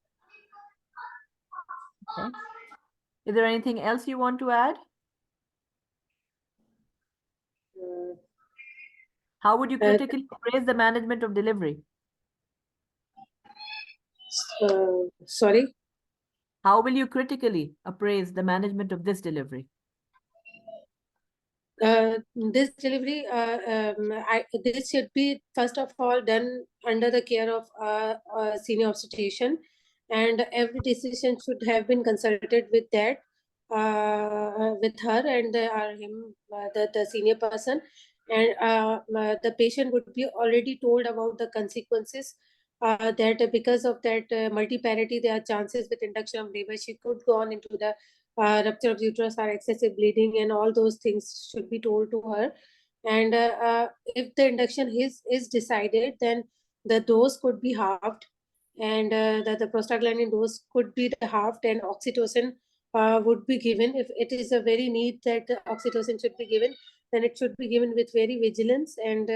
Okay. Is there anything else you want to add? How would you critically appraise the management of delivery? Sorry? How will you critically appraise the management of this delivery? This delivery, this should be first of all done under the care of a senior obstetrician, and every decision should have been consulted with that, with her and him, the senior person, and the patient would be already told about the consequences. That because of that multiparity, there are chances with induction of labor she could go on into the rupture of uterus or excessive bleeding, and all those things should be told to her. And if the induction is decided, then the dose could be halved, and the prostaglandin dose could be halved, and oxytocin would be given. If it is a very need that oxytocin should be given, then it should be given with very vigilance, and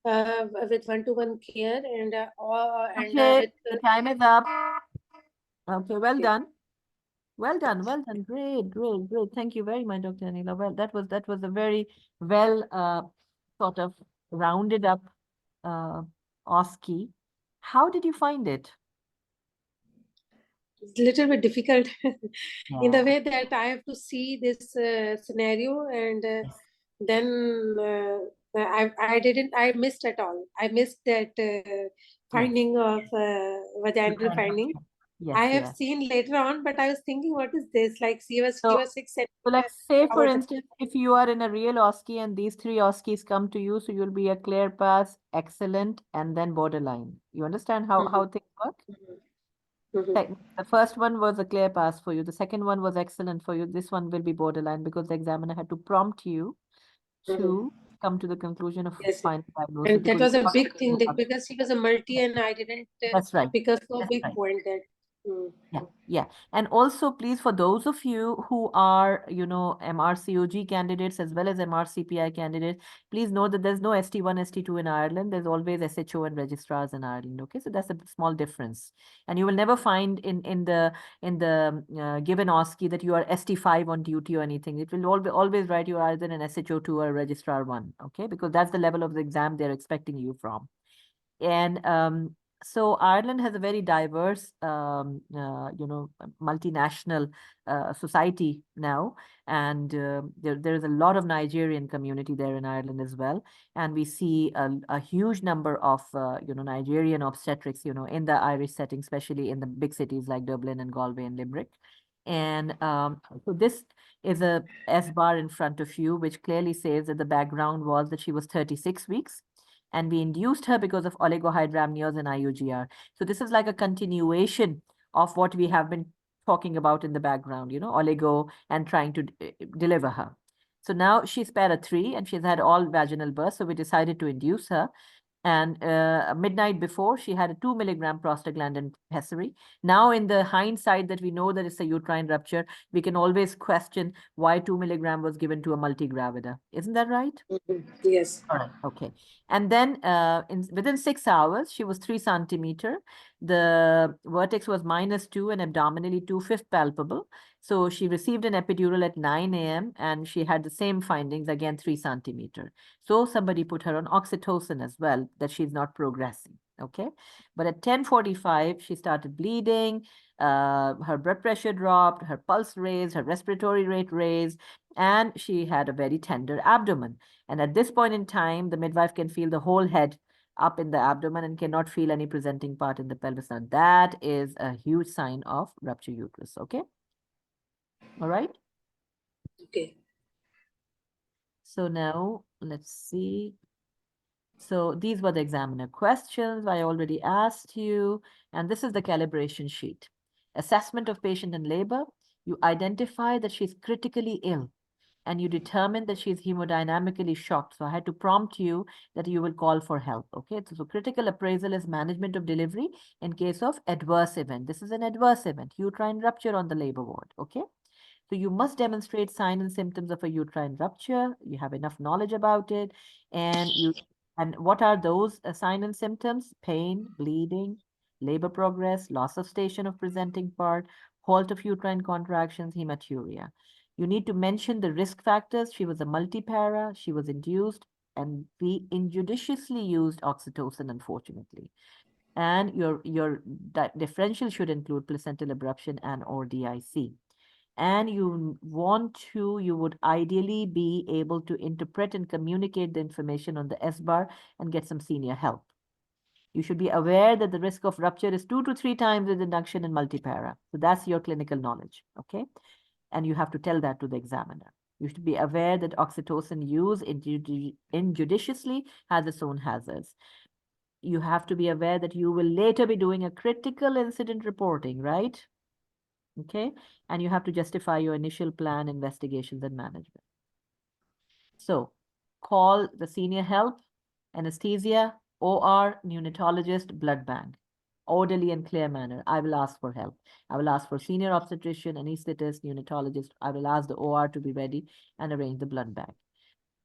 with one-to-one care, and Okay, with the time is up. Okay, well done. Well done, well done. Great, great, great. Thank you very much, Dr. Anila. Well, that was a very well sort of rounded up OSCE. How did you find it? it's a little bit difficult in the Yeah. way that I have to see this scenario, and then I missed at all. I missed that finding of vaginal finding. Yes, I have yes. seen later on, but I was thinking, what is this? Like she was So 6 So let's say, for hours. instance, if you are in a real OSCE and these three OSCEs come to you, so you'll be a clear pass, excellent, and then borderline. You understand how things work? The first one was a clear pass for you. The second one was excellent for you. This one will be borderline because the examiner had to prompt you to come to the conclusion of Yes, final diagnosis. and that because was a you big thing can't- because she was a multi, and I didn't That's right. because of a That's big right. point that. Yeah, yeah. And also, please, for those of you who are, MRCOG candidates as well as MRCPI candidates, please know that there's no ST1, ST2 in Ireland. There's always SHO and registrars in Ireland. Okay, so that's a small difference. And you will never find in the given OSCE that you are ST5 on duty or anything. It will always write you either an SHO2 or a registrar 1. Okay, because that's the level of the exam they're expecting you from. And so Ireland has a very diverse, multinational society now, and there is a lot of Nigerian community there in Ireland as well, and we see a huge number of Nigerian obstetrics, in the Irish setting, especially in the big cities like Dublin and Galway and Limerick, and so this is a S bar in front of you, which clearly says that the background was that she was 36 weeks. And we induced her because of oligohydramnios and IUGR. So this is like a continuation of what we have been talking about in the background, oligo and trying to deliver her. So now she's para 3 and she's had all vaginal births. So we decided to induce her. And midnight before, she had a 2 milligram prostaglandin pessary. Now, in the hindsight that we know that it's a uterine rupture, we can always question why 2 milligram was given to a multigravida. Isn't that right? Yes. All right. Okay. And then within 6 hours, she was 3 centimeter. The vertex was -2 and abdominally 2, fifth palpable. So she received an epidural at 9 a.m. and she had the same findings, again 3 centimeter. So somebody put her on oxytocin as well, that she's not progressing. Okay. But at 10:45, she started bleeding. Her blood pressure dropped, her pulse raised, her respiratory rate raised, and she had a very tender abdomen. And at this point in time, the midwife can feel the whole head up in the abdomen and cannot feel any presenting part in the pelvis. Now, that is a huge sign of rupture uterus, okay? All right. Okay. So now let's see. So these were the examiner questions I already asked you, and this is the calibration sheet. Assessment of patient in labor. You identify that she's critically ill, and you determine that she's hemodynamically shocked. So I had to prompt you that you will call for help. Okay, so critical appraisal is management of delivery in case of adverse event. This is an adverse event, uterine rupture on the labor ward. Okay. So you must demonstrate signs and symptoms of a uterine rupture. You have enough knowledge about it. And what are those signs and symptoms? Pain, bleeding, labor progress, loss of station of presenting part, halt of uterine contractions, hematuria. You need to mention the risk factors. She was a multipara, she was induced, and we injudiciously used oxytocin, unfortunately. And your differential should include placental abruption and or DIC. And you would ideally be able to interpret and communicate the information on the S-bar and get some senior help. You should be aware that the risk of rupture is 2 to 3 times with induction in multipara. So that's your clinical knowledge, okay? And you have to tell that to the examiner. You should be aware that oxytocin use injudiciously has its own hazards. You have to be aware that you will later be doing a critical incident reporting, right? Okay, and you have to justify your initial plan, investigations, and management. So call the senior help, anesthesia, OR, neonatologist, blood bank. Orderly and clear manner. I will ask for help. I will ask for senior obstetrician, anesthetist, neonatologist. I will ask the OR to be ready and arrange the blood bank.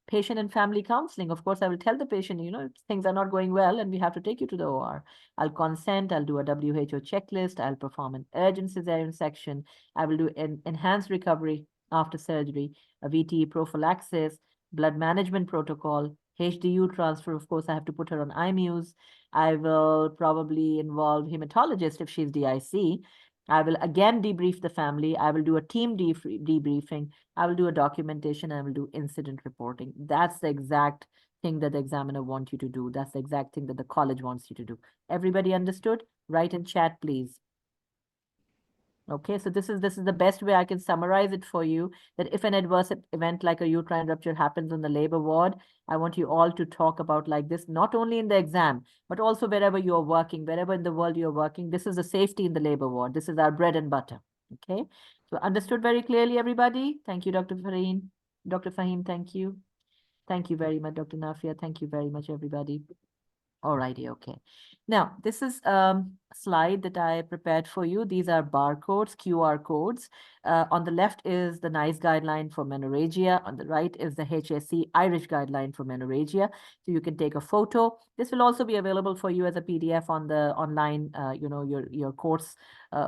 Patient and family counseling. Of course, I will tell the patient, things are not going well and we have to take you to the OR. I'll consent, I'll do a WHO checklist, I'll perform an urgent cesarean section, I will do an enhanced recovery after surgery, a VTE prophylaxis, blood management protocol, HDU transfer. Of course, I have to put her on IMUs. I will probably involve hematologist if she's DIC. I will again debrief the family. I will do a team debriefing. I will do a documentation. I will do incident reporting. That's the exact thing that the examiner wants you to do. That's the exact thing that the college wants you to do. Everybody understood? Write in chat, please. Okay, so this is the best way I can summarize it for you, that if an adverse event like a uterine rupture happens on the labor ward, I want you all to talk about like this, not only in the exam, but also wherever you're working, wherever in the world you're working. This is the safety in the labor ward. This is our bread and butter. Okay, so understood very clearly, everybody. Thank you, Dr. Fareen. Dr. Fahim, thank you. Thank you very much, Dr. Nafia. Thank you very much, everybody. Alrighty, okay. Now, this is a slide that I prepared for you. These are barcodes, QR codes. On the left is the NICE guideline for menorrhagia. On the right is the HSC Irish guideline for menorrhagia. So you can take a photo. This will also be available for you as a PDF on the online, your course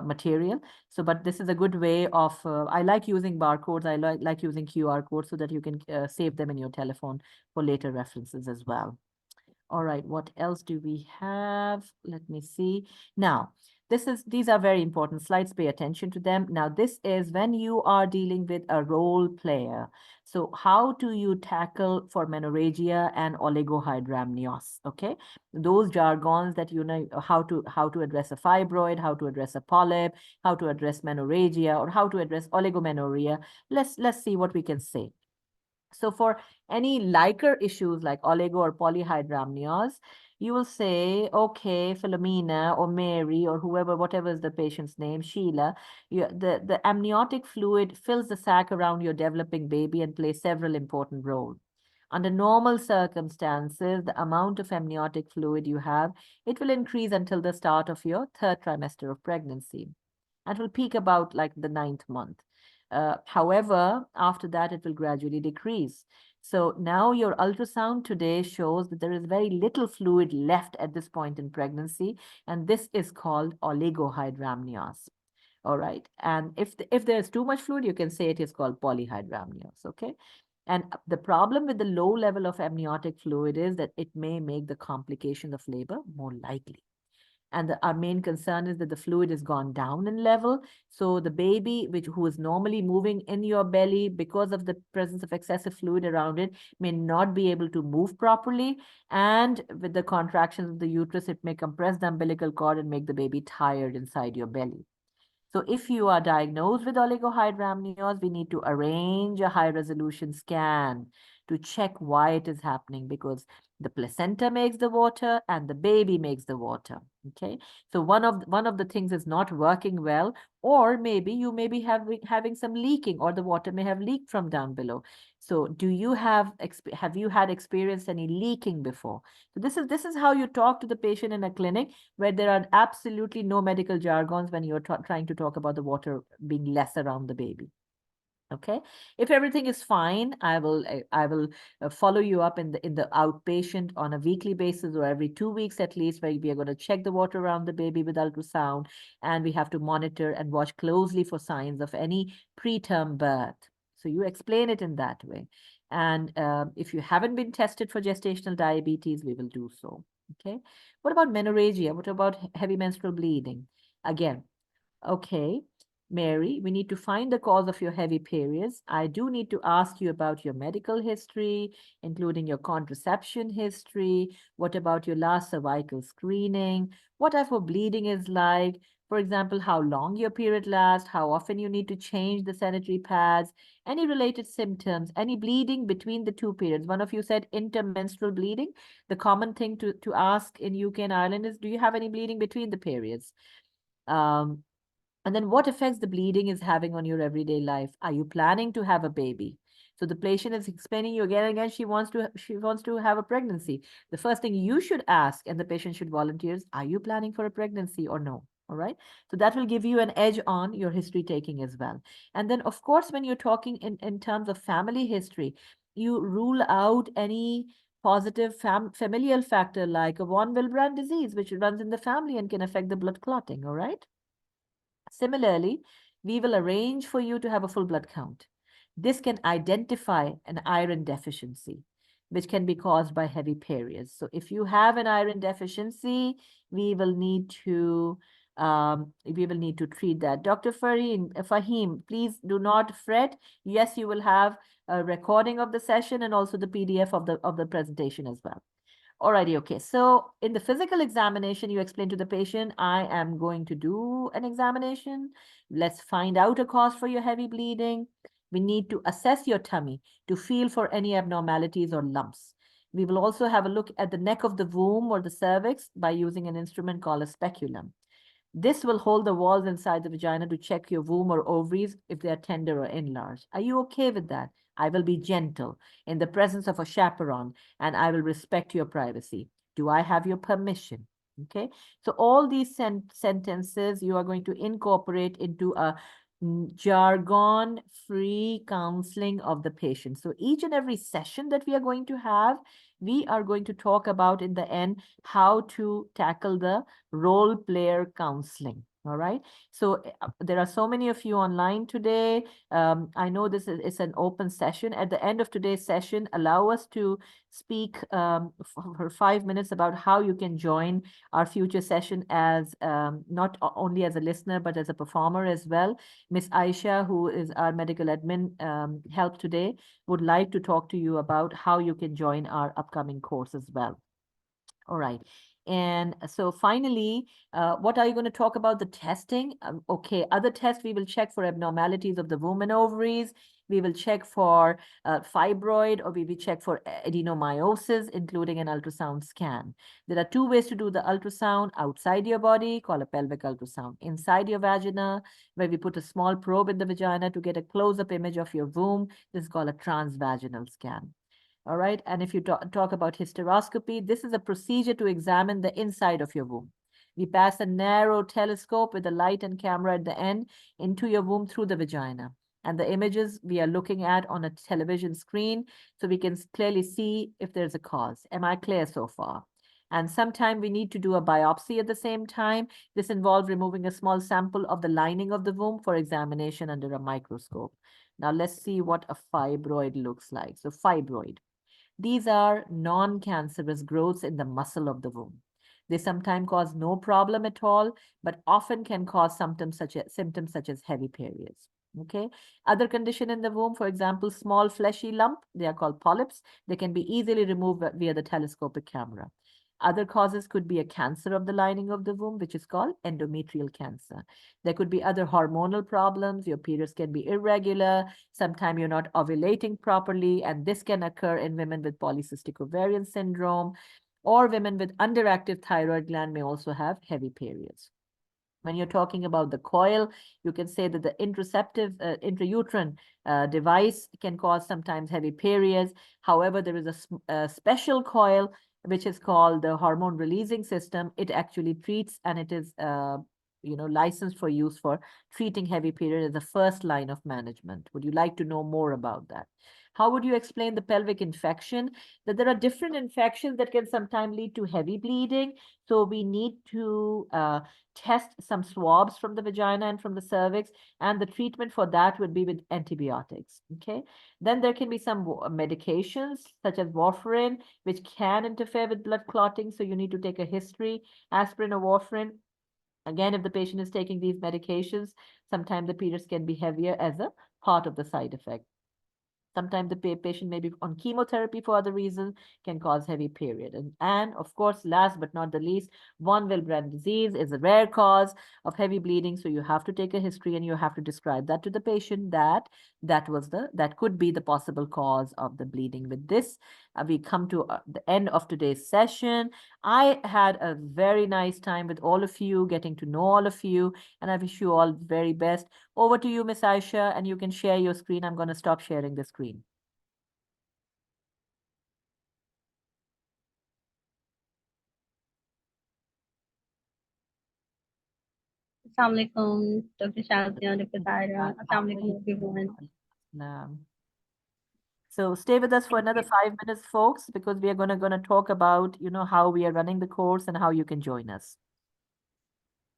material. So, but this is a good way of, I like using barcodes. I like using QR codes so that you can save them in your telephone for later references as well. All right, what else do we have? Let me see. Now, these are very important slides. Pay attention to them. Now, this is when you are dealing with a role player. So how do you tackle for menorrhagia and oligohydramnios? Okay, those jargons that you know how to address a fibroid, how to address a polyp, how to address menorrhagia, or how to address oligomenorrhea. Let's see what we can say. So for any liker issues like oligo or polyhydramnios, you will say, okay, Philomena or Mary or whoever, whatever is the patient's name, Sheila, the amniotic fluid fills the sac around your developing baby and plays several important roles. Under normal circumstances, the amount of amniotic fluid you have, it will increase until the start of your 3rd trimester of pregnancy. And will peak about like the 9th month. However, after that, it will gradually decrease. So now your ultrasound today shows that there is very little fluid left at this point in pregnancy, and this is called oligohydramnios. All right, and if there's too much fluid, you can say it is called polyhydramnios, okay? And the problem with the low level of amniotic fluid is that it may make the complication of labor more likely. And our main concern is that the fluid has gone down in level. So the baby, who is normally moving in your belly because of the presence of excessive fluid around it, may not be able to move properly. And with the contractions of the uterus, it may compress the umbilical cord and make the baby tired inside your belly. So if you are diagnosed with oligohydramnios, we need to arrange a high-resolution scan to check why it is happening, because the placenta makes the water and the baby makes the water. Okay, so one of the things is not working well, or maybe you may be having some leaking, or the water may have leaked from down below. So do you have you had experienced any leaking before? So this is how you talk to the patient in a clinic where there are absolutely no medical jargons when you're trying to talk about the water being less around the baby. Okay, if everything is fine, I will follow you up in the outpatient on a weekly basis, or every 2 weeks at least, where we are going to check the water around the baby with ultrasound, and we have to monitor and watch closely for signs of any preterm birth. So you explain it in that way. And if you haven't been tested for gestational diabetes, we will do so. Okay, what about menorrhagia? What about heavy menstrual bleeding? Again, okay, Mary, we need to find the cause of your heavy periods. I do need to ask you about your medical history, including your contraception history. What about your last cervical screening? What type of bleeding is like? For example, how long your period lasts, how often you need to change the sanitary pads, any related symptoms, any bleeding between the two periods. One of you said intermenstrual bleeding. The common thing to ask in UK and Ireland is, do you have any bleeding between the periods? And then what effects the bleeding is having on your everyday life? Are you planning to have a baby? So the patient is explaining you again and again, she wants to have a pregnancy. The first thing you should ask, and the patient should volunteer, is, are you planning for a pregnancy or no? All right. So that will give you an edge on your history taking as well. And then, of course, when you're talking in terms of family history, you rule out any positive familial factor like a von Willebrand disease, which runs in the family and can affect the blood clotting. All right. Similarly, we will arrange for you to have a full blood count. This can identify an iron deficiency, which can be caused by heavy periods. So if you have an iron deficiency, we will need to treat that. Dr. Fahim, please do not fret. Yes, you will have a recording of the session and also the PDF of the presentation as well. Alrighty, okay. So in the physical examination, you explain to the patient, I am going to do an examination. Let's find out a cause for your heavy bleeding. We need to assess your tummy to feel for any abnormalities or lumps. We will also have a look at the neck of the womb or the cervix by using an instrument called a speculum. This will hold the walls inside the vagina to check your womb or ovaries if they are tender or enlarged. Are you okay with that? I will be gentle in the presence of a chaperone, and I will respect your privacy. Do I have your permission? Okay. So all these sentences you are going to incorporate into a jargon-free counseling of the patient. So each and every session that we are going to have, we are going to talk about in the end how to tackle the role player counseling. All right. So there are so many of you online today. I know this is an open session. At the end of today's session, allow us to speak for 5 minutes about how you can join our future session as not only as a listener, but as a performer as well. Miss Aisha, who is our medical admin help today, would like to talk to you about how you can join our upcoming course as well. All right. And so finally, what are you going to talk about? The testing. Okay, other tests we will check for abnormalities of the womb and ovaries. We will check for fibroid, or we will check for adenomyosis, including an ultrasound scan. There are 2 ways to do the ultrasound: outside your body, called a pelvic ultrasound; inside your vagina, where we put a small probe in the vagina to get a close-up image of your womb. This is called a transvaginal scan. All right. And if you talk about hysteroscopy, this is a procedure to examine the inside of your womb. We pass a narrow telescope with a light and camera at the end into your womb through the vagina. And the images we are looking at on a television screen, so we can clearly see if there's a cause. Am I clear so far? And sometimes we need to do a biopsy at the same time. This involves removing a small sample of the lining of the womb for examination under a microscope. Now let's see what a fibroid looks like. So fibroid. These are non-cancerous growths in the muscle of the womb. They sometimes cause no problem at all, but often can cause symptoms such as heavy periods. Okay. Other condition in the womb, for example, small fleshy lump, they are called polyps. They can be easily removed via the telescopic camera. Other causes could be a cancer of the lining of the womb, which is called endometrial cancer. There could be other hormonal problems. Your periods can be irregular. Sometimes you're not ovulating properly, and this can occur in women with polycystic ovarian syndrome, or women with underactive thyroid gland may also have heavy periods. When you're talking about the coil, you can say that the intrauterine device can cause sometimes heavy periods. However, there is a special coil which is called the hormone releasing system. It actually treats, and it is licensed for use for treating heavy period as the first line of management. Would you like to know more about that? How would you explain the pelvic infection? That there are different infections that can sometimes lead to heavy bleeding. So we need to test some swabs from the vagina and from the cervix, and the treatment for that would be with antibiotics. Okay. Then there can be some medications such as warfarin, which can interfere with blood clotting. So you need to take a history, aspirin or warfarin. Again, if the patient is taking these medications, sometimes the periods can be heavier as a part of the side effect. Sometimes the patient may be on chemotherapy for other reasons, can cause heavy period. And of course, last but not the least, von Willebrand disease is a rare cause of heavy bleeding. So you have to take a history and you have to describe that to the patient that could be the possible cause of the bleeding. With this, we come to the end of today's session. I had a very nice time with all of you, getting to know all of you, and I wish you all the very best. Over to you, Miss Aisha, and you can share your screen. I'm going to stop sharing the screen. Assalamualaikum, Dr. Shazia, Dr. Taira. Assalamualaikum, everyone. So stay with us for another 5 minutes, folks, because we are going to talk about, how we are running the course and how you can join us.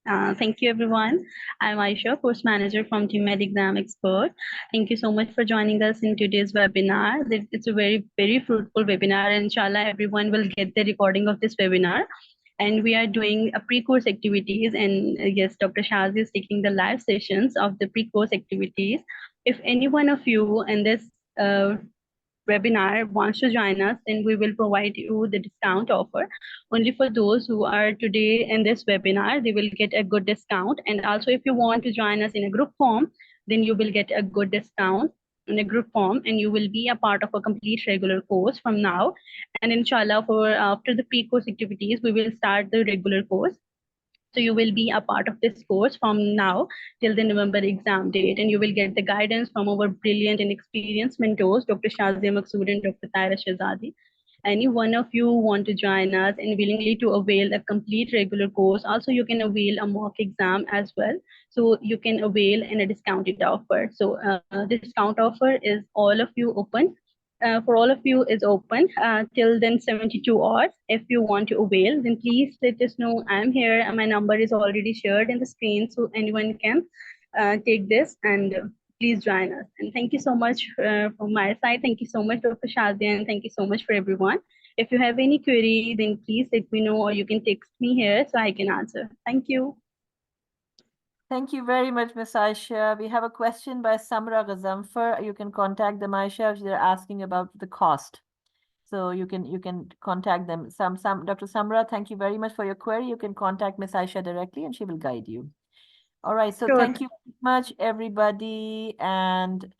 Thank you, everyone. I'm Aisha, course manager from Team Med Exam Expert. Thank you so much for joining us in today's webinar. It's a very, very fruitful webinar, and inshallah, everyone will get the recording of this webinar. And we are doing a pre-course activities, and yes, Dr. Shazia is taking the live sessions of the pre-course activities. If any one of you in this webinar wants to join us, then we will provide you the discount offer. Only for those who are today in this webinar, they will get a good discount. And also, if you want to join us in a group form, then you will get a good discount in a group form, and you will be a part of a complete regular course from now. And inshallah, for after the pre-course activities, we will start the regular course. So you will be a part of this course from now till the November exam date, and you will get the guidance from our brilliant and experienced mentors, Dr. Shazia Maqsood and Dr. Taira Shazadi. Any one of you want to join us and willingly to avail a complete regular course, also you can avail a mock exam as well. So you can avail in a discounted offer. So the discount offer is all of you open. For all of you is open till then 72 hours. If you want to avail, then please let us know. I'm here and my number is already shared in the screen, so anyone can take this and please join us. And thank you so much from my side. Thank you so much, Dr. Shazia, and thank you so much for everyone. If you have any query, then please let me know, or you can text me here so I can answer. Thank you. Thank you very much, Ms. Aisha. We have a question by Samra Ghazamfar. You can contact them, Aisha, if they're asking about the cost. So you can contact them. Dr. Samra, thank you very much for your query. You can contact Ms. Aisha directly and she will guide you. All right, so Sure. Thank you very much, everybody. And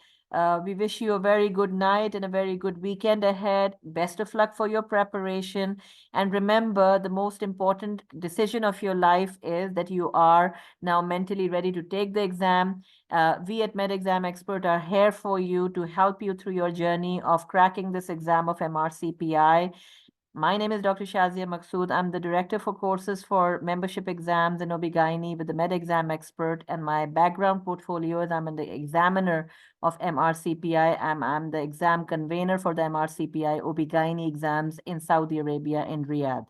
we wish you a very good night and a very good weekend ahead. Best of luck for your preparation. And remember, the most important decision of your life is that you are now mentally ready to take the exam. We at Med Exam Expert are here for you to help you through your journey of cracking this exam of MRCPI. My name is Dr. Shazia Maqsood. I'm the director for courses for membership exams in OB-GYN with the Med Exam Expert. And my background portfolio is I'm the examiner of MRCPI. I'm the exam convener for the MRCPI OB-GYN exams in Saudi Arabia in Riyadh.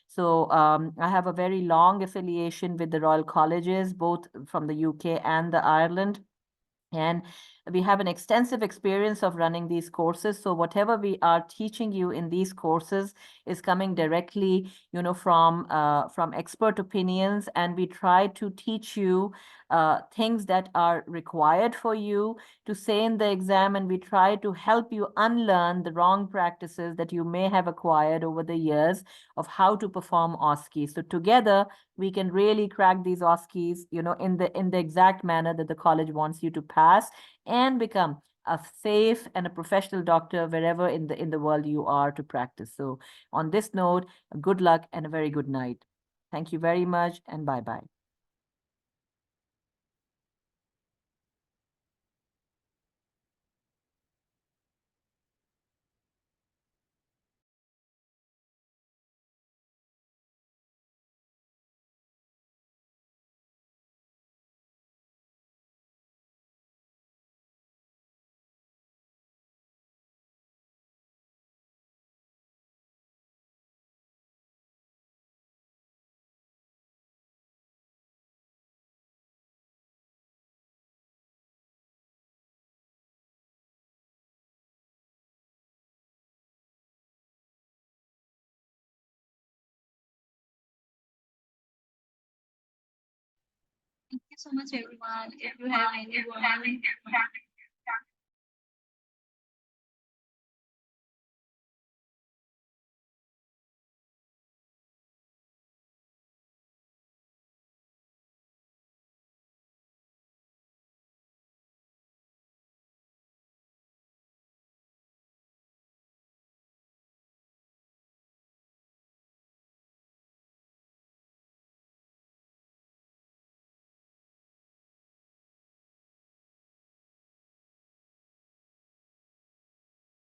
So I have a very long affiliation with the Royal Colleges, both from the UK and the Ireland. And we have an extensive experience of running these courses. So whatever we are teaching you in these courses is coming directly, from expert opinions. And we try to teach you things that are required for you to say in the exam. And we try to help you unlearn the wrong practices that you may have acquired over the years of how to perform OSCE. So together, we can really crack these OSCEs, in the exact manner that the college wants you to pass and become a safe and a professional doctor wherever in the world you are to practice. So on this note, good luck and a very good night. Thank you very much, and bye-bye. Thank you so much, everyone. If you have any